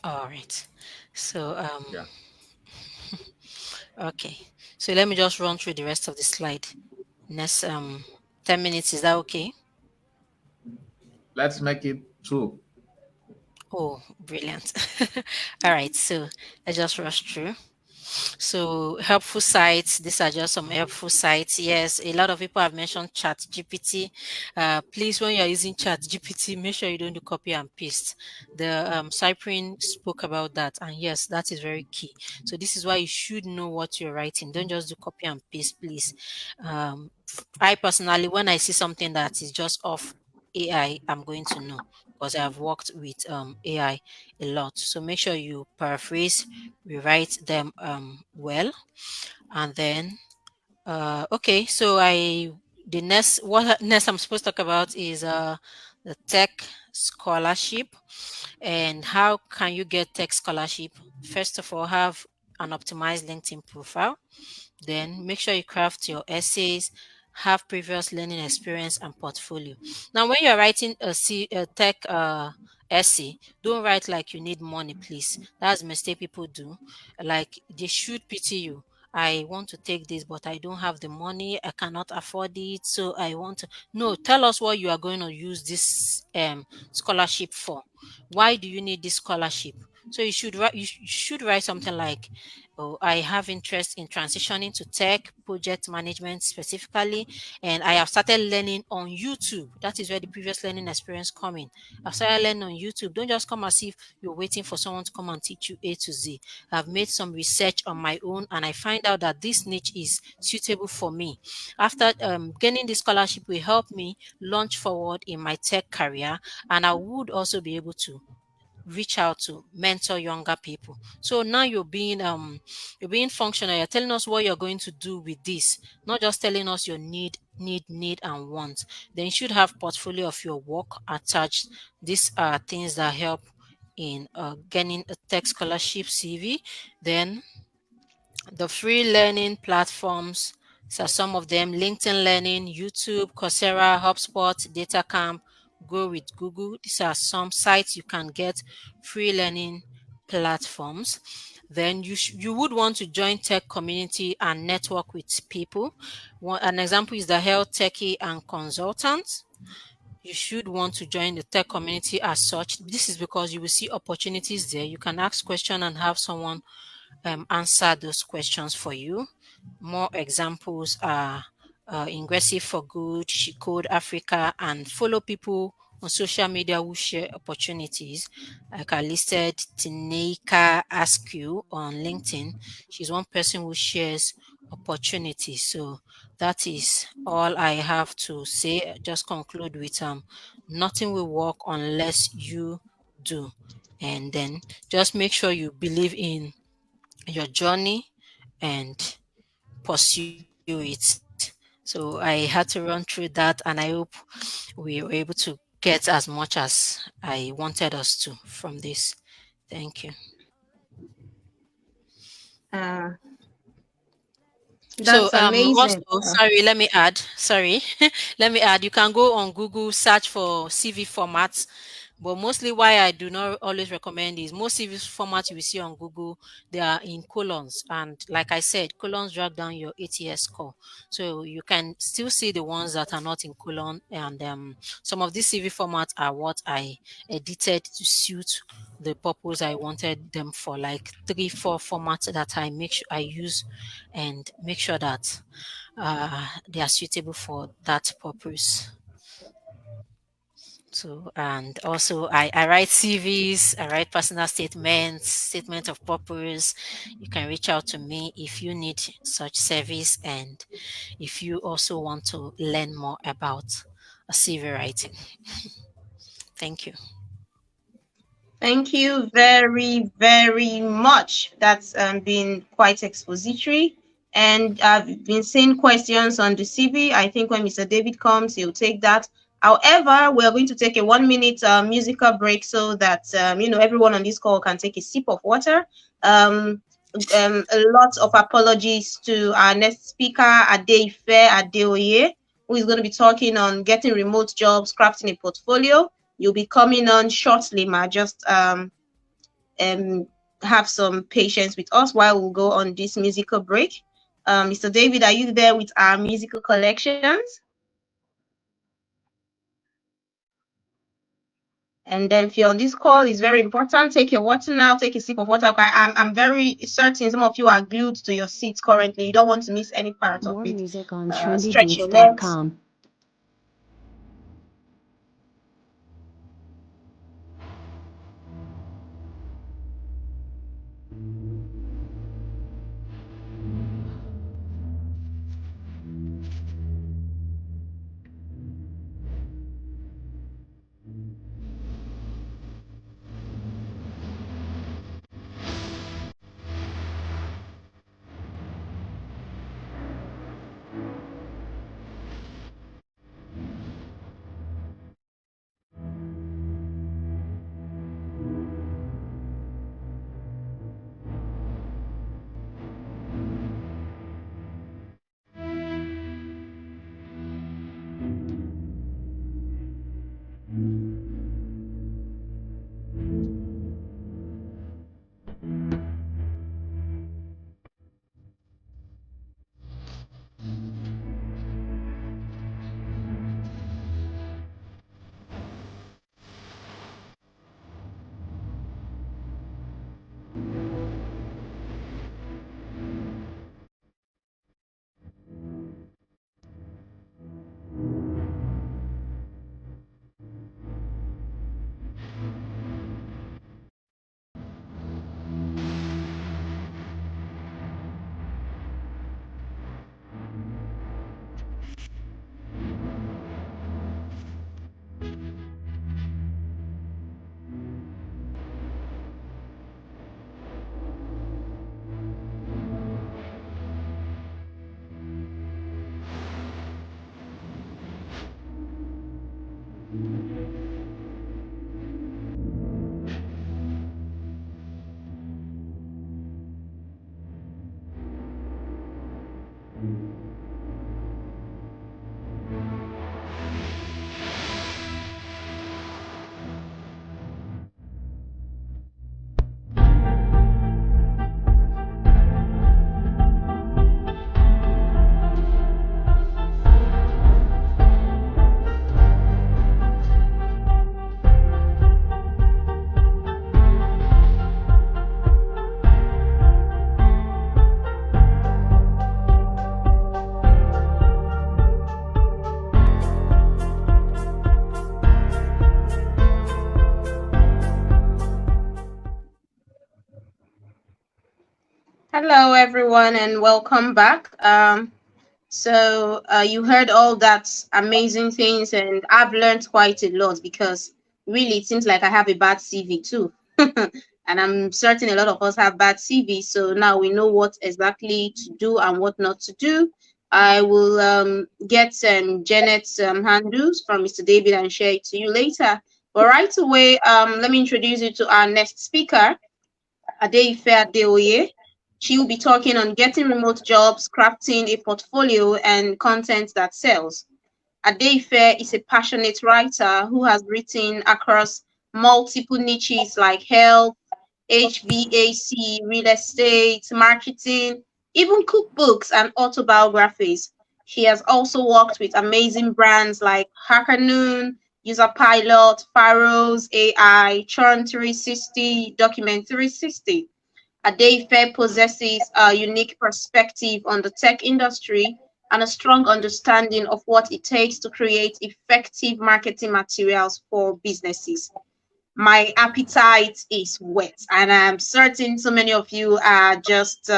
all right. So Yeah. okay, so let me just run through the rest of the slide. Next 10 minutes, is that okay? Let's make it two. Oh, brilliant. All right, so let's just rush through. So helpful sites, these are just some helpful sites. Yes, a lot of people have mentioned Chat GPT. Please, when you're using Chat GPT, make sure you don't do copy and paste. The Cyprian spoke about that, and yes, that is very key. So this is why you should know what you're writing. Don't just do copy and paste, please. I personally, when I see something that is just off AI, I'm going to know because I've worked with AI a lot. So make sure you paraphrase, rewrite them well, and then okay. So the next what next I'm supposed to talk about is the tech scholarship and how can you get tech scholarship. First of all, have an optimized LinkedIn profile, then make sure you craft your essays, have previous learning experience and portfolio. Now, when you're writing a tech essay, don't write like you need money, please. That's a mistake people do. Like they should pity you. I want to take this, but I don't have the money. I cannot afford it. So I want to. No, tell us what you are going to use this scholarship for. Why do you need this scholarship? So you should write something like, oh, I have interest in transitioning to tech project management specifically, and I have started learning on YouTube. That is where the previous learning experience come in. I've started learning on YouTube. Don't just come as if you're waiting for someone to come and teach you A to Z. I've made some research on my own, and I find out that this niche is suitable for me. After gaining this scholarship will help me launch forward in my tech career, and I would also be able to reach out to mentor younger people. So now you're being functional. You're telling us what you're going to do with this, not just telling us your need and want. Then you should have portfolio of your work attached. These are things that help in getting a tech scholarship CV. Then the free learning platforms, so some of them: LinkedIn Learning, YouTube, Coursera, HubSpot, DataCamp, Go with Google. These are some sites you can get free learning platforms. Then you would want to join tech community and network with people. An example is the health techie and consultant. You should want to join the tech community as such. This is because you will see opportunities there. You can ask questions and have someone answer those questions for you. More examples are Ingressive for Good, She Code Africa, and follow people on social media who share opportunities. Like I listed Tineika Askew on LinkedIn. She's one person who shares opportunities. So that is all I have to say. Just conclude with nothing will work unless you do. And then just make sure you believe in your journey and pursue it. So I had to run through that, and I hope we were able to get as much as I wanted us to from this. Thank you. Uh, So that's amazing. also, sorry, let me add, sorry, let me add, you can go on Google, search for CV formats. But mostly why I do not always recommend is most CV formats you will see on Google, they are in colons. And like I said, colons drag down your ATS score. So you can still see the ones that are not in colon. And some of these CV formats are what I edited to suit the purpose I wanted them for, like 3, 4 formats that I use and make sure that they are suitable for that purpose. So, and also I write CVs, I write personal statements, statement of purpose. You can reach out to me if you need such service and if you also want to learn more about CV writing. Thank you. Thank you very, very much. That's been quite expository. And I've been seeing questions on the CV. I think when Mr. David comes, he'll take that. However, we're going to take a 1 minute musical break so that everyone on this call can take a sip of water. A lot of apologies to our next speaker, Adeife Adeoye, who is going to be talking on getting remote jobs, crafting a portfolio. You'll be coming on shortly, ma. Just have some patience with us while we'll go on this musical break. Mr. David, are you there with our musical collections? And then if you're on this call, it's very important. Take your water now. Take a sip of water. I'm very certain some of you are glued to your seats currently. You don't want to miss any part of More it. music on Stretch your legs. trendybeats.com. Hello, everyone, and welcome back. You heard all that amazing things, and I've learned quite a lot because really it seems like I have a bad CV too. And I'm certain a lot of us have bad CVs. So now we know what exactly to do and what not to do. I will get Janet's handles from Mr. David and share it to you later. But right away, let me introduce you to our next speaker, Adeife Adeoye. She will be talking on getting remote jobs, crafting a portfolio, and content that sells. Adeife is a passionate writer who has written across multiple niches like health, HVAC, real estate, marketing, even cookbooks and autobiographies. She has also worked with amazing brands like Hackanoon, User Pilot, Faros AI, Churn 360, Document 360. Adeife possesses a unique perspective on the tech industry and a strong understanding of what it takes to create effective marketing materials for businesses. My appetite is wet, and I'm certain so many of you are just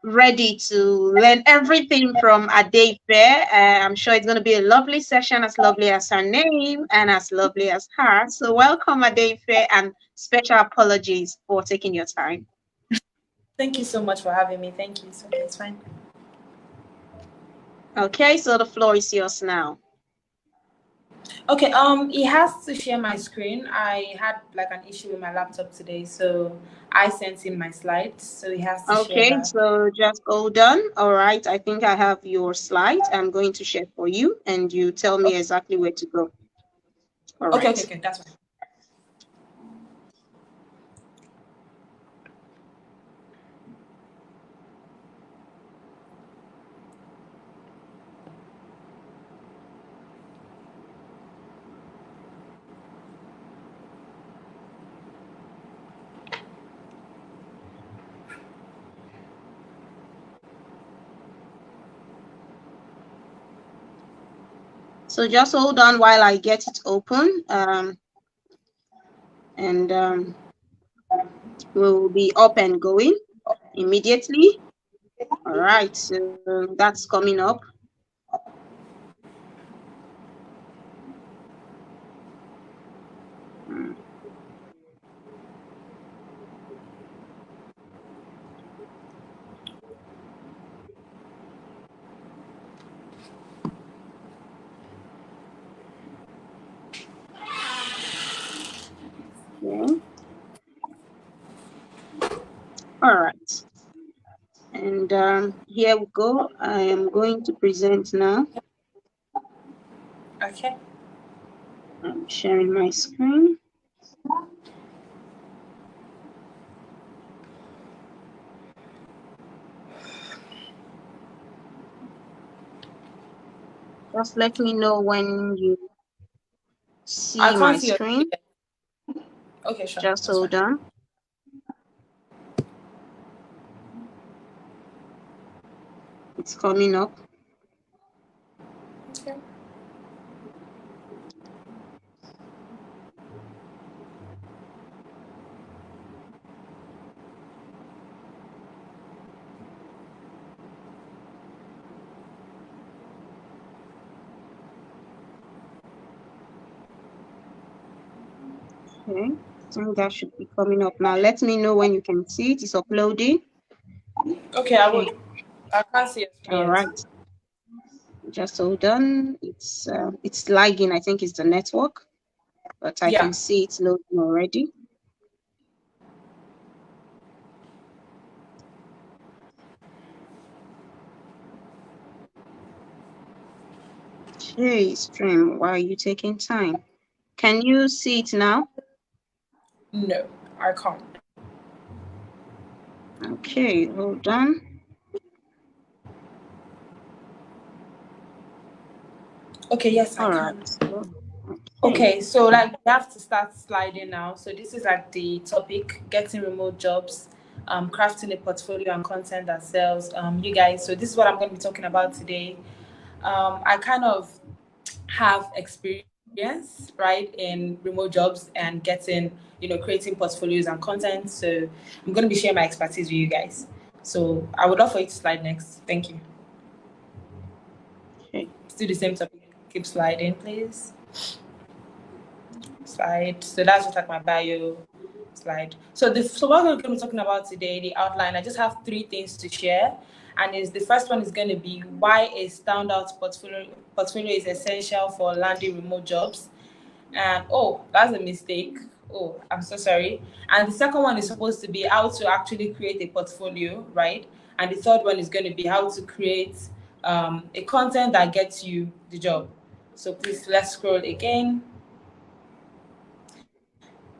ready to learn everything from Adeife. I'm sure it's going to be a lovely session, as lovely as her name and as lovely as her. So welcome, Adeife, and special apologies for taking your time. Thank you so much for having me. Thank you. So it's fine. Okay, so the floor is yours now. Okay, he has to share my screen. I had like an issue with my laptop today, so I sent him my slides, so he has to share Okay, that. so just hold on. All right, I think I have your slides. I'm going to share for you, and you tell me exactly where to go. All right. Okay, that's fine. So just hold on while I get it open, we'll be up and going immediately. All right, so that's coming up. Okay. All right. And here we go. I am going to present now. Okay. I'm sharing my screen. Just let me know when you see my screen. Okay, sure. Just hold on. It's coming up. Okay. Okay, so that should be coming up now. Let me know when you can see it. It's uploading. Okay, I will. I can't see it. All right. Just hold on. It's lagging. I think it's the network, but I can see it's loading already. Hey, stream, why are you taking time? Can you see it now? No, I can't. Okay, hold on. Okay, yes, I can. Right. Okay, so like we have to start sliding now. So this is like the topic: getting remote jobs, crafting a portfolio and content that sells. You guys, so this is what I'm going to be talking about today. I kind of have experience experience, right, in remote jobs and getting, creating portfolios and content. So I'm going to be sharing my expertise with you guys. So I would love for you to slide next. Thank you. Okay. Let's do the same topic. Keep sliding, please. Slide. So that's just like my bio slide. So what we're going to be talking about today, the outline. I just have 3 things to share, and is the first one is going to be why a standout portfolio is essential for landing remote jobs. And oh, that's a mistake. Oh, I'm so sorry. And the second one is supposed to be how to actually create a portfolio, right? And the third one is going to be how to create a content that gets you the job. So please, let's scroll again.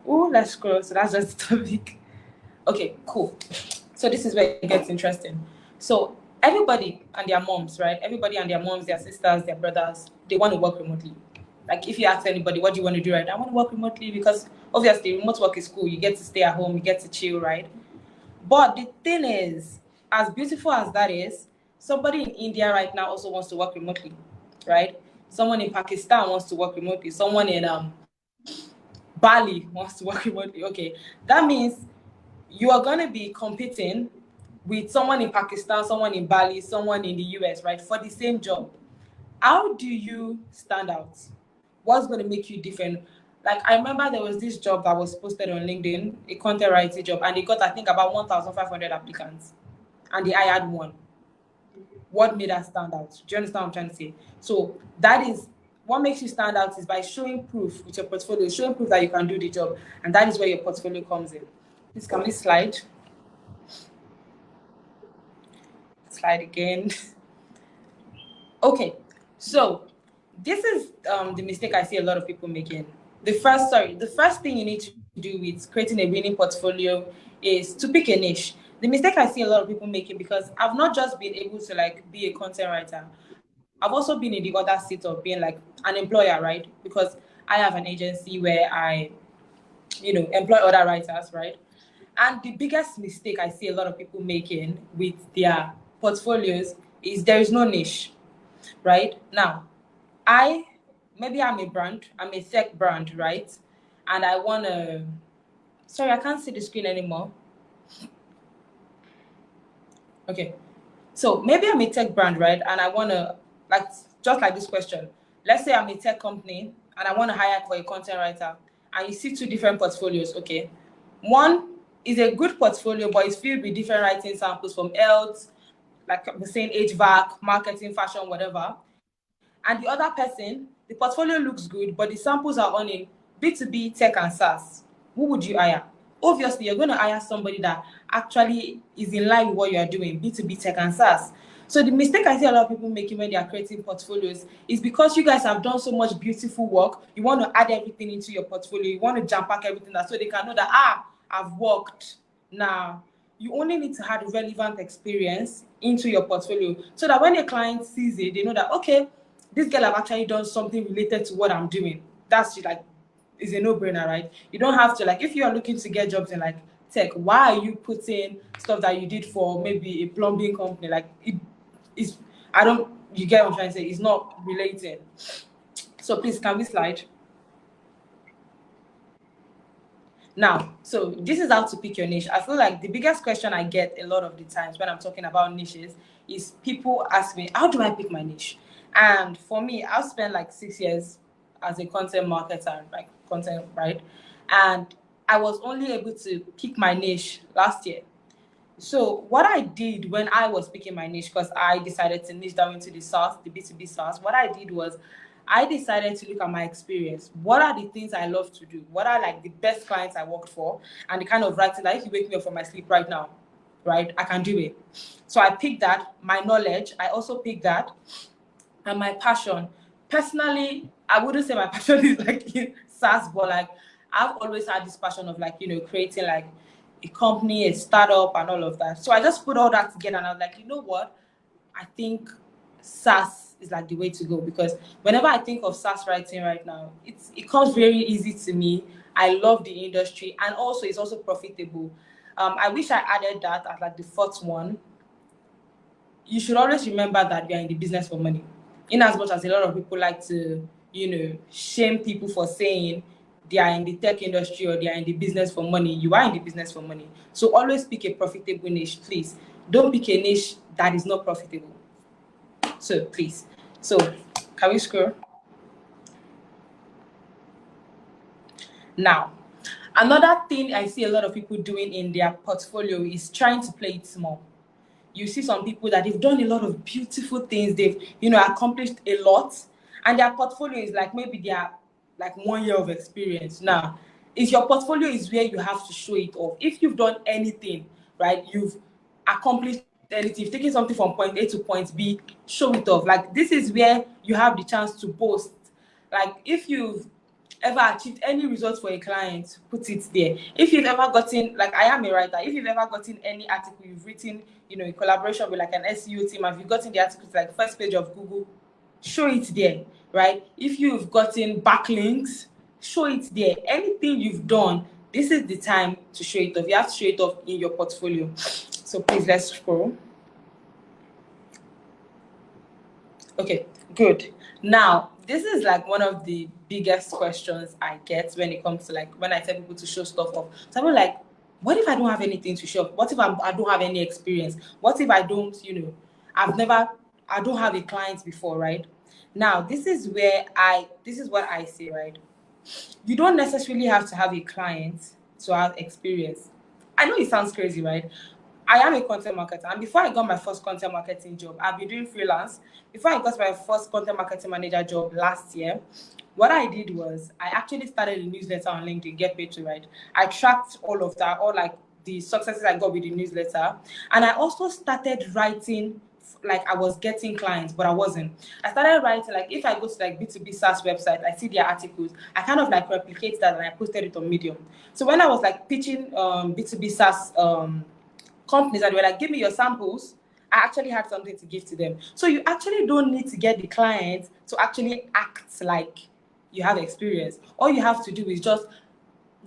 Oh, let's scroll. So that's just the topic. Okay, cool. So this is where it gets interesting. So everybody and their moms, right? Everybody and their moms, their sisters, their brothers, they want to work remotely. Like if you ask anybody, what do you want to do, right? I want to work remotely because obviously remote work is cool. You get to stay at home, you get to chill, right? But the thing is, as beautiful as that is, somebody in India right now also wants to work remotely, right? Someone in Pakistan wants to work remotely. Someone in Bali wants to work remotely. Okay, that means you are going to be competing with someone in Pakistan, someone in Bali, someone in the US, right, for the same job. How do you stand out? What's going to make you different? Like, I remember there was this job that was posted on LinkedIn, a content writing job, and they got, I think, about 1,500 applicants, and they hired one. What made us stand out? Do you understand what I'm trying to say? So that is what makes you stand out is by showing proof with your portfolio, showing proof that you can do the job, and that is where your portfolio comes in. Please, can we slide? Slide again. Okay, so this is the mistake I see a lot of people making. The first thing you need to do with creating a winning portfolio is to pick a niche. The mistake I see a lot of people making, because I've not just been able to like be a content writer, I've also been in the other seat of being like an employer, right? Because I have an agency where I, employ other writers, right? And the biggest mistake I see a lot of people making with their portfolios is there is no niche, right? Now, I maybe I'm a brand, I'm a tech brand, right? And I want to, sorry, I can't see the screen anymore. Okay. So maybe I'm a tech brand, right? And I want to, like, just like this question. Let's say I'm a tech company and I want to hire for a content writer. And you see 2 different portfolios, okay? One is a good portfolio, but it's filled with different writing samples from health, like I'm saying HVAC, marketing, fashion, whatever. And the other person, the portfolio looks good, but the samples are on in B2B, tech, and SaaS. Who would you hire? Obviously, you're going to hire somebody that actually is in line with what you're doing, B2B, tech, and SaaS. So the mistake I see a lot of people making when they are creating portfolios is because you guys have done so much beautiful work, you want to add everything into your portfolio, you want to jam pack everything that so they can know that, I've worked. Now, you only need to add relevant experience into your portfolio so that when a client sees it, they know that, okay, this girl have actually done something related to what I'm doing. That's just like is a no-brainer, right? You don't have to, like, if you are looking to get jobs in like tech, why are you putting stuff that you did for maybe a plumbing company? Like it is, I don't, you get what I'm trying to say? It's not related. So please, can we slide? Now, so this is how to pick your niche. I feel like the biggest question I get a lot of the times when I'm talking about niches is people ask me, how do I pick my niche? And for me, I've spent like 6 years as a content marketer, like content, right? And I was only able to pick my niche last year. So what I did when I was picking my niche, because I decided to niche down into the SaaS, the B2B SaaS, what I did was I decided to look at my experience. What are the things I love to do? What are like the best clients I worked for? And the kind of writing that if you wake me up from my sleep right now, right, I can do it. So I picked that, my knowledge, I also picked that, and my passion. Personally, I wouldn't say my passion is like in SaaS, but like I've always had this passion of like, creating like a company, a startup, and all of that. So I just put all that together and I was like, you know what? I think SaaS is like the way to go, because whenever I think of SaaS writing right now, it comes very easy to me. I love the industry, and also it's also profitable. I wish I added that as like the fourth one. You should always remember that we are in the business for money. In as much as a lot of people like to, shame people for saying they are in the tech industry or they are in the business for money. You are in the business for money. So always pick a profitable niche, please. Don't pick a niche that is not profitable. So please. So can we scroll? Now, another thing I see a lot of people doing in their portfolio is trying to play it small. You see some people that they've done a lot of beautiful things, they've accomplished a lot, and their portfolio is like maybe they are like 1 year of experience. Now, if your portfolio is where you have to show it off, if you've done anything, right, you've accomplished anything, you've taken something from point A to point B, show it off. Like, this is where you have the chance to boast. Like, if you've ever achieved any results for a client, put it there. If you've ever gotten, like, I am a writer, if you've ever gotten any article you've written, in collaboration with like an SEO team, have you gotten the article to like first page of Google, show it there, right? If you've gotten backlinks, show it there. Anything you've done, this is the time to show it off. You have to show it off in your portfolio. So please, let's scroll. Okay, good. Now, this is like one of the biggest questions I get when it comes to like when I tell people to show stuff off. So I'm like, what if I don't have anything to show? What if I don't have any experience? What if I don't, I don't have a client before, right? Now, this is what I say, right? You don't necessarily have to have a client to have experience. I know it sounds crazy, right? I am a content marketer, and before I got my first content marketing job, I've been doing freelance. Before I got my first content marketing manager job last year, what I did was I actually started a newsletter on LinkedIn, Get Paid to Write. I tracked all of that, all like the successes I got with the newsletter, and I also started writing like I was getting clients, but I wasn't. I started writing, like if I go to like B2B SaaS website, I see their articles, I kind of like replicate that and I posted it on Medium. So when I was like pitching B2B SaaS companies and they were like, give me your samples, I actually had something to give to them. So you actually don't need to get the client to actually act like you have experience. All you have to do is just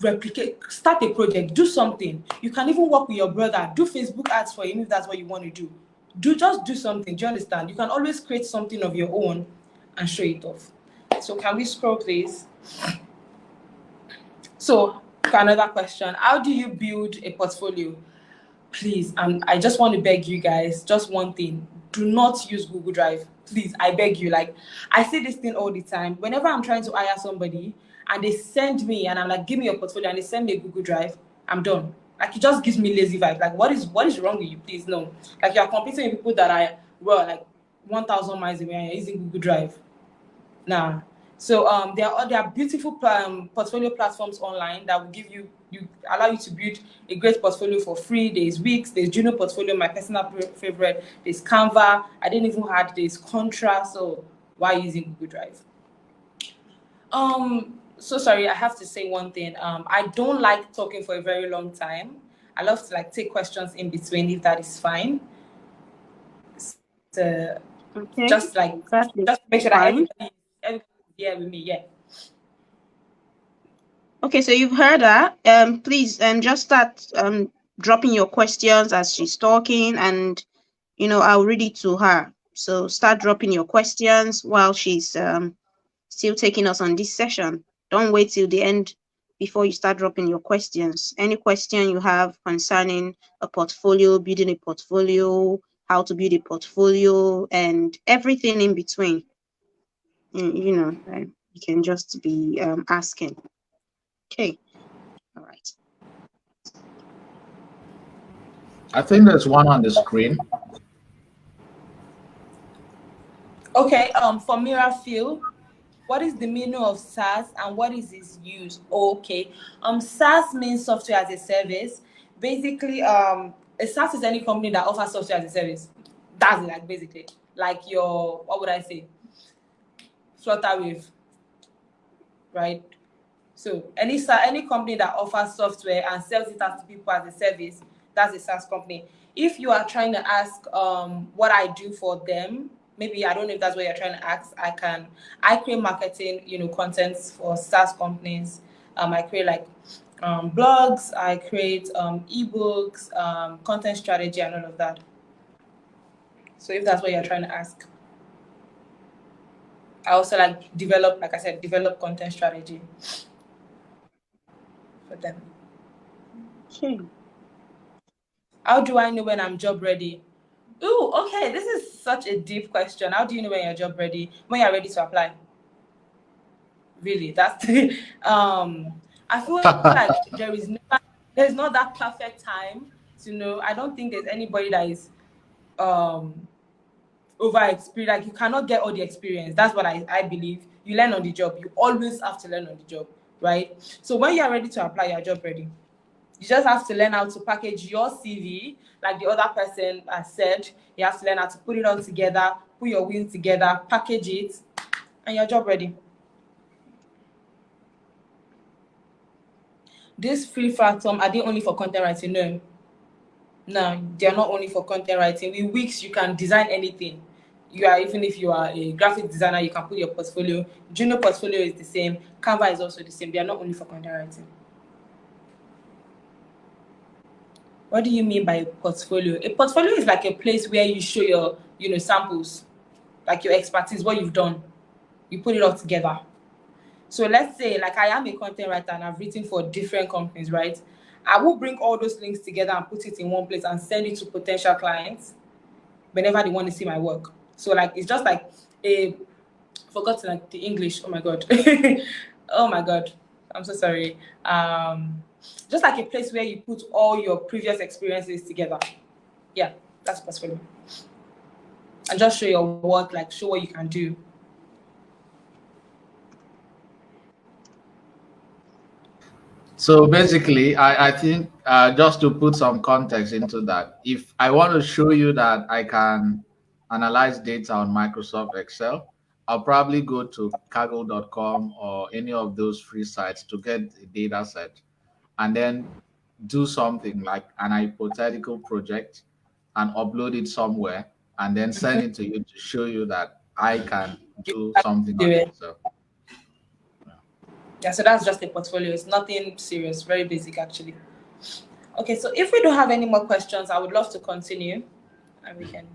replicate, start a project, do something. You can even work with your brother, do Facebook ads for him if that's what you want to do. Just do something. Do you understand? You can always create something of your own and show it off. So can we scroll, please? So another question: how do you build a portfolio? Please, I just want to beg you guys, just one thing: do not use Google Drive. Please, I beg you. Like, I see this thing all the time. Whenever I'm trying to hire somebody and they send me and I'm like, give me your portfolio, and they send me a Google Drive, I'm done. Like, it just gives me lazy vibes. Like, what is wrong with you? Please, no. Like, you're competing with people that are, well, like 1,000 miles away and you're using Google Drive. Nah. So there are beautiful portfolio platforms online that will give you allow you to build a great portfolio for free. There's Wix, there's Juno Portfolio, my personal favorite. There's Canva. I didn't even have there's Contra. So why using Google Drive? So sorry, I have to say one thing. I don't like talking for a very long time. I love to like take questions in between if that is fine. So Okay. just make sure that everybody is here with me. Yeah. Okay, so you've heard her. Please, just start dropping your questions as she's talking, and I'll read it to her. So start dropping your questions while she's still taking us on this session. Don't wait till the end before you start dropping your questions. Any question you have concerning a portfolio, building a portfolio, how to build a portfolio, and everything in between, you can just be asking. Okay. All right. I think there's one on the screen. Okay, for Mirafield, what is the meaning of SaaS and what is its use? Okay, SaaS means software as a service. Basically, a SaaS is any company that offers software as a service. That's it, like basically, like your, what would I say, Flutterwave, right? So any company that offers software and sells it out to people as a service, that's a SaaS company. If you are trying to ask what I do for them, maybe I don't know if that's what you're trying to ask. I create marketing, contents for SaaS companies. I create like blogs, I create ebooks, content strategy, and all of that. So if that's what you're trying to ask. I also like develop, like I said, develop content strategy for them. How do I know when I'm job ready? Ooh, okay, this is such a deep question. How do you know when you're job ready? When you're ready to apply? Really, that's I feel like there's not that perfect time to know. I don't think there's anybody that is over experience. Like, you cannot get all the experience. That's what I believe. You learn on the job. You always have to learn on the job, right? So when you're ready to apply, you're job ready. You just have to learn how to package your CV, like the other person has said. You have to learn how to put it all together, put your wings together, package it, and you're job ready. This free platform, are they only for content writing? No, they're not only for content writing. In weeks, you can design anything. Even if you are a graphic designer, you can put your portfolio. Junior portfolio is the same. Canva is also the same. They are not only for content writing. What do you mean by a portfolio? A portfolio is like a place where you show your, samples, like your expertise, what you've done. You put it all together. So let's say, like, I am a content writer and I've written for different companies, right? I will bring all those links together and put it in one place and send it to potential clients whenever they want to see my work. So, like, it's just like forgotten, like, the English. Oh my God. Oh my God. I'm so sorry. Just like a place where you put all your previous experiences together. Yeah, that's portfolio. And just show your work, like, show what you can do. So basically, I think just to put some context into that, if I want to show you that I can analyze data on Microsoft Excel, I'll probably go to kaggle.com or any of those free sites to get a data set and then do something like an hypothetical project and upload it somewhere and then send it to you to show you that I can do something on it. So yeah, so that's just a portfolio. It's nothing serious, very basic actually. Okay, so if we don't have any more questions, I would love to continue and we can.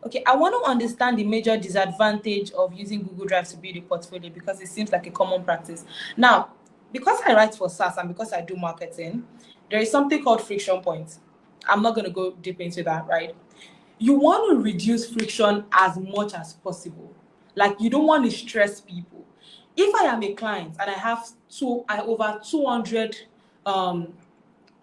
Okay, I want to understand the major disadvantage of using Google Drive to build a portfolio because it seems like a common practice. Now, because I write for SaaS and because I do marketing, there is something called friction points. I'm not going to go deep into that, right? You want to reduce friction as much as possible. Like, you don't want to stress people. If I am a client and I have over 200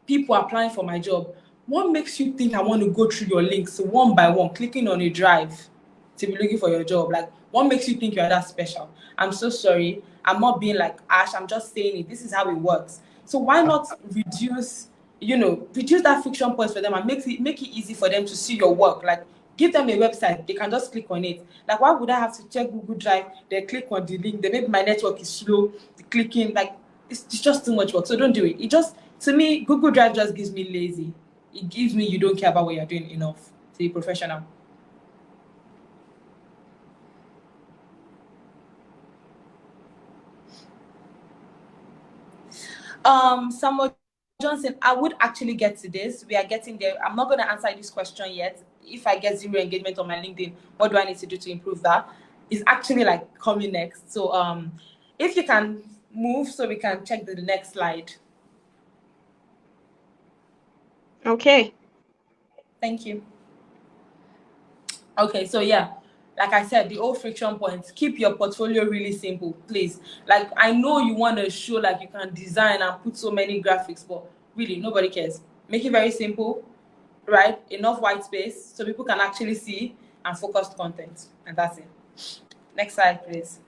people applying for my job, what makes you think I want to go through your links one by one, clicking on a drive to be looking for your job? Like, what makes you think you're that special? I'm so sorry. I'm not being like Ash. I'm just saying it. This is how it works. So why not reduce that friction points for them and make it easy for them to see your work? Like, give them a website. They can just click on it. Like, why would I have to check Google Drive? They click on the link. Then maybe my network is slow. The clicking, like, it's just too much work. So don't do it. To me, Google Drive just gives me lazy. It gives me you don't care about what you're doing enough to be professional. Samuel Johnson, I would actually get to this. We are getting there. I'm not going to answer this question yet. If I get 0 engagement on my LinkedIn, what do I need to do to improve that? It's actually like coming next. So if you can move so we can check the next slide. Okay. Thank you. Okay, so yeah, like I said, the old friction points, keep your portfolio really simple, please. Like, I know you want to show like you can design and put so many graphics, but really nobody cares. Make it very simple, right? Enough white space so people can actually see and focused content. And that's it. Next slide, please.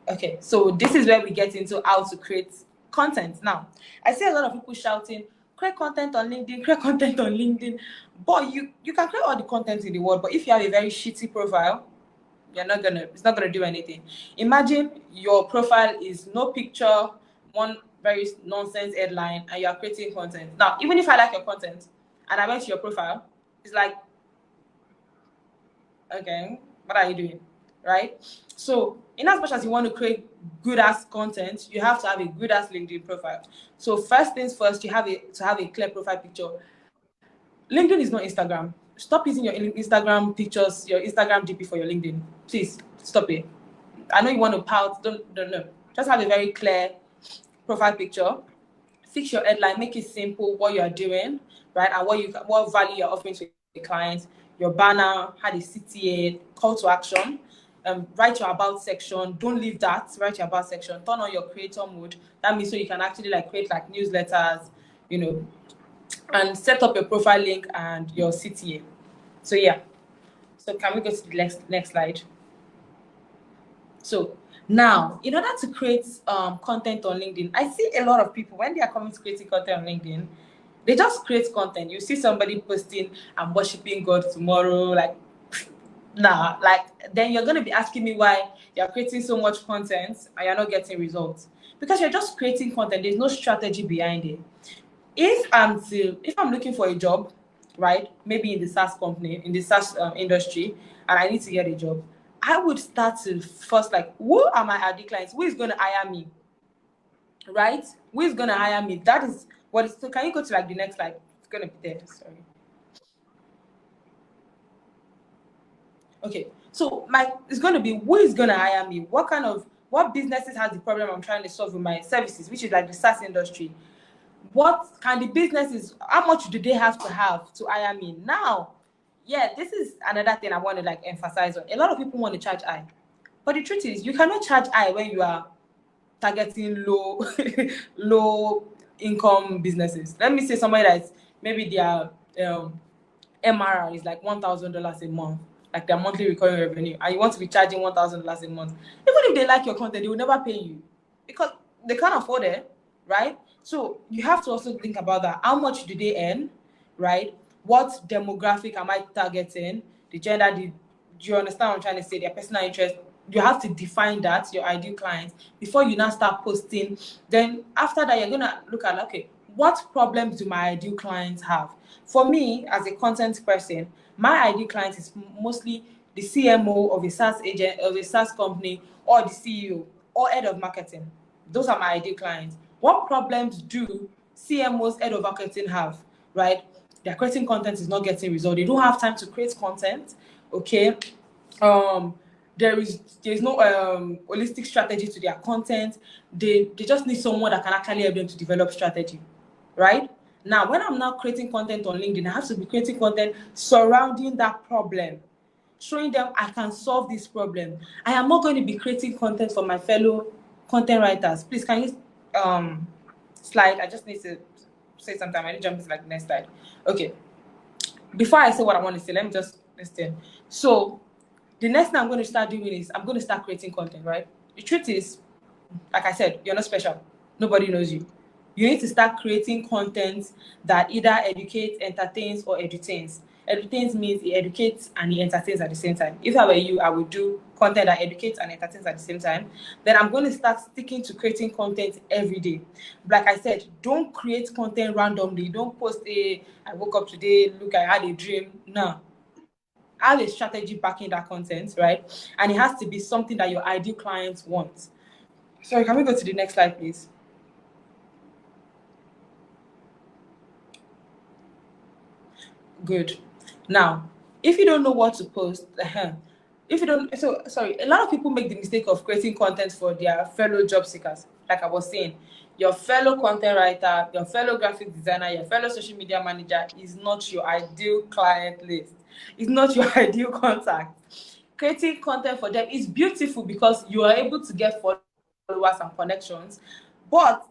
Okay, so this is where we get into how to create content. Now, I see a lot of people shouting, create content on LinkedIn, create content on LinkedIn. But you can create all the content in the world, but if you have a very shitty profile, it's not gonna do anything. Imagine your profile is no picture, one very nonsense headline, and you are creating content. Now, even if I like your content and I went to your profile, it's like, okay, what are you doing? Right? So in as much as you want to create good ass content, you have to have a good ass LinkedIn profile. So first things first, you have to have a clear profile picture. LinkedIn is not Instagram. stop using your Instagram pictures, your Instagram DP for your LinkedIn. Please stop it. I know you want to pout. Don't no. Just have a very clear profile picture. Fix your headline. Make it simple. What you are doing, right, and what value you're offering to the client. Your banner, how the CTA, call to action. Write your about section. Don't leave that. Write your about section. Turn on your creator mode. That means so you can actually like create like newsletters, you know, and set up your profile link and your CTA. So yeah. So can we go to the next slide? So now, in order to create content on LinkedIn, I see a lot of people when they are coming to creating content on LinkedIn, they just create content. You see somebody posting, "I'm worshiping God tomorrow," like, nah, like then you're gonna be asking me why you're creating so much content and you're not getting results because you're just creating content. There's no strategy behind it. If I'm looking for a job, right, maybe in the SaaS company, in the SaaS industry, and I need to get a job, I would start to first like, who are my ideal clients? Who is going to hire me, right? Who is going to hire me? That is what is. So can you go to like the next slide? It's going to be there. Sorry. Okay, so it's going to be who is going to hire me? What businesses has the problem I'm trying to solve with my services, which is like the SaaS industry. What kind of businesses, how much do they have to hire me? Now, yeah, this is another thing I want to like emphasize on. A lot of people want to charge high, but the truth is you cannot charge high when you are targeting low income businesses. Let me say somebody that's maybe their MRR is like $1,000 a month, like their monthly recurring revenue, and you want to be charging $1,000 a month. Even if they like your content, they will never pay you because they can't afford it, right? So you have to also think about that. How much do they earn, right? What demographic am I targeting? The gender, do you understand what I'm trying to say? Their personal interest. You have to define that, your ideal client, before you now start posting. Then after that, you're going to look at, okay, what problems do my ideal clients have? For me, as a content person, my ideal client is mostly the CMO of a SaaS agent, of a SaaS company, or the CEO, or head of marketing. Those are my ideal clients. What problems do CMOs, head of marketing have, right? Their creating content is not getting results. They don't have time to create content, okay? There's no holistic strategy to their content. They just need someone that can actually help them to develop strategy, right? Now, when I'm now creating content on LinkedIn, I have to be creating content surrounding that problem, showing them I can solve this problem. I am not going to be creating content for my fellow content writers. Please, can you slide? I just need to say something. I need to jump to like the next slide. Okay. Before I say what I want to say, let me just listen. So the next thing I'm going to start doing is I'm going to start creating content, right? The truth is, like I said, you're not special. Nobody knows you. You need to start creating content that either educates, entertains, or edutains. Edutains means it educates and it entertains at the same time. If I were you, I would do content that educates and entertains at the same time. Then I'm going to start sticking to creating content every day. Like I said, don't create content randomly. Don't post I woke up today, look, I had a dream. No. Have a strategy backing that content, right? And it has to be something that your ideal clients want. Sorry, can we go to the next slide, please? Good. Now, if you don't know what to post, if you don't, sorry, a lot of people make the mistake of creating content for their fellow job seekers. Like I was saying, your fellow content writer, your fellow graphic designer, your fellow social media manager is not your ideal client list. It's not your ideal contact. Creating content for them is beautiful because you are able to get followers and connections, but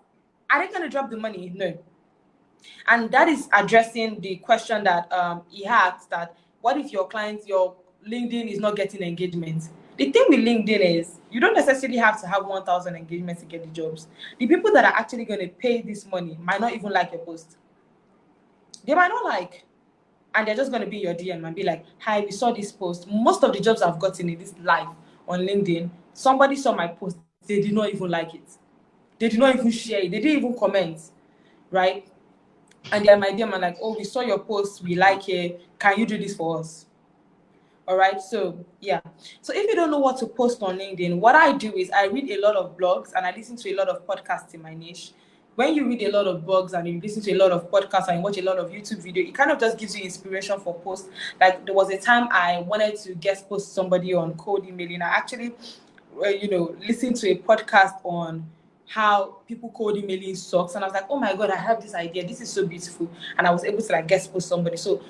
are they going to drop the money? No. And that is addressing the question that he asked, that what if your LinkedIn is not getting engagement? The thing with LinkedIn is you don't necessarily have to have 1,000 engagements to get the jobs. The people that are actually going to pay this money might not even like your post. They might not like, and they're just going to be your DM and be like, hi, we saw this post. Most of the jobs I've gotten in this life on LinkedIn, somebody saw my post, they did not even like it. They did not even share it. They didn't even comment, right? And they're my DM and like, oh, we saw your post, we like it. Can you do this for us? All right. So yeah. So if you don't know what to post on LinkedIn, what I do is I read a lot of blogs and I listen to a lot of podcasts in my niche. when you read a lot of blogs and you listen to a lot of podcasts and you watch a lot of YouTube video, it kind of just gives you inspiration for posts. Like there was a time I wanted to guest post somebody on cold emailing. I actually, listened to a podcast on how people cold emailing sucks, and I was like, oh my god, I have this idea. This is so beautiful, and I was able to like guest post somebody. So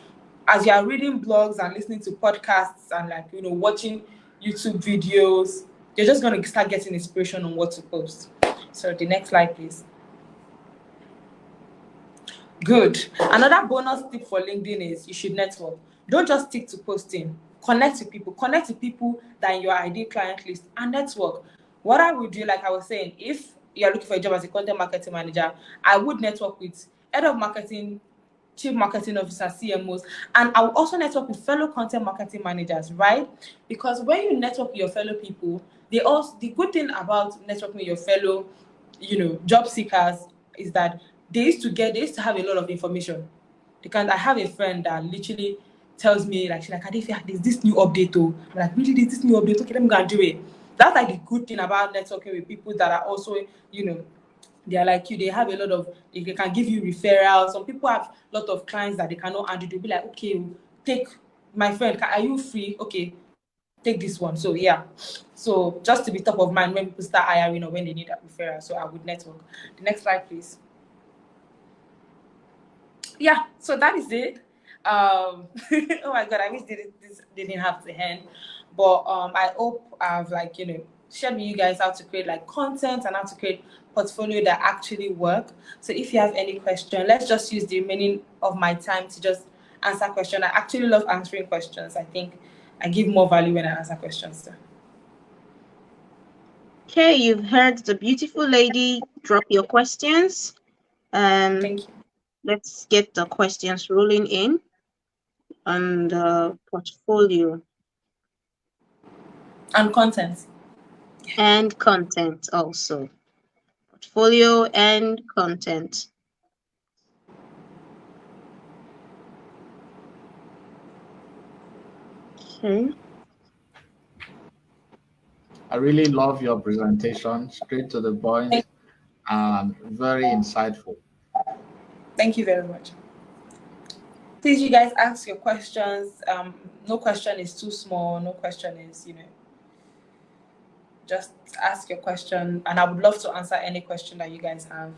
as you are reading blogs and listening to podcasts and like watching YouTube videos, you're just gonna start getting inspiration on what to post. So the next slide, please. Good. Another bonus tip for LinkedIn is you should network. Don't just stick to posting. Connect with people. Connect with people that are in your ideal client list and network. What I would do, like I was saying, if you're looking for a job as a content marketing manager, I would network with head of marketing, chief marketing officer, CMOs, and I will also network with fellow content marketing managers, right? Because when you network with your fellow people, the good thing about networking with your fellow, job seekers is that they used to have a lot of information. Because I have a friend that literally tells me, like, she's like, Adifia, there's this new update. Oh, I'm like, really, there's this new update. Okay, let me go and do it. That's like the good thing about networking with people that are also, they are like you. They have a lot of, they can give you referrals. Some people have a lot of clients that they cannot handle. They'll be like, okay, take my friend, are you free? Okay, take this one. So yeah, so just to be top of mind when people start hiring or when they need a referral. So I would network. The next slide, please. Yeah, so that is it. Oh my god, I wish this didn't have to end, but I hope I've shared with you guys how to create like content and how to create portfolio that actually work. So if you have any question, let's just use the remaining of my time to just answer question. I actually love answering questions. I think I give more value when I answer questions too. Okay, you've heard the beautiful lady. Drop your questions. Thank you. Let's get the questions rolling in on the portfolio And content. and content also. Portfolio and content. Okay. I really love your presentation, straight to the point, and very insightful. Thank you very much. Please, you guys ask your questions. No question is too small. No question is, just ask your question, and I would love to answer any question that you guys have.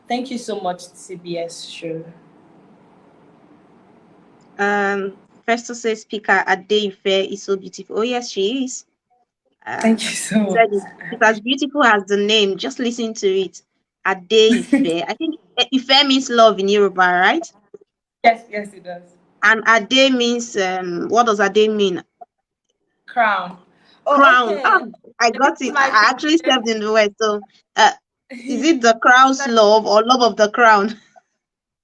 Thank you so much, CBS show. First says speaker Adeife is so beautiful. Oh yes, she is. Thank you so much. It's as beautiful as the name. Just listen to it. Adeife. I think Ife means love in Yoruba, right? Yes, it does. And Ade means what does Ade mean? Crown. Oh, Crown. okay. Oh, I got it. I actually served in the West. So is it the crown's love or love of the crown?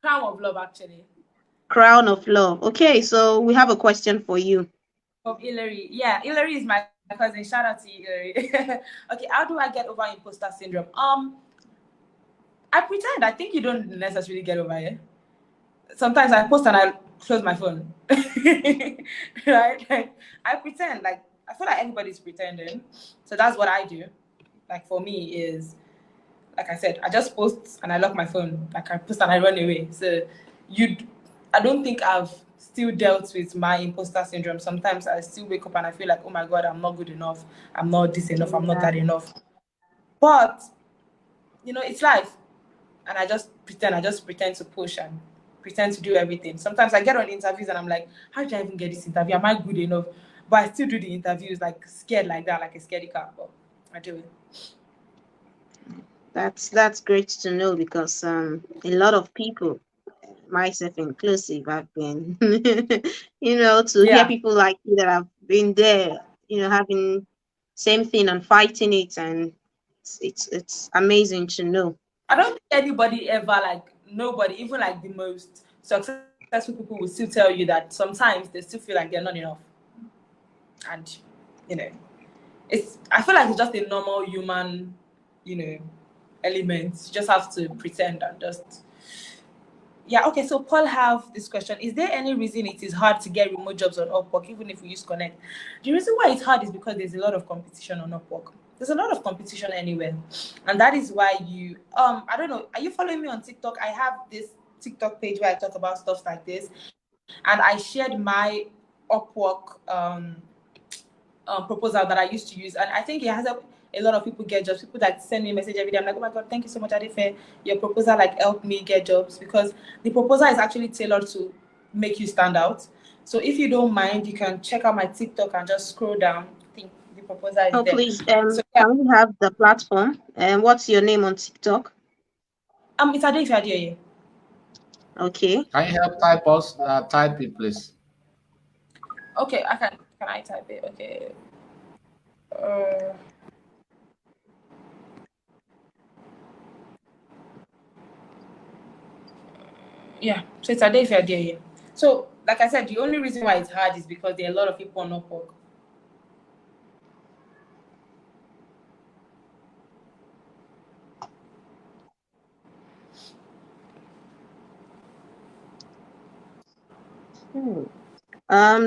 Crown of love, actually. Crown of love. Okay, so we have a question for you. Of Hillary. Yeah, Hillary is my cousin. Shout out to Hillary. Okay, how do I get over imposter syndrome? I pretend. I think you don't necessarily get over it. Sometimes I post and I close my phone. Right? Like, I pretend. Like, I feel like everybody's pretending. So that's what I do. Like, for me is, like I said, I just post and I lock my phone. Like, I post and I run away. So I don't think I've still dealt with my imposter syndrome. Sometimes I still wake up and I feel like, oh my God, I'm not good enough. I'm not this enough. I'm not that enough. But, it's life. And I just pretend to push and pretend to do everything. Sometimes I get on interviews and I'm like, how did I even get this interview? Am I good enough? But I still do the interviews like scared like that, like a scaredy cat. But I do it. That's great to know because a lot of people, myself inclusive, I've been, hear people like you that have been there, having same thing and fighting it, and it's amazing to know. I don't think anybody ever nobody, even like the most successful people will still tell you that sometimes they still feel like they're not enough. And I feel like it's just a normal human, element. You just have to pretend and just okay. So Paul have this question. Is there any reason it is hard to get remote jobs on Upwork, even if we use Connect? The reason why it's hard is because there's a lot of competition on Upwork. There's a lot of competition anywhere, and that is why you I don't know, are you following me on TikTok? I have this TikTok page where I talk about stuff like this, and I shared my Upwork proposal that I used to use, and I think it has a lot of people get jobs. People that send me a message every day, I'm like, oh my god, thank you so much, Adife. Your proposal like helped me get jobs, because the proposal is actually tailored to make you stand out. So if you don't mind, you can check out my TikTok and just scroll down. I think the proposal is Oh, there. please, So yeah, can we have the platform? And what's your name on TikTok? it's Adife Adioye. Okay. Can you help type us, type it, please? Okay, can I type it? Okay. Yeah, so it's Adife Adioye. So, like I said, the only reason why it's hard is because there are a lot of people on Upwork.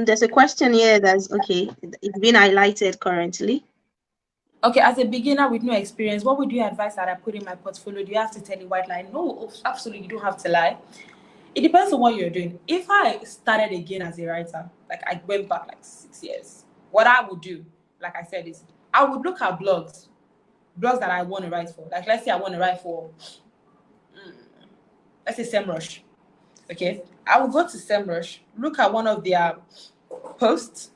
There's a question here that's okay. It's been highlighted currently. Okay, as a beginner with no experience, what would you advise that I put in my portfolio? Do you have to tell a white lie? No, absolutely, you don't have to lie. It depends on what you're doing. If I started again as a writer, like I went back like 6 years, what I would do, like I said, is I would look at blogs that I want to write for. Like, let's say I want to write for, let's say SEMrush. Okay, I will go to SEMrush, look at one of their posts,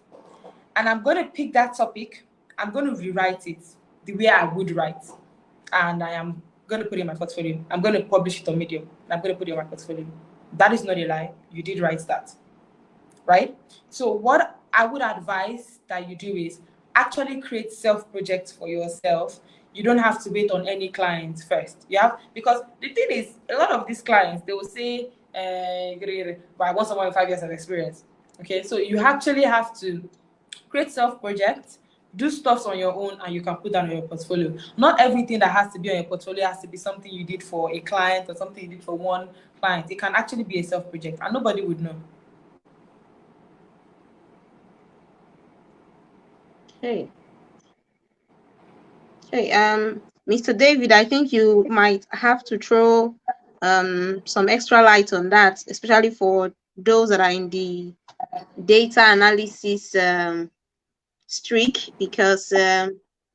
and I'm going to pick that topic. I'm going to rewrite it the way I would write, and I am going to put it in my portfolio. I'm going to publish it on Medium. I'm going to put it in my portfolio. That is not a lie. You did write that, right? So what I would advise that you do is actually create self-projects for yourself. You don't have to wait on any client first. You have, because the thing is, a lot of these clients, they will say, but I want someone with 5 years of experience. Okay, so you actually have to create self-projects, do stuff on your own, and you can put that on your portfolio. Not everything that has to be on your portfolio has to be something you did for a client or something you did for one client. It can actually be a self-project, and nobody would know. Okay. Okay. Mr. David, I think you might have to throw some extra light on that, especially for those that are in the data analysis streak, because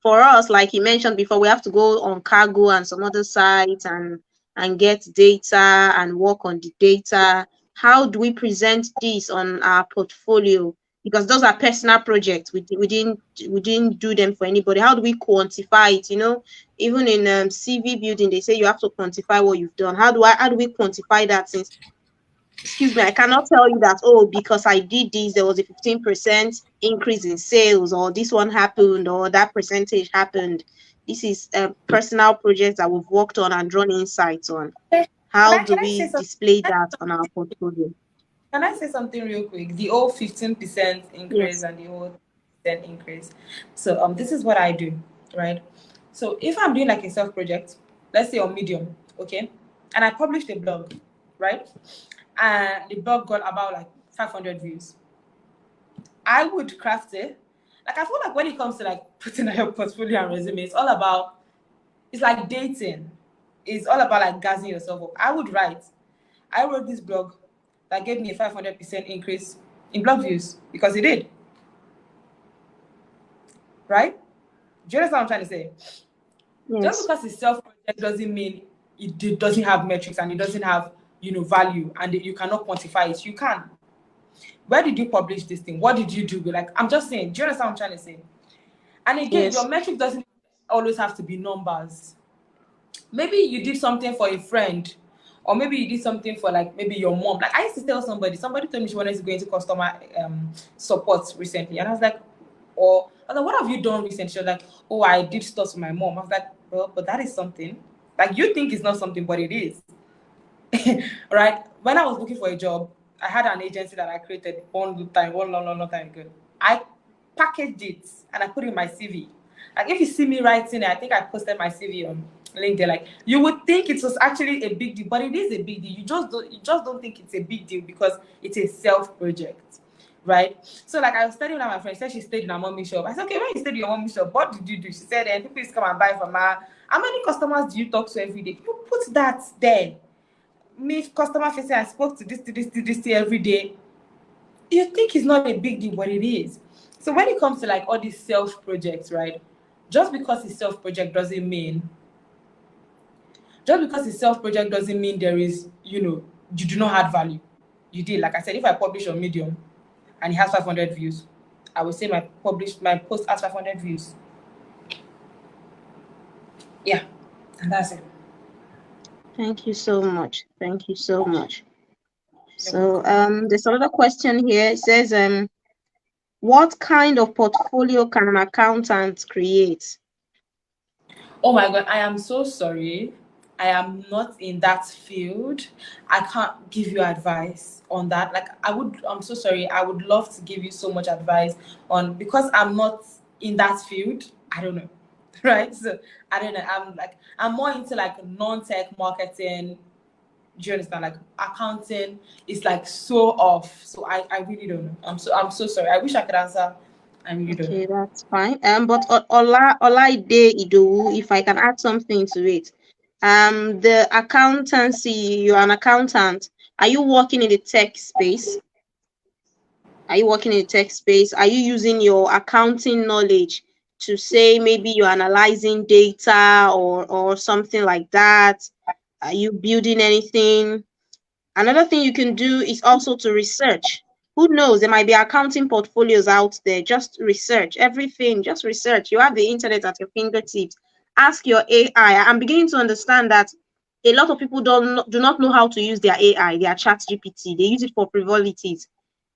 for us, like you mentioned before, we have to go on Cargo and some other sites and get data and work on the data. How do we present this on our portfolio? Because those are personal projects. We didn't do them for anybody. How do we quantify it? You know, even in CV building, they say you have to quantify what you've done. How do we quantify that? Since, excuse me, I cannot tell you that, oh, because I did this, there was a 15% increase in sales, or this one happened, or that percentage happened. This is a personal project that we've worked on and drawn insights on. How do we display that on our portfolio? Can I say something real quick? The old 15% increase, Yes. and the old 10% increase. So this is what I do, right? So if I'm doing like a self-project, let's say on Medium, okay, and I published a blog, right? And the blog got about like 500 views. I would craft it. Like, I feel like when it comes to like putting your portfolio and resume, it's all about, it's like dating. It's all about like gassing yourself up. I wrote this blog that gave me a 500% increase in blog views, because it did. Right? Do you understand what I'm trying to say? Yes. Just because it's self-project doesn't mean it doesn't have metrics and it doesn't have, value, and you cannot quantify it. You can. Where did you publish this thing? What did you do? Like, I'm just saying, do you understand what I'm trying to say? And again, Yes. your metric doesn't always have to be numbers. Maybe you did something for a friend, or maybe you did something for like maybe your mom. Like, I used to tell somebody told me she wanted to go into customer support recently, and I was like, what have you done recently? She was like, oh, I did stuff for my mom. I was like, well, but that is something. Like, you think it's not something, but it is. Right? When I was looking for a job, I had an agency that I created one long time ago. I packaged it and I put it in my CV. Like, if you see me writing it, I think I posted my CV on LinkedIn. Like, you would think it was actually a big deal, but it is a big deal. You just don't think it's a big deal because it's a self project. right? So like I was studying with my friend, said she stayed in her mommy's shop. I said, okay, when you stayed in your mommy's shop, what did you do? She said, people used to come and buy from her. How many customers do you talk to every day? People put that there. Me, customer facing, I spoke to this every day. You think it's not a big deal, but it is. So when it comes to like all these self projects, right? Just because it's self project doesn't mean there is, you do not add value. You did. Like I said, if I publish on Medium and it has 500 views, I will say my post has 500 views. Yeah, and that's it. Thank you so much. Thank you so much. So there's another question here. It says, what kind of portfolio can an accountant create? Oh my God, I am so sorry. I am not in that field. I can't give you advice on that. Like I'm so sorry. I would love to give you so much advice on, because I'm not in that field. I don't know. Right? So I don't know. I'm more into like non-tech marketing. Do you understand? Like accounting is like so off. So I really don't know. I'm so sorry. I wish I could answer. I really don't know. Okay, that's fine. But Olaide Idowu, if I can add something to it. The accountancy, you're an accountant. Are you working in the tech space? Are you working in the tech space? Are you using your accounting knowledge to say maybe you're analyzing data or something like that? Are you building anything? Another thing you can do is also to research. Who knows? There might be accounting portfolios out there. Just research everything. Just research. You have the internet at your fingertips. Ask your AI. I'm beginning to understand that a lot of people do not know how to use their AI, their chat GPT. They use it for frivolities.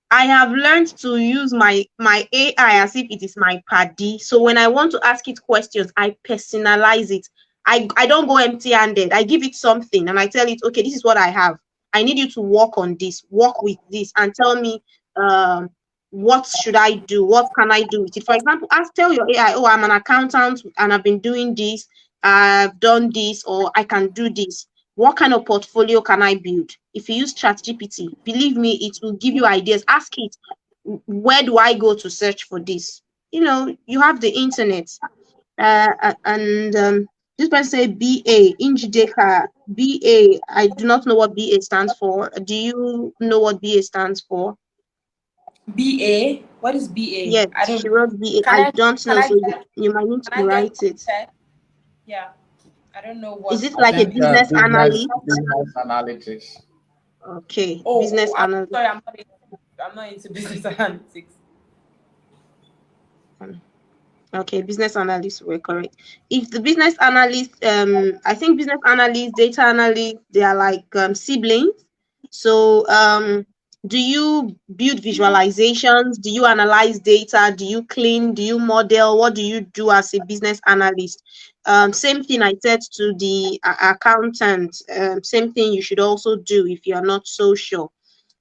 I have learned to use my AI as if it is my paddy. So when I want to ask it questions, I personalize it. I don't go empty-handed. I give it something and I tell it, okay, this is what I have. I need you to work on this, work with this, and tell me what should I do? What can I do with it? For example, tell your AI, oh, I'm an accountant and I've been doing this, I've done this, or I can do this. What kind of portfolio can I build? If you use ChatGPT, believe me, it will give you ideas. Ask it, where do I go to search for this? You have the internet. And this person say BA, Injideka, BA. I do not know what BA stands for. Do you know what BA stands for? BA? What is BA? Yes, I she don't. wrote BA. Can I I don't can know, I so get you might need can to I get write it. context? Yeah, I don't know Is what it like a exactly. business analyst? business analytics. Okay, Oh, business I'm analyst. sorry. I'm not into business analytics. Okay, business analysts were correct. If the business analyst, I think business analyst, data analyst, they are like siblings. So, do you build visualizations? Do you analyze data? Do you clean? Do you model? What do you do as a business analyst? Same thing I said to the accountant. Same thing you should also do if you are not so sure.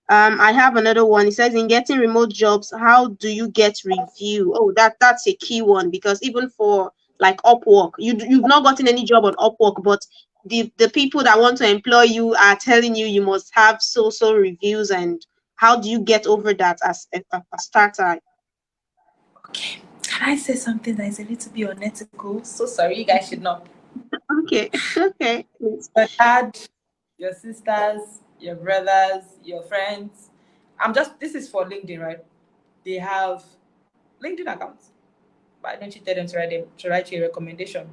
I have another one. It says, in getting remote jobs, how do you get review? Oh, that's a key one, because even for like Upwork, you've not gotten any job on Upwork, but the people that want to employ you are telling you you must have so reviews. And how do you get over that as a starter? Okay. Can I say something that is a little bit unethical? So sorry, you guys should know. Okay, okay. Please. Your dad, your sisters, your brothers, your friends. This is for LinkedIn, right? They have LinkedIn accounts. Why don't you tell them to write you a recommendation?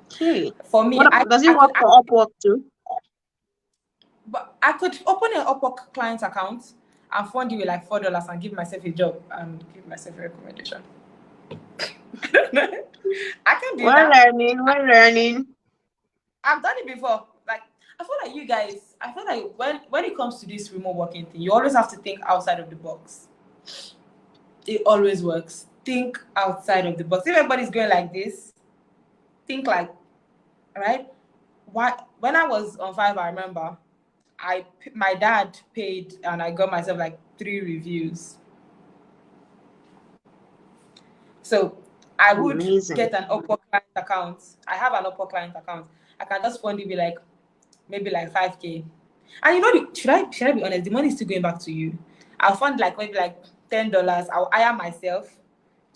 Okay. For me, Does it I work could for Upwork too? but I could open an Upwork client account and fund you with like $4 and give myself a job and give myself a recommendation. I don't know. I can do that. We're learning. I've done it before. Like I feel like you guys. I feel like when it comes to this remote working thing, you always have to think outside of the box. It always works. Think outside of the box. If everybody's going like this, think like, right? When I was on Fiverr, I remember my dad paid and I got myself like 3 reviews. So I would Amazing. get an Upwork client account. I have an Upwork client account. I can just fund it with like maybe like 5K. And you know, should I be honest? The money is still going back to you. I'll fund like maybe like $10. I'll hire myself,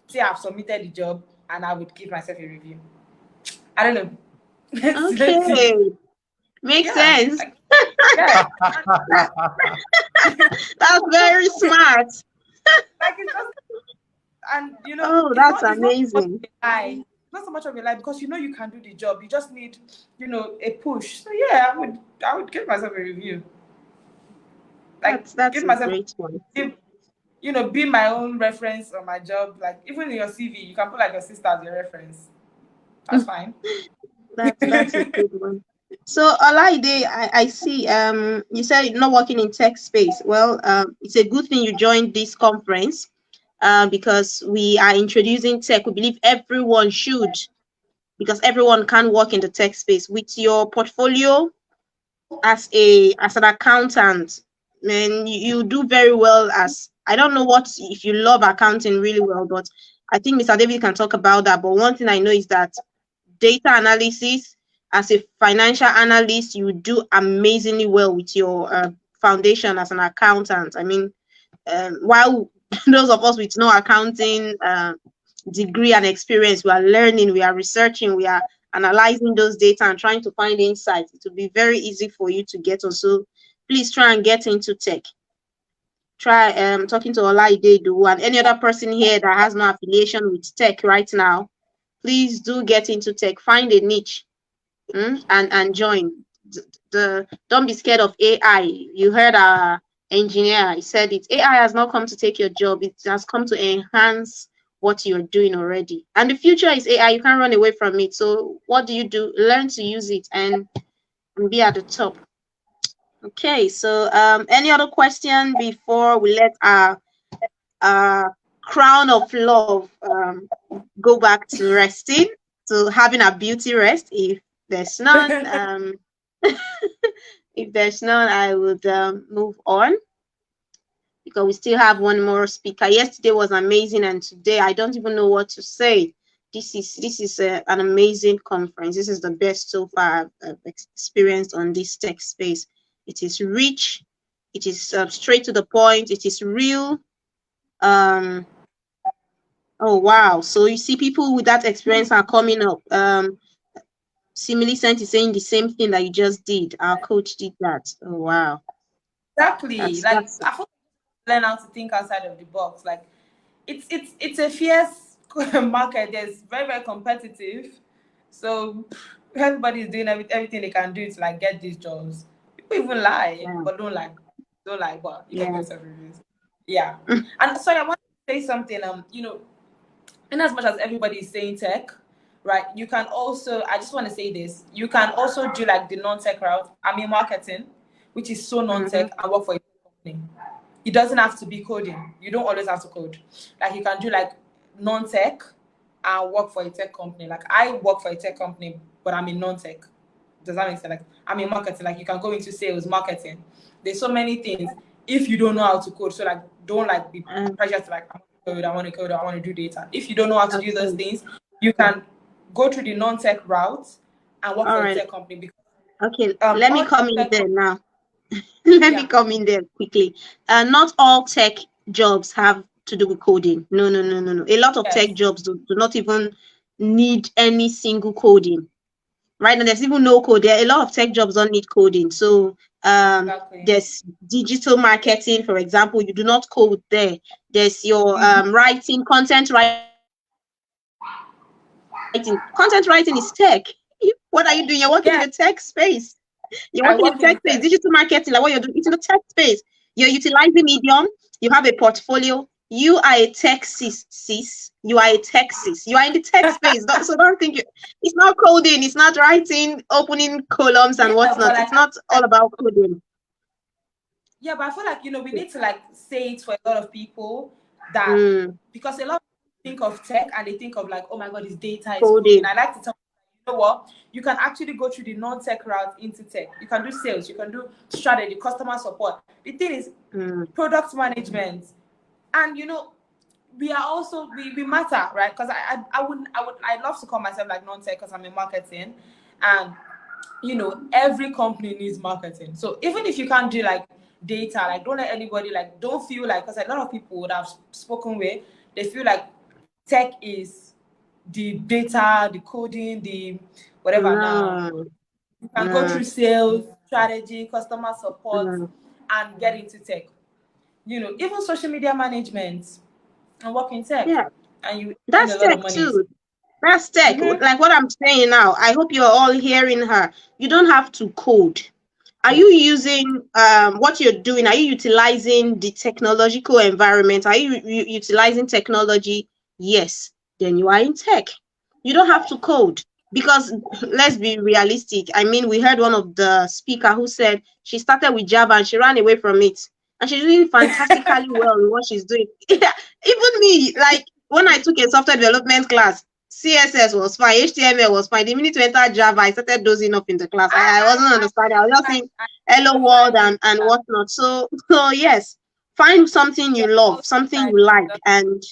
say I've submitted the job, and I would give myself a review. I don't know. Let's see. Okay, makes Yeah, sense. like, yeah. That's very smart. Like it's just, and you know, Oh, it's that's not so much of amazing. a lie. It's not so much of a lie because you know you can do the job. You just need, you know, a push. So yeah, I would give myself a review. Like That's give a myself, great one. give, you know, be my own reference on my job. Like even in your CV, you can put like your sister as your reference. That's fine. That's a good one. So Olaide, I see you said you're not working in tech space. Well, it's a good thing you joined this conference because we are introducing tech. We believe everyone should, because everyone can work in the tech space. With your portfolio as an accountant, man, you do very well. As I don't know what if you love accounting really well, but I think Mr. David can talk about that. But one thing I know is that data analysis, as a financial analyst, you do amazingly well with your foundation as an accountant. I mean, while those of us with no accounting degree and experience, we are learning, we are researching, we are analyzing those data and trying to find insights. It will be very easy for you to get on. So please try and get into tech. Try talking to Olaide Du and any other person here that has no affiliation with tech right now. Please do get into tech. Find a niche and join. Don't be scared of AI. You heard our engineer, he said it. AI has not come to take your job, it has come to enhance what you're doing already. And the future is AI, you can't run away from it. So what do? Learn to use it and be at the top. Okay, so any other question before we let our crown of love go back to resting, to having a beauty rest? If there's none, if there's none, I would move on because we still have one more speaker. Yesterday was amazing, and today I don't even know what to say. This is an amazing conference. This is the best so far I've experienced on this tech space. It is rich. It is straight to the point. It is real. Oh wow! So you see, people with that experience are coming up. Simillicent is saying the same thing that you just did. Our coach did that. Oh wow! Exactly. Like That's I feel learn how to think outside of the box. Like it's a fierce market. There's very competitive. So everybody is doing everything they can do to like get these jobs. People even lie, yeah, but don't lie. Don't lie, but you can give yeah. yourself reviews. Yeah. And sorry, I want to say something. You know, in as much as everybody is saying tech, right? You can also, I just want to say this, you can also do like the non-tech route. I mean marketing, which is so Mm-hmm. non-tech, and work for a company. It doesn't have to be coding. You don't always have to code. Like you can do like non-tech and work for a tech company. Like I work for a tech company, but I'm in non-tech. Does that make sense? Like I'm in marketing. Like you can go into sales, marketing. There's so many things. If you don't know how to code, so like don't like be pressured to like I want to code, I want to do data. If you don't know how to do those Okay. things, you can go through the non-tech route and work All for a right. tech company. Because Okay. Let me all come in tech, there now. Let me yeah, come in there quickly. Not all tech jobs have to do with coding. No. A lot of tech yes, jobs do not even need any single coding. Right now, there's even no code. There are a lot of tech jobs don't need coding. So exactly. there's digital marketing, for example. You do not code there. There's your writing, content writing. Content writing is tech. What are you doing? You're working in Yeah, the tech space. You're I working in work in tech the space, tech. digital marketing, like what you're doing. It's in the tech space. You're utilizing Medium. You have a portfolio. You are a tech sis. You are a tech sis. You are in the tech space. So don't think it's not coding. It's not writing, opening columns and Yeah, but whatnot. like It's not all about coding. yeah, but I feel like, you know, we need to like say it for a lot of people that Mm, because a lot of people think of tech and they think of like, oh my God, it's data, it's coding. coding. I like to tell people, you know what? You can actually go through the non-tech route into tech. You can do sales, you can do strategy, customer support. The thing is Mm, product management. And you know, we are also we matter, right? Because I love to call myself like non-tech because I'm in marketing. And every company needs marketing. So even if you can't do like data, like don't let anybody, like don't feel like, because a lot of people would have spoken with, they feel like tech is the data, the coding, the whatever. Now No, you can go no, through sales, strategy, customer support, no. and get into tech. Even social media management and work in tech, Yeah, and you earn a that's lot tech of money. too. That's tech. Mm-hmm. Like what I'm saying now, I hope you're all hearing her. You don't have to code. Are you using what you're doing? Are you utilizing the technological environment? Are you utilizing technology? Yes, then you are in tech. You don't have to code because let's be realistic. I mean, we heard one of the speaker who said she started with Java and she ran away from it, and she's doing fantastically well in what she's doing. Even me, like when I took a software development class, CSS was fine, HTML was fine. The minute we entered Java, I started dozing off in the class. I wasn't understanding. I was just saying hello world and whatnot. So yes, find something you love, something you like, and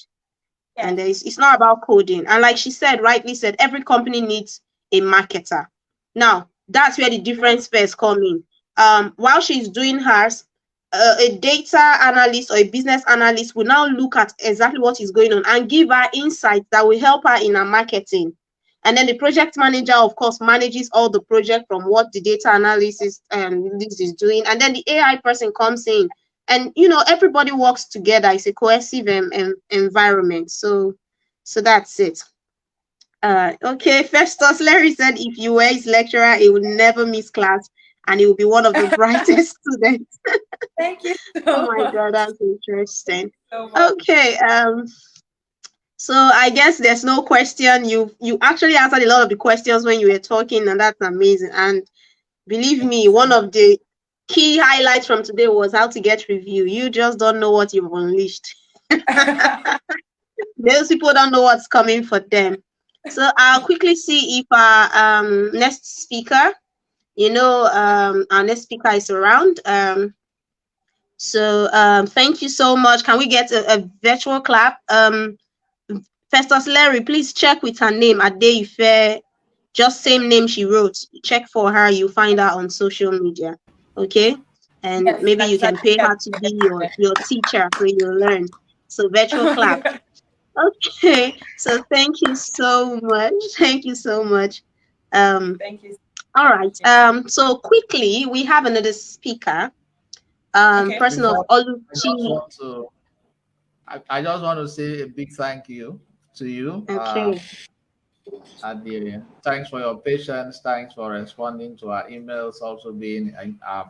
Yes. it's not about coding. And like she said, rightly said, every company needs a marketer. Now that's where the difference first come in. While she's doing hers, a data analyst or a business analyst will now look at exactly what is going on and give her insights that will help her in her marketing. And then the project manager, of course, manages all the project from what the data analysis this is doing. And then the AI person comes in, and everybody works together. It's a cohesive environment. So that's it. Okay, Festus Larry said if you were his lecturer, he would never miss class and he will be one of the brightest students. Thank you Oh so my much. god, that's interesting. So much. Okay, so I guess there's no question. You actually answered a lot of the questions when you were talking, and that's amazing. And believe Thank you me, so one much. of the key highlights from today was how to get review. You just don't know what you've unleashed. Those people don't know what's coming for them. So I'll quickly see if our next speaker, our next speaker is around. Thank you so much. Can we get a virtual clap? Festus Larry, please check with her name, Adeife. Just same name she wrote. Check for her. You find her on social media. Okay? And Yes, maybe like you can pay her to be your teacher so you learn. So virtual clap. yeah. Okay. So thank you so much. Thank you so much. Thank you All so right. much. So quickly we have another speaker. Okay. Person of Before I just Oluchi. want to I just want to say a big thank you to you. Okay. And thanks for your patience. Thanks for responding to our emails, also being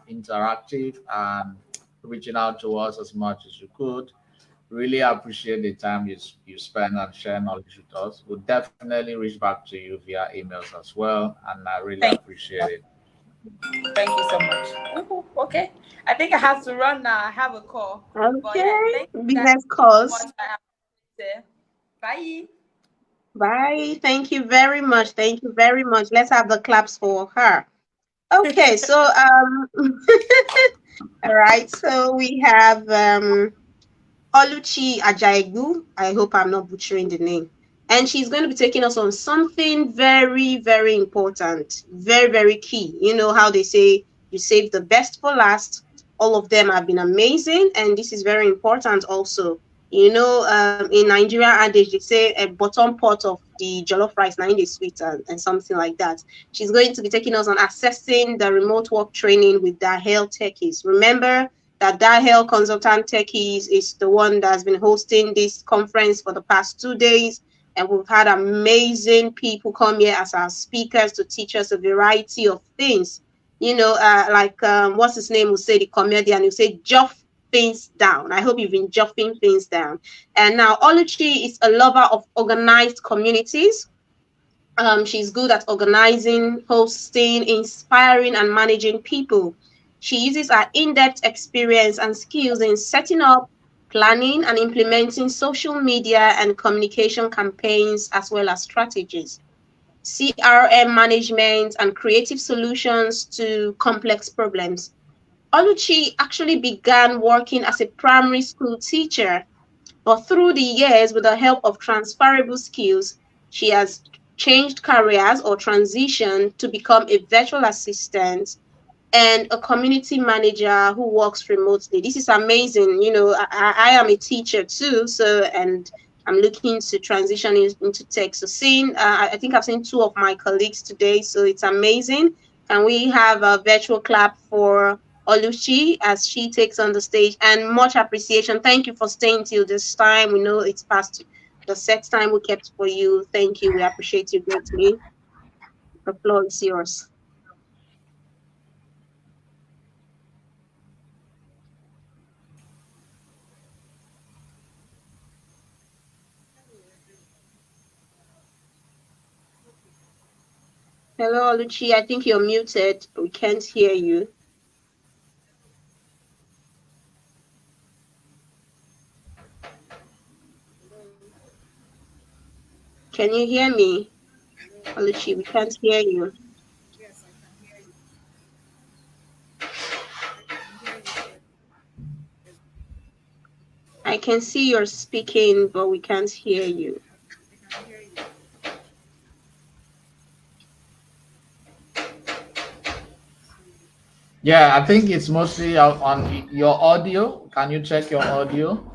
interactive and reaching out to us as much as you could. Really appreciate the time you spend and share knowledge with us. We'll definitely reach back to you via emails as well, and I really Thank appreciate it. thank you so much. Ooh, okay. I think I have to run now. I have a call. But yeah, Okay. thank you guys Business so calls. much. I have to say bye. Bye. Thank you very much. Thank you very much. Let's have the claps for her. Okay, so all right. So we have Oluchi Ajaegu. I hope I'm not butchering the name. And she's going to be taking us on something very, very important, very, very key. You know how they say you save the best for last. All of them have been amazing, and this is very important also. In Nigeria, and they say a bottom pot of the jollof rice, now in the sweet and something like that. She's going to be taking us on assessing the remote work training with Dahel Techies. Remember, that Dahel Consultant Techies is the one that's been hosting this conference for the past 2 days. And we've had amazing people come here as our speakers to teach us a variety of things. What's his name will say, the comedian, will say, Joff things down. I hope you've been joffing things down. And now Oluchi is a lover of organized communities. She's good at organizing, hosting, inspiring, and managing people. She uses her in-depth experience and skills in setting up, planning, and implementing social media and communication campaigns, as well as strategies, CRM management, and creative solutions to complex problems. Oluchi actually began working as a primary school teacher, but through the years, with the help of transferable skills, she has changed careers or transitioned to become a virtual assistant and a community manager who works remotely. This is amazing. You know, I am a teacher too, so and I'm looking to transition into tech. So seeing, I think I've seen two of my colleagues today, so it's amazing. And we have a virtual clap for Oluchi as she takes on the stage, and much appreciation. Thank you for staying till this time. We know it's past the set time we kept for you. Thank you. We appreciate you greatly. The floor is yours. Hello, Oluchi. I think you're muted. We can't hear you. Can you hear me? Oluchi, we can't hear you. I can see you're speaking, but we can't hear you. Yeah, I think it's mostly on your audio. Can you check your audio?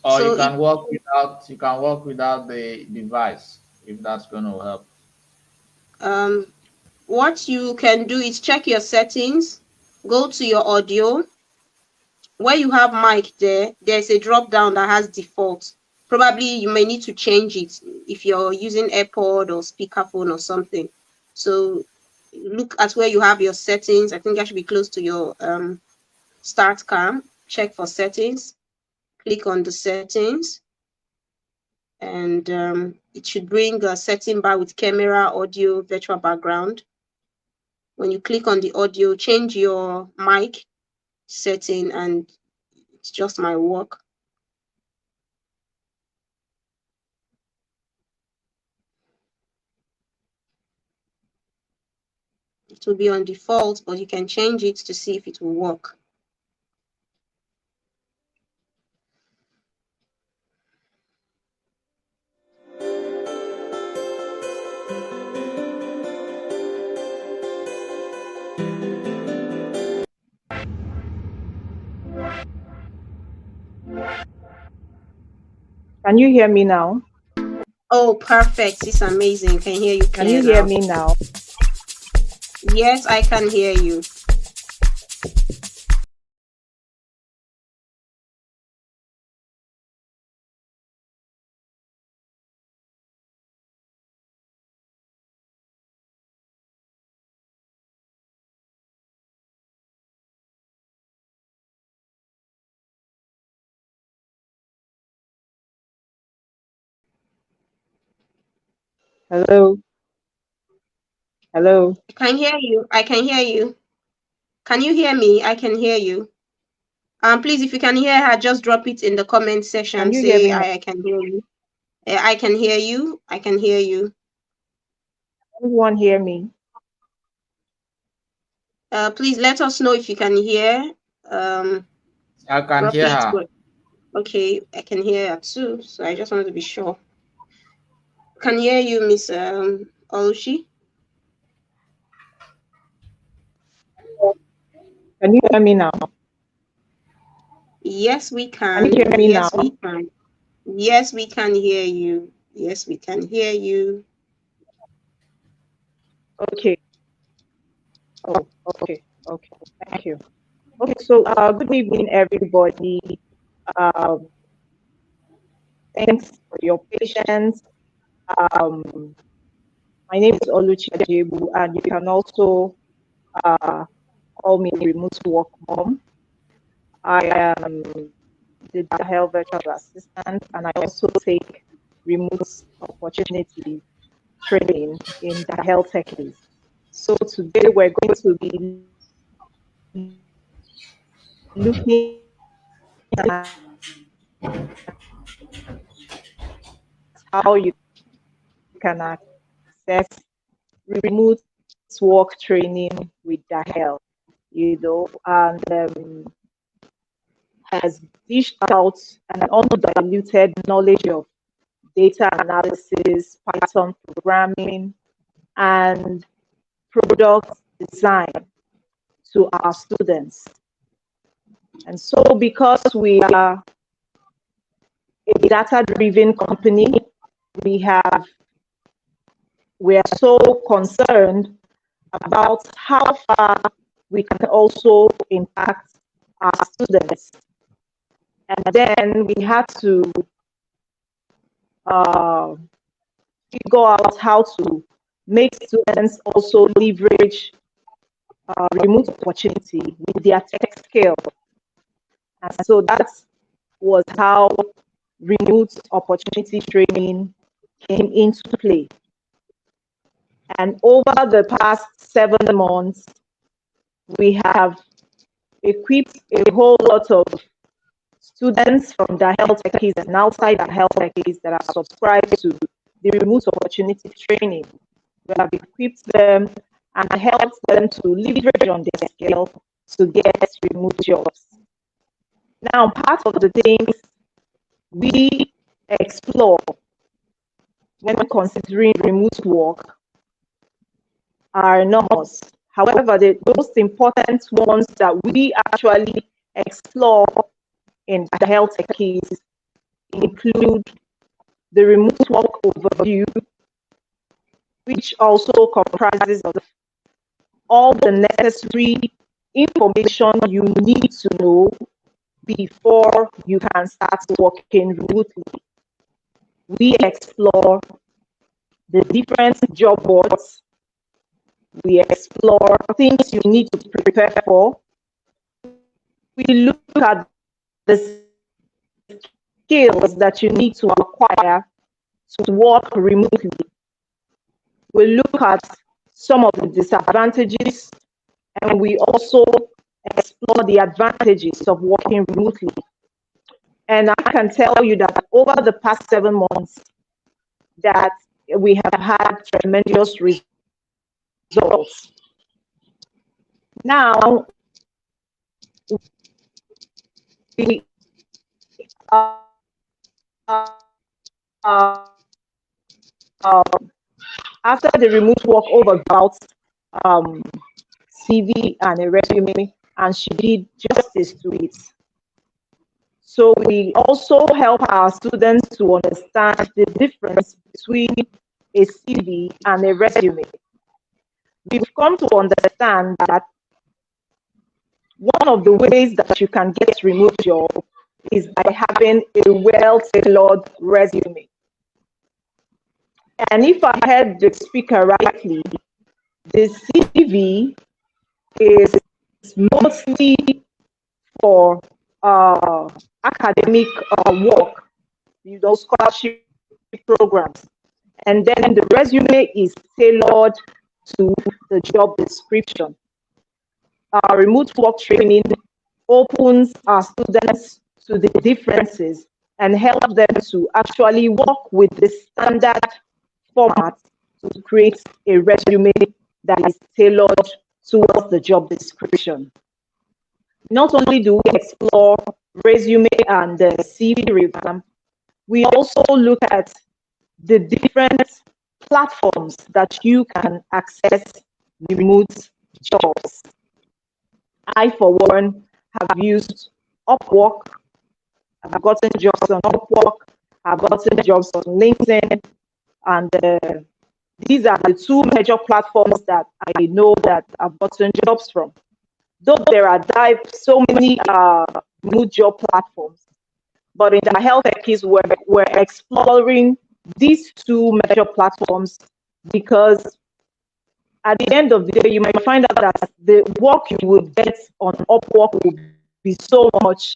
Or So you can work without the device if that's going to help. what you can do is check your settings, go to your audio. Where you have mic there's a drop down that has default. Probably you may need to change it if you're using AirPod or speakerphone or something. So look at where you have your settings. I think that should be close to your start cam. Check for settings. Click on the settings, and it should bring a setting bar with camera, audio, virtual background. When you click on the audio, change your mic setting, and it's just my work. It will be on default, but you can change it to see if it will work. Can you hear me now? Oh, perfect. It's amazing. Can hear you clear Can you hear me now? Yes, I can hear you. Hello? Hello? I can hear you. I can hear you. Can you hear me? I can hear you. Please, if you can hear her, just drop it in the comment section. Can you hear Say me now? I can hear you. I can hear you. I can hear you. Everyone hear me? Please let us know if you can hear. I can Drop hear it. her. Okay, I can hear her too. So I just wanted to be sure. Can hear you, Miss Oluchi. Can you hear me now? Yes, we Can you can. hear me now? Yes, we can. Yes, we can hear you. Yes, we can hear you. Okay. Oh, okay. Okay. Thank you. Okay, so good evening, everybody. Um, Thanks for your patience. My name is Oluchi Ajebu, and you can also call me remote work mom. I am the health virtual assistant, and I also take remote opportunity training in the health techies. So today we're going to be looking at how you can access remote work training with the health, and has dished out an undiluted knowledge of data analysis, Python programming, and product design to our students. And so because we are a data-driven company, we are so concerned about how far we can also impact our students. And then we had to figure out how to make students also leverage remote opportunity with their tech skill. And so that was how remote opportunity training came into play. And over the past 7 months, we have equipped a whole lot of students from the health techies and outside the health techies that are subscribed to the remote opportunity training. We have equipped them and helped them to leverage on their skill to get remote jobs. Now, part of the things we explore when considering remote work are enormous. However, the most important ones that we actually explore in the health techies include the remote work overview, which also comprises of all the necessary information you need to know before you can start working remotely. We explore the different job boards. We explore things you need to prepare for. We look at the skills that you need to acquire to work remotely. We look at some of the disadvantages, and we also explore the advantages of working remotely. And I can tell you that over the past 7 months, that we have had tremendous results. Now, we after the remote work overview, CV and a resume, and she did justice to it. So we also help our students to understand the difference between a CV and a resume. We've come to understand that one of the ways that you can get remote job is by having a well-tailored resume. And if I heard the speaker rightly, the CV is mostly for academic work, scholarship programs. And then the resume is tailored to the job description. Our remote work training opens our students to the differences and help them to actually work with the standard format to create a resume that is tailored towards the job description. Not only do we explore resume and CV revamp, we also look at the different platforms that you can access remote jobs. I, for one, have used Upwork. I've gotten jobs on Upwork. I've gotten jobs on LinkedIn. And these are the two major platforms that I know that I've gotten jobs from. Though there are so many remote job platforms, but in the health techies, we're exploring these two major platforms because at the end of the day, you might find out that the work you would get on Upwork will be so much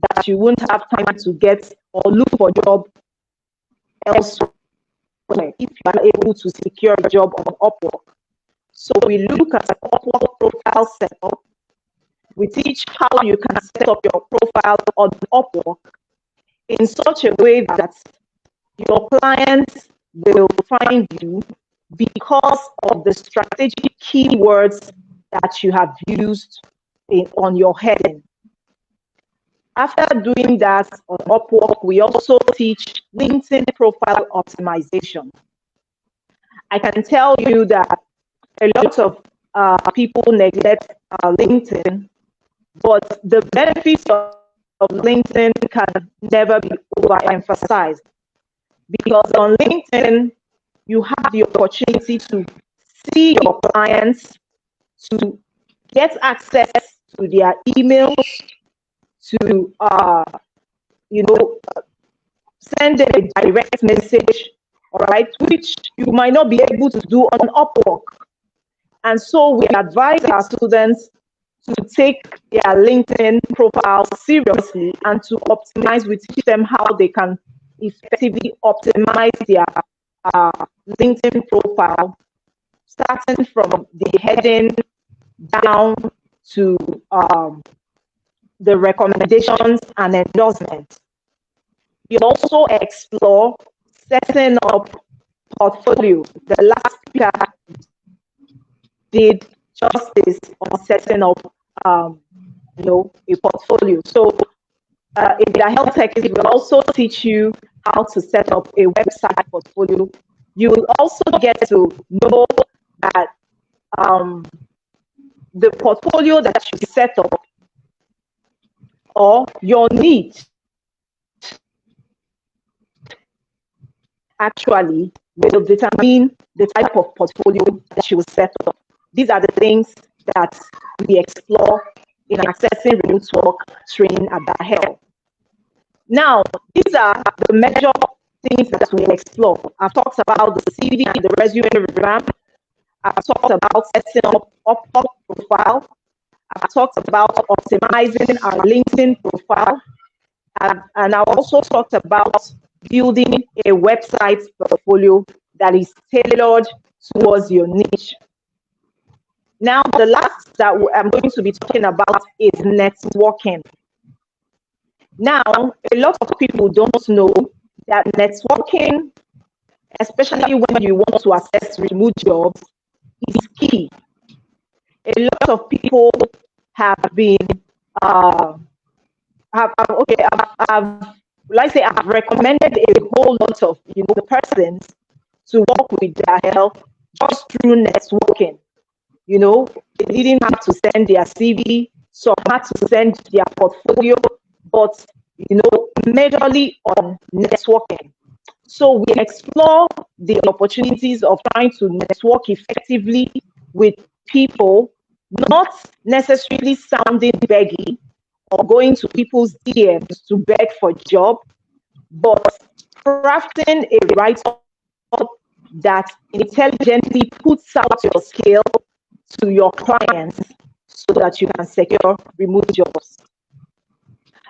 that you won't have time to get or look for a job elsewhere if you are able to secure a job on Upwork. So we look at Upwork profile setup. We teach how you can set up your profile on Upwork in such a way that your clients will find you because of the strategic keywords that you have used on your heading. After doing that on Upwork, we also teach LinkedIn profile optimization. I can tell you that a lot of people neglect LinkedIn, but the benefits of LinkedIn can never be overemphasized, because on LinkedIn, you have the opportunity to see your clients, to get access to their emails, to send them a direct message, all right, which you might not be able to do on Upwork. And so we advise our students to take their LinkedIn profile seriously and to optimize. We teach them how they can effectively optimize their LinkedIn profile, starting from the heading down to the recommendations and endorsements. You also explore setting up portfolio. The last speaker did justice on setting up, a portfolio. So in the health tech, it will also teach you how to set up a website portfolio. You will also get to know that the portfolio that you set up or your needs actually will determine the type of portfolio that you will set up. These are the things that we explore in accessing remote work training at Dahel. Now, these are the major things that we explore. I've talked about the CV and the resume revamp. I've talked about setting up Upwork profile. I've talked about optimizing our LinkedIn profile. And I also talked about building a website portfolio that is tailored towards your niche. Now, the last that I'm going to be talking about is networking. Now, a lot of people don't know that networking, especially when you want to access remote jobs, is key. A lot of people have been I've recommended a whole lot of persons to work with Dahel just through networking. They didn't have to send their CV, some had to send their portfolio, but majorly on networking. So we explore the opportunities of trying to network effectively with people, not necessarily sounding beggy or going to people's DMs to beg for a job, but crafting a write-up that intelligently puts out your skill to your clients so that you can secure remote jobs.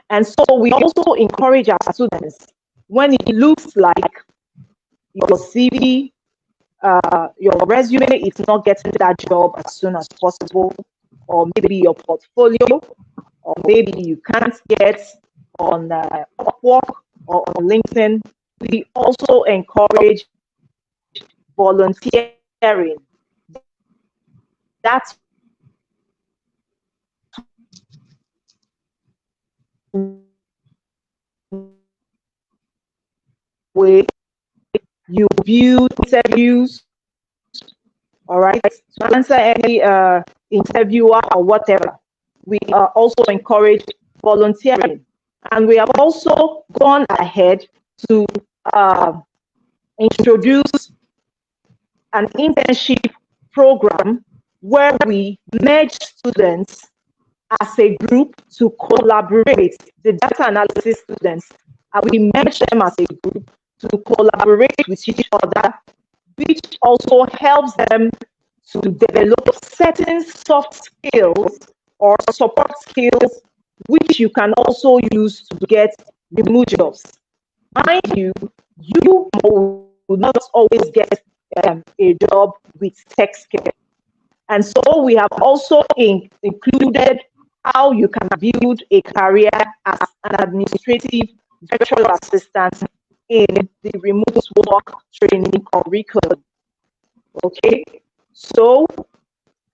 And so we also encourage our students, when it looks like your CV, your resume is not getting that job as soon as possible, or maybe your portfolio, or maybe you can't get on Upwork or on LinkedIn, we also encourage volunteering. That's way you view interviews, all right, to answer any interviewer or whatever. We also encourage volunteering. And we have also gone ahead to introduce an internship program where we merge students as a group to collaborate, the data analysis students, and we merge them as a group to collaborate with each other, which also helps them to develop certain soft skills or support skills, which you can also use to get remote jobs. Mind you, you will not always get a job with tech skill. And so we have also included how you can build a career as an administrative virtual assistant in the remote work training curriculum. Okay, so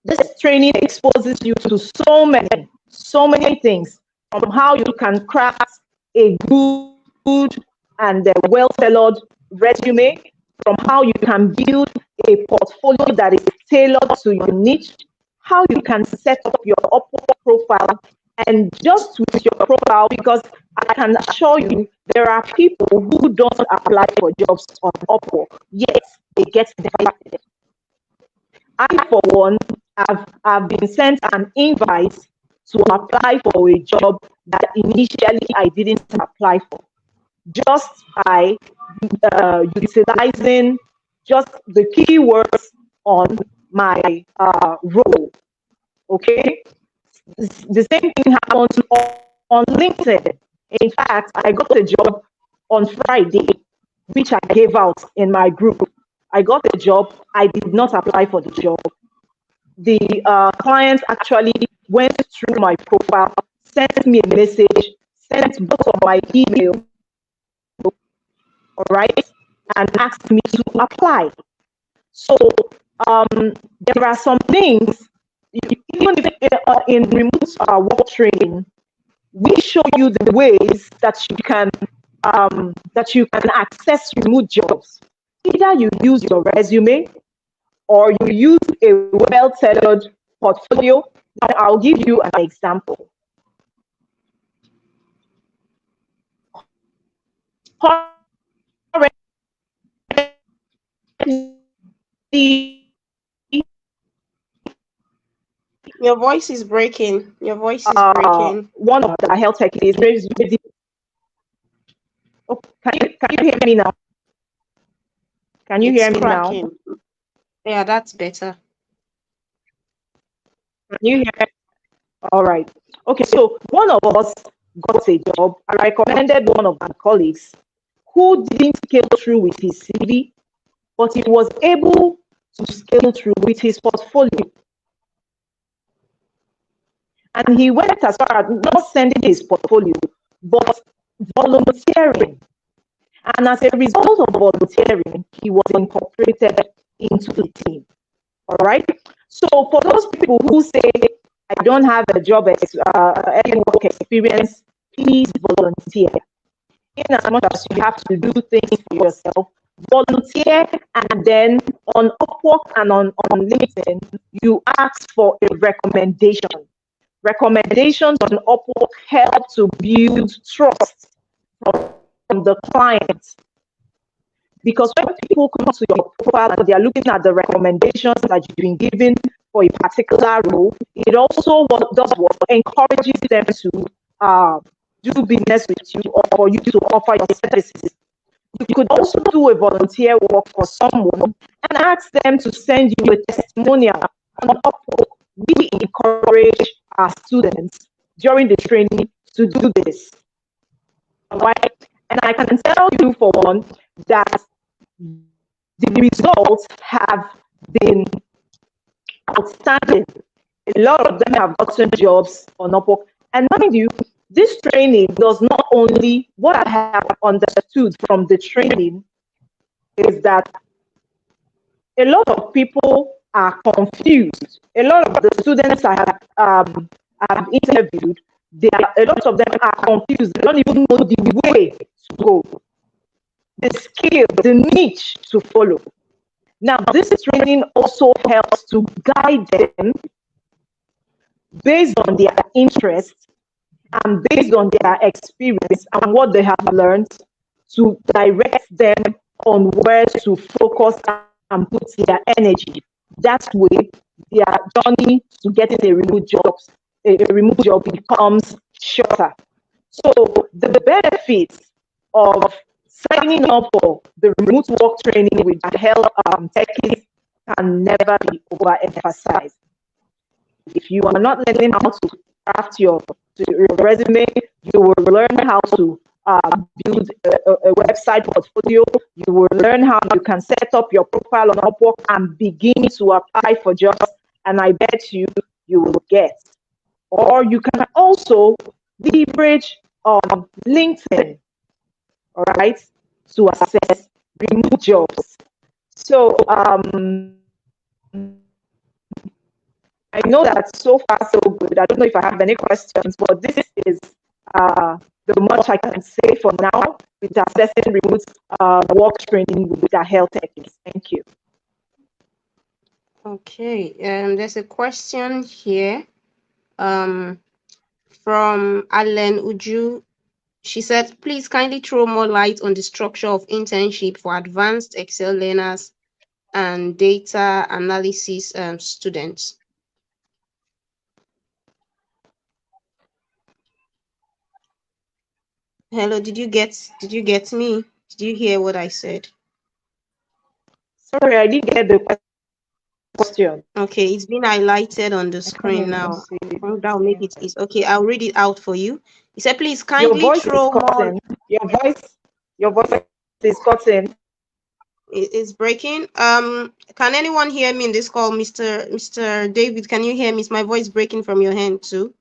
this training exposes you to so many things, from how you can craft a good and well-tailored resume, from how you can build a portfolio that is tailored to your niche, how you can set up your Upwork profile, and just with your profile, because I can assure you there are people who don't apply for jobs on Upwork, yet they get invited. I, for one, have been sent an invite to apply for a job that initially I didn't apply for, just by utilizing just the keywords on my role. Okay, the same thing happened on LinkedIn. In fact, I got a job on Friday, which I gave out in my group. I got a job. I did not apply for the job. The client actually went through my profile, sent me a message, sent both of my email, all right, and asked me to apply. So there are some things, even if in remote work training, we show you the ways that you can access remote jobs. Either you use your resume or you use a well-tailored portfolio. Now, I'll give you an example. Your voice is breaking. Your voice is breaking. One of the health tech is ready. Oh, can you hear me now? Can you hear me now? Yeah, that's better. Can you hear? All right. Okay, so one of us got a job. I recommended one of my colleagues who didn't scale through with his CV, but he was able to scale through with his portfolio. And he went as far as not sending his portfolio, but volunteering. And as a result of volunteering, he was incorporated into the team. All right. So for those people who say, I don't have a job, any work experience, please volunteer. In as much as you have to do things for yourself, volunteer, and then on Upwork and on LinkedIn, you ask for a recommendation. Recommendations on Upwork help to build trust from the client. Because when people come to your profile and they are looking at the recommendations that you've been given for a particular role, it also does what encourages them to do business with you or for you to offer your services. You could also do a volunteer work for someone and ask them to send you a testimonial on Upwork. We encourage our students during the training to do this. All right? And I can tell you for one that the results have been outstanding. A lot of them have gotten jobs on Upwork. And mind you, this training does not only, what I have understood from the training is that a lot of people are confused. A lot of the students I have interviewed, a lot of them are confused. They don't even know the way to go, the skill, the niche to follow. Now, this training also helps to guide them based on their interests and based on their experience and what they have learned to direct them on where to focus and put their energy. That way, their journey to getting a remote job becomes shorter. So the benefits of signing up for the remote work training with health techies can never be overemphasized. If you are not learning how to craft your resume, you will learn how to build a website portfolio. You will learn how you can set up your profile on Upwork and begin to apply for jobs. And I bet you will get. Or you can also leverage LinkedIn, all right, to access remote jobs. So I know that so far so good. I don't know if I have any questions, but this is the much I can say for now with assessing remote work training with our health techniques. Thank you. Okay, there's a question here from Alan Uju. She said, please kindly throw more light on the structure of internship for advanced Excel learners and data analysis students. Hello, did you get me? Did you hear what I said? Sorry, I didn't get the question. Okay, it's been highlighted on the screen now. That will make it easy. Okay, I'll read it out for you. He said, please kindly Your voice throw is more. cutting. Your voice is cutting. It is breaking. Can anyone hear me in this call, Mr. David? Can you hear me? Is my voice breaking from your end too?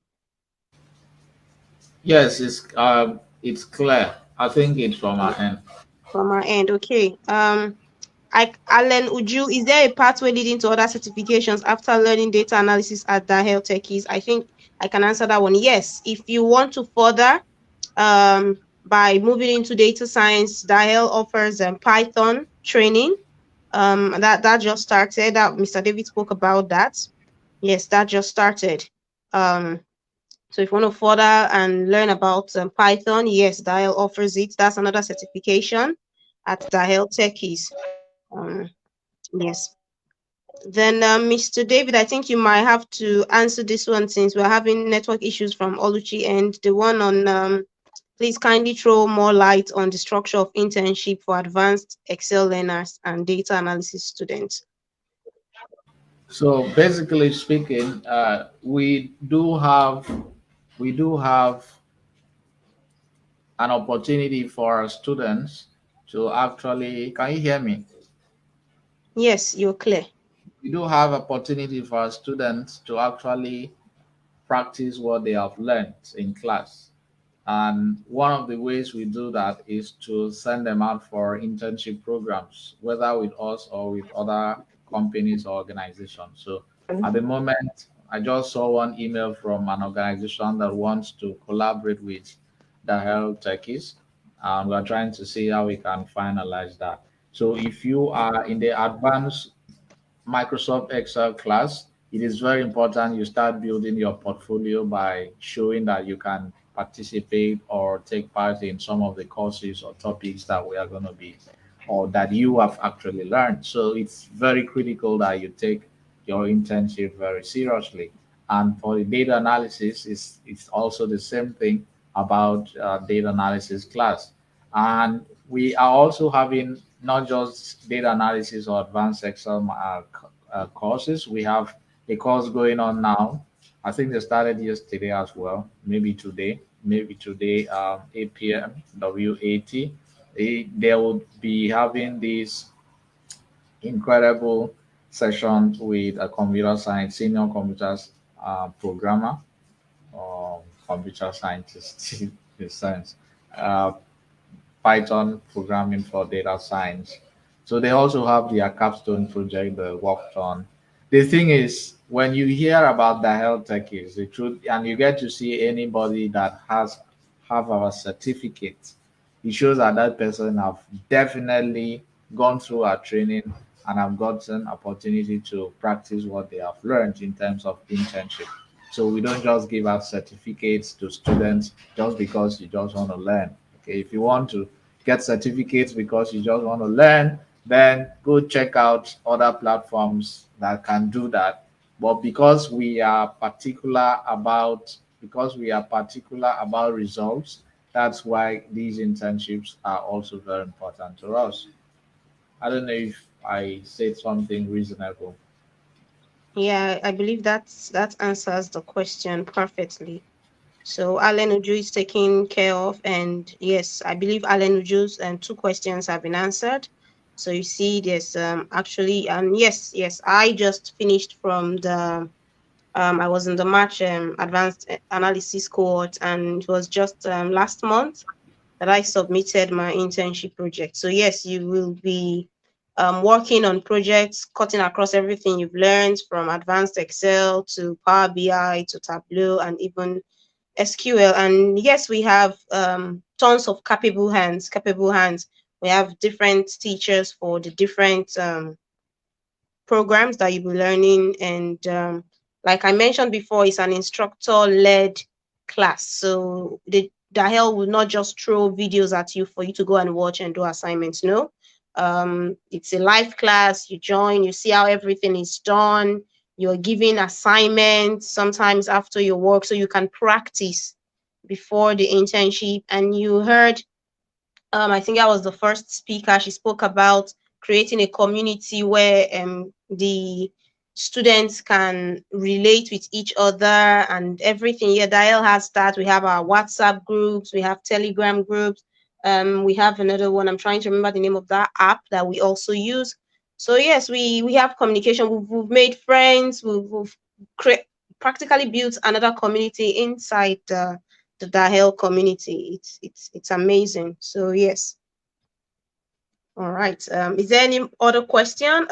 Yes, it's clear. I think it's from our end. From our end, okay. Alan Uju, is there a pathway leading to other certifications after learning data analysis at the Health Techies? I think I can answer that one. Yes, if you want to further by moving into data science, Dahel offers Python training. That just started. That Mr. David spoke about that. Yes, that just started. So if you want to further and learn about Python, yes, Dahel offers it. That's another certification at Dahel Techies. Yes. Then, Mr. David, I think you might have to answer this one since we're having network issues from Oluchi, and the one on please kindly throw more light on the structure of internship for advanced Excel learners and data analysis students. So basically speaking, we do have an opportunity for our students to actually. Can you hear me? Yes, you're clear. We do have opportunity for our students to actually practice what they have learned in class. And one of the ways we do that is to send them out for internship programs, whether with us or with other companies or organizations. So at the moment, I just saw one email from an organization that wants to collaborate with the health techies. And we're trying to see how we can finalize that. So if you are in the advanced Microsoft Excel class, it is very important you start building your portfolio by showing that you can participate or take part in some of the courses or topics that we are going to be or that you have actually learned. So it's very critical that you take your internship very seriously. And for the data analysis, it's also the same thing about data analysis class. And we are also having not just data analysis or advanced Excel courses. We have a course going on now. I think they started yesterday as well, maybe today, 8 p.m. WAT. They will be having these incredible sessions with a computer science, senior computers programmer, computer scientist, in sense. Uh, Python programming for data science. So they also have their capstone project they worked on. The thing is, when you hear about the health techies, the truth, and you get to see anybody that has have our certificate, it shows that that person have definitely gone through our training and have gotten opportunity to practice what they have learned in terms of internship. So we don't just give out certificates to students just because you just want to learn. Okay, if you want to get certificates because you just want to learn, then go check out other platforms that can do that. But because we are particular about results, that's why these internships are also very important to us. I don't know if I said something reasonable. Yeah, I believe that answers the question perfectly. So Alan Uju is taken care of, and yes, I believe Alan Uju's two questions have been answered. So you see, there's actually, and yes, I just finished from the I was in the March advanced analysis cohort, and it was just last month that I submitted my internship project. So yes, you will be working on projects cutting across everything you've learned from advanced Excel to Power BI to Tableau and even SQL. And yes, we have tons of capable hands. We have different teachers for the different programs that you'll be learning. And like I mentioned before, it's an instructor-led class. So the Dahel will not just throw videos at you for you to go and watch and do assignments. No, it's a live class. You join, you see how everything is done. You're given assignments sometimes after your work, so you can practice before the internship. And you heard I think I was the first speaker. She spoke about creating a community where the students can relate with each other and everything. Yeah, Dial has that. We have our WhatsApp groups, we have Telegram groups. We have another one. I'm trying to remember the name of that app that we also use. So yes, we have communication. We've made friends. We've practically built another community inside the Dahel community. It's amazing. So yes. All right. Is there any other question?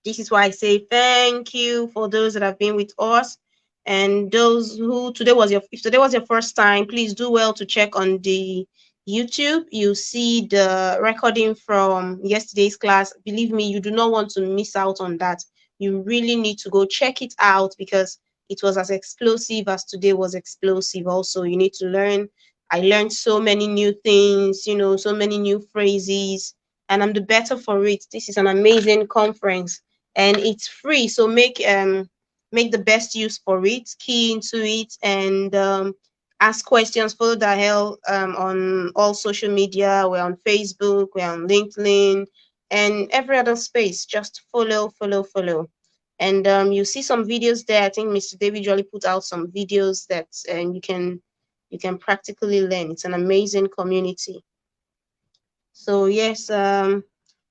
This is why I say thank you for those that have been with us, and those who if today was your first time, please do well to check on the YouTube. You see the recording from yesterday's class. Believe me, you do not want to miss out on that. You really need to go check it out because it was as explosive as today was explosive. Also, you need to learn. I learned so many new things, so many new phrases, and I'm the better for it. This is an amazing conference and it's free. So make the best use for it, key into it, and ask questions. Follow Dahel on all social media. We're on Facebook, we're on LinkedIn, and every other space. Just follow. And you see some videos there. I think Mr. David Jolly put out some videos that you can practically learn. It's an amazing community. So yes,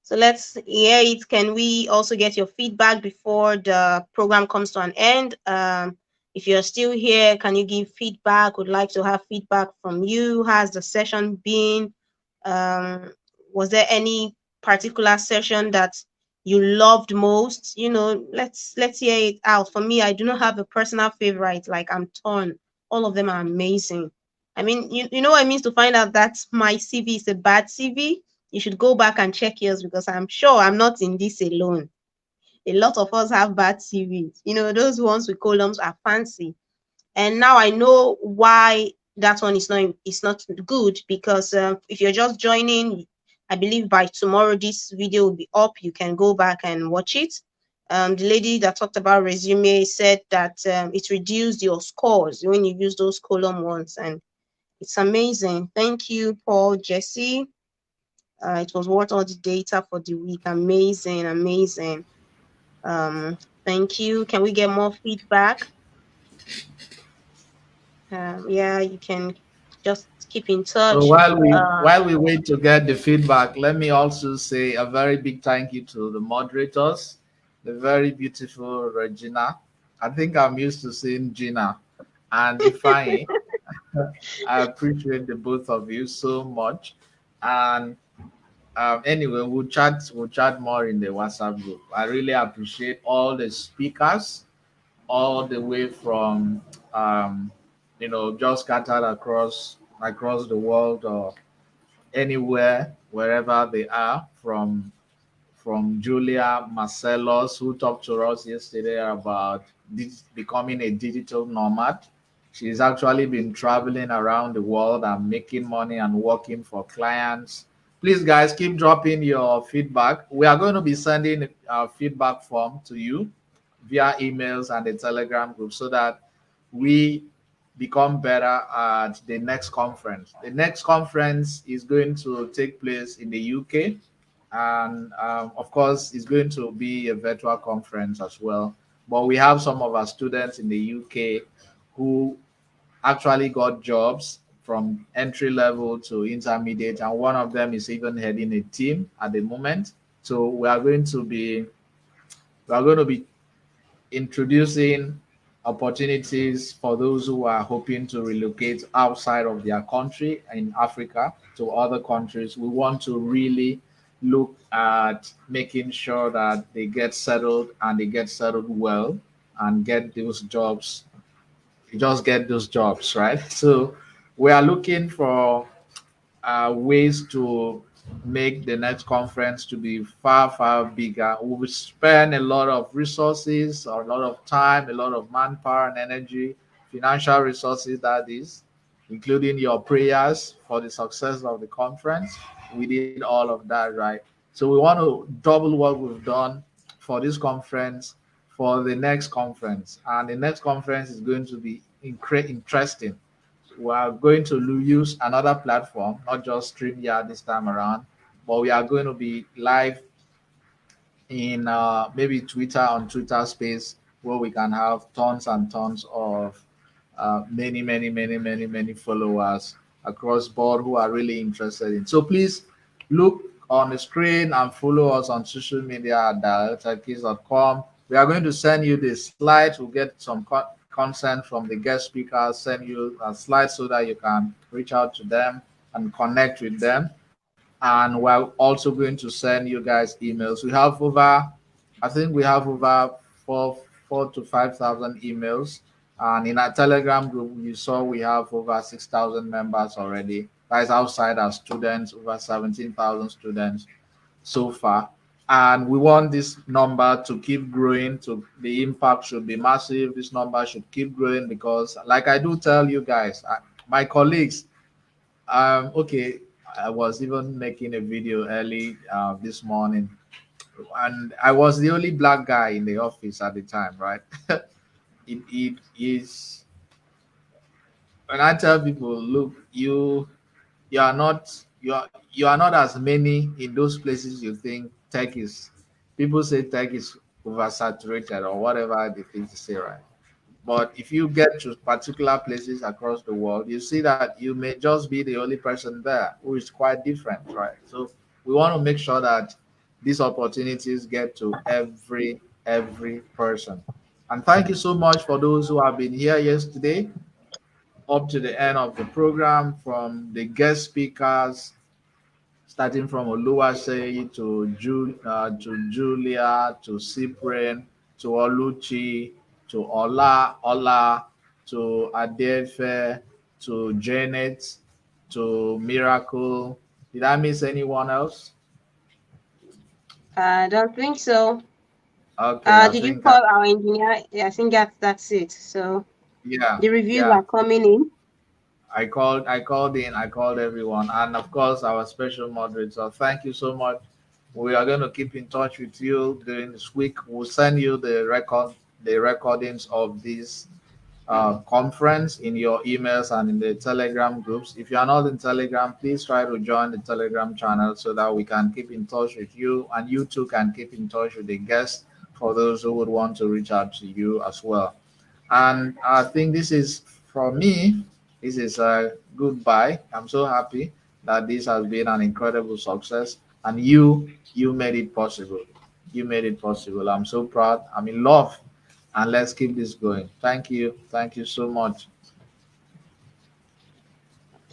so let's hear it. Can we also get your feedback before the program comes to an end? If you're still here, can you give feedback? Would like to have feedback from you. Has the session been? Was there any particular session that you loved most? Let's hear it out. For me, I do not have a personal favorite. Like I'm torn. All of them are amazing. I mean, you know what it means to find out that my CV is a bad CV? You should go back and check yours because I'm sure I'm not in this alone. A lot of us have bad CVs. Those ones with columns are fancy. And now I know why that one is not good because if you're just joining, I believe by tomorrow this video will be up. You can go back and watch it. The lady that talked about resume said that it reduced your scores when you use those column ones, and it's amazing. Thank you, Paul, Jesse. It was worth all the data for the week. Amazing. Thank you. Can we get more feedback? Yeah, you can just keep in touch. So while we wait to get the feedback, let me also say a very big thank you to the moderators, the very beautiful Regina. I think I'm used to seeing Gina and Ifeanyi. I appreciate the both of you so much. And anyway, we'll chat more in the WhatsApp group. I really appreciate all the speakers, all the way from just scattered across the world or anywhere, wherever they are, from Julia Marcellus, who talked to us yesterday about becoming a digital nomad. She's actually been traveling around the world and making money and working for clients. Please, guys, keep dropping your feedback. We are going to be sending a feedback form to you via emails and the Telegram group so that we become better at the next conference. The next conference is going to take place in the UK, and of course, it's going to be a virtual conference as well. But we have some of our students in the UK who actually got jobs from entry level to intermediate, and one of them is even heading a team at the moment. So we are going to be introducing opportunities for those who are hoping to relocate outside of their country in Africa to other countries. We want to really look at making sure that they get settled and they get settled well and get those jobs you just get those jobs, right? So we are looking for ways to make the next conference to be far, far bigger. We will spend a lot of resources, a lot of time, a lot of manpower and energy, financial resources, that is, including your prayers for the success of the conference. We did all of that, right? So we want to double what we've done for this conference for the next conference. And the next conference is going to be interesting. We are going to use another platform, not just StreamYard this time around, but we are going to be live in maybe Twitter, on Twitter Space, where we can have tons and tons of many followers across board who are really interested in. So please look on the screen and follow us on social media at directorkeys.com. We are going to send you the slides. We'll get some consent from the guest speakers, send you a slide so that you can reach out to them and connect with them. And we're also going to send you guys emails. We have over, I think we have over four to 5,000 emails. And in our Telegram group, you saw we have over 6,000 members already. Guys outside our students, over 17,000 students so far. And we want this number to keep growing. To the impact should be massive. This number should keep growing because, like I do tell you guys, my colleagues, okay, I was even making a video early this morning, and I was the only black guy in the office at the time, right? It is when I tell people, look, you are not you are not as many in those places you think tech is. People say tech is oversaturated or whatever they think to say, right? But if you get to particular places across the world, you see that you may just be the only person there who is quite different, right? So we want to make sure that these opportunities get to every person. And thank you so much for those who have been here yesterday up to the end of the program, from the guest speakers, starting from Oluwase to Julia to Cyprian to Oluchi to Ola to Adefe to Janet to Miracle. Did I miss anyone else? I don't think so. Okay, I Did you think I, call our engineer? Yeah, I think that's it. So yeah, the reviews yeah. are coming in. I called everyone, and of course our special moderator. Thank you so much. We are going to keep in touch with you during this week. We'll send you the recordings of this conference in your emails and in the Telegram groups. If you are not in Telegram, please try to join the Telegram channel so that we can keep in touch with you, and you too can keep in touch with the guests for those who would want to reach out to you as well. And I think this is, for me, this is a goodbye. I'm so happy that this has been an incredible success, and you made it possible. You made it possible. I'm so proud. I'm in love, and let's keep this going. Thank you so much.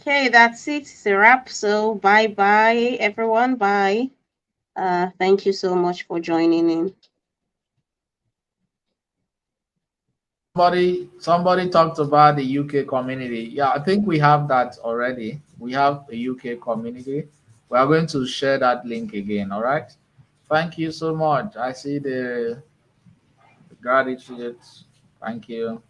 Okay, that's it. It's a wrap. So bye bye, everyone. Bye. Thank you so much for joining in. Somebody talked about the UK community. Yeah, I think we have that already. We have a UK community. We are going to share that link again. All right. Thank you so much. I see the gratitude. Thank you.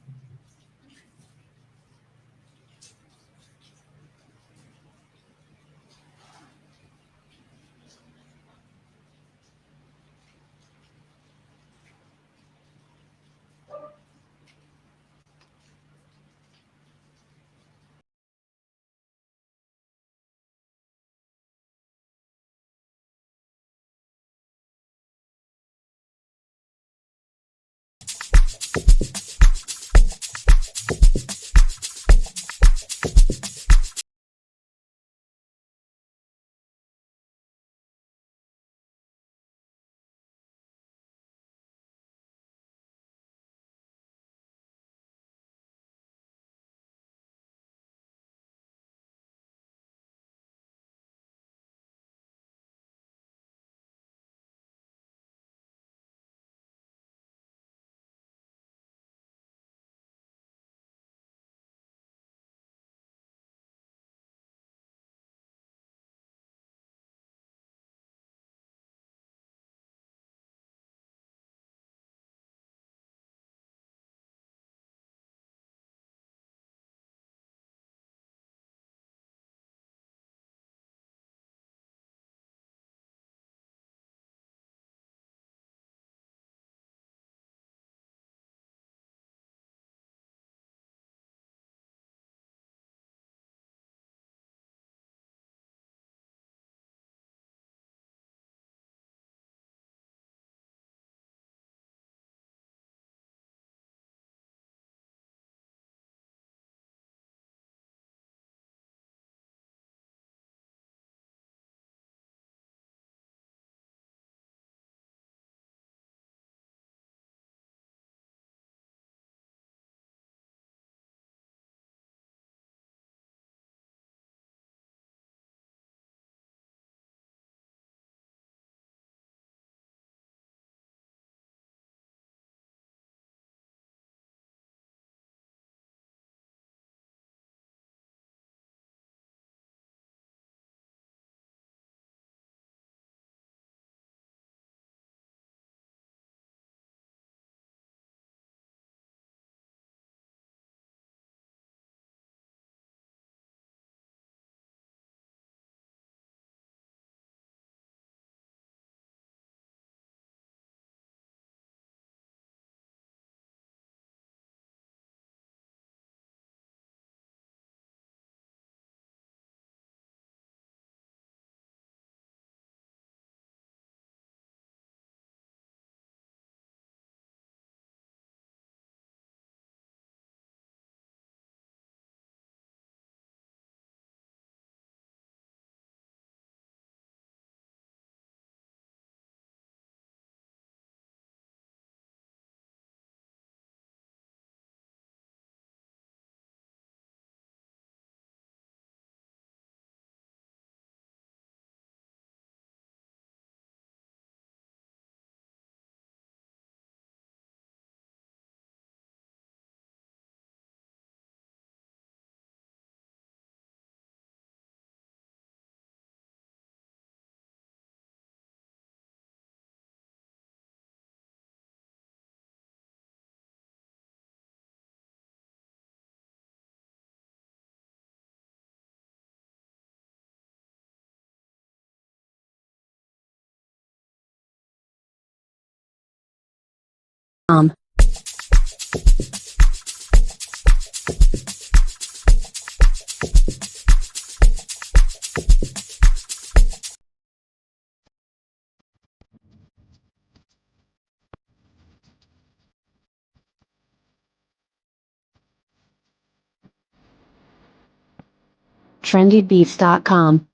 trendybeats.com.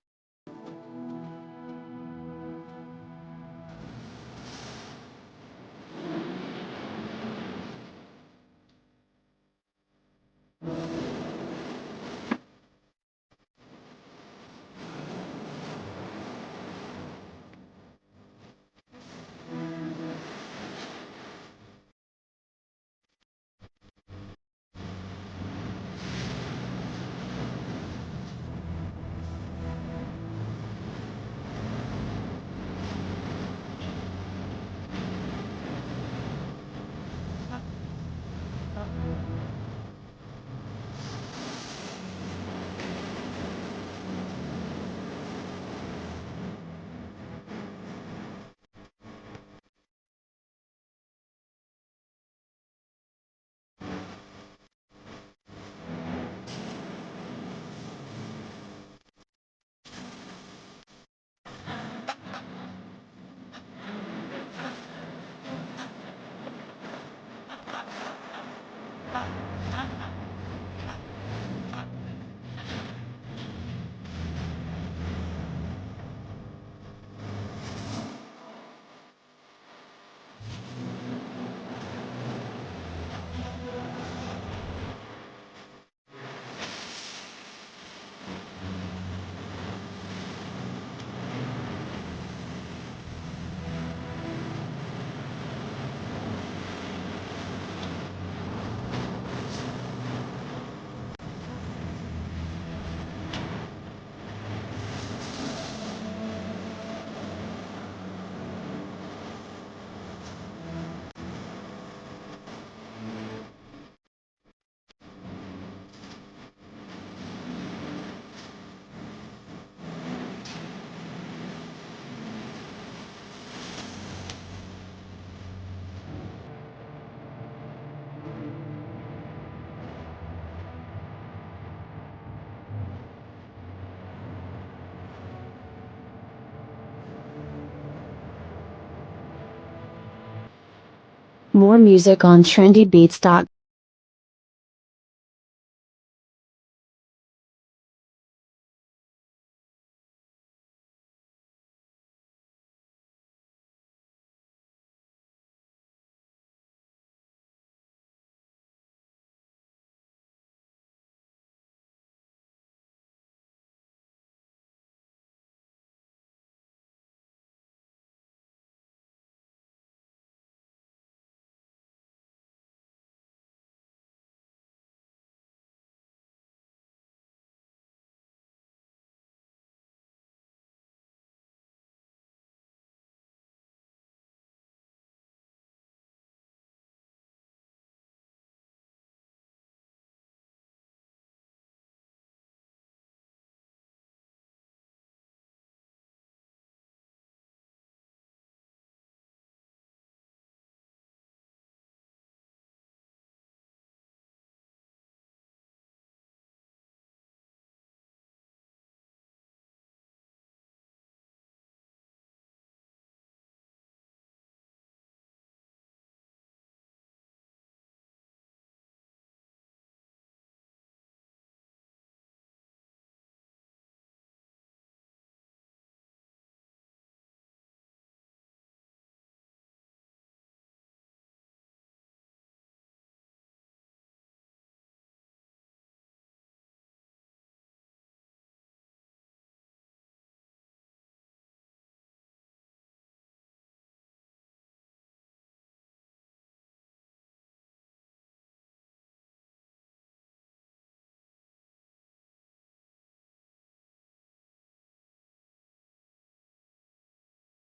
More music on trendybeats.com.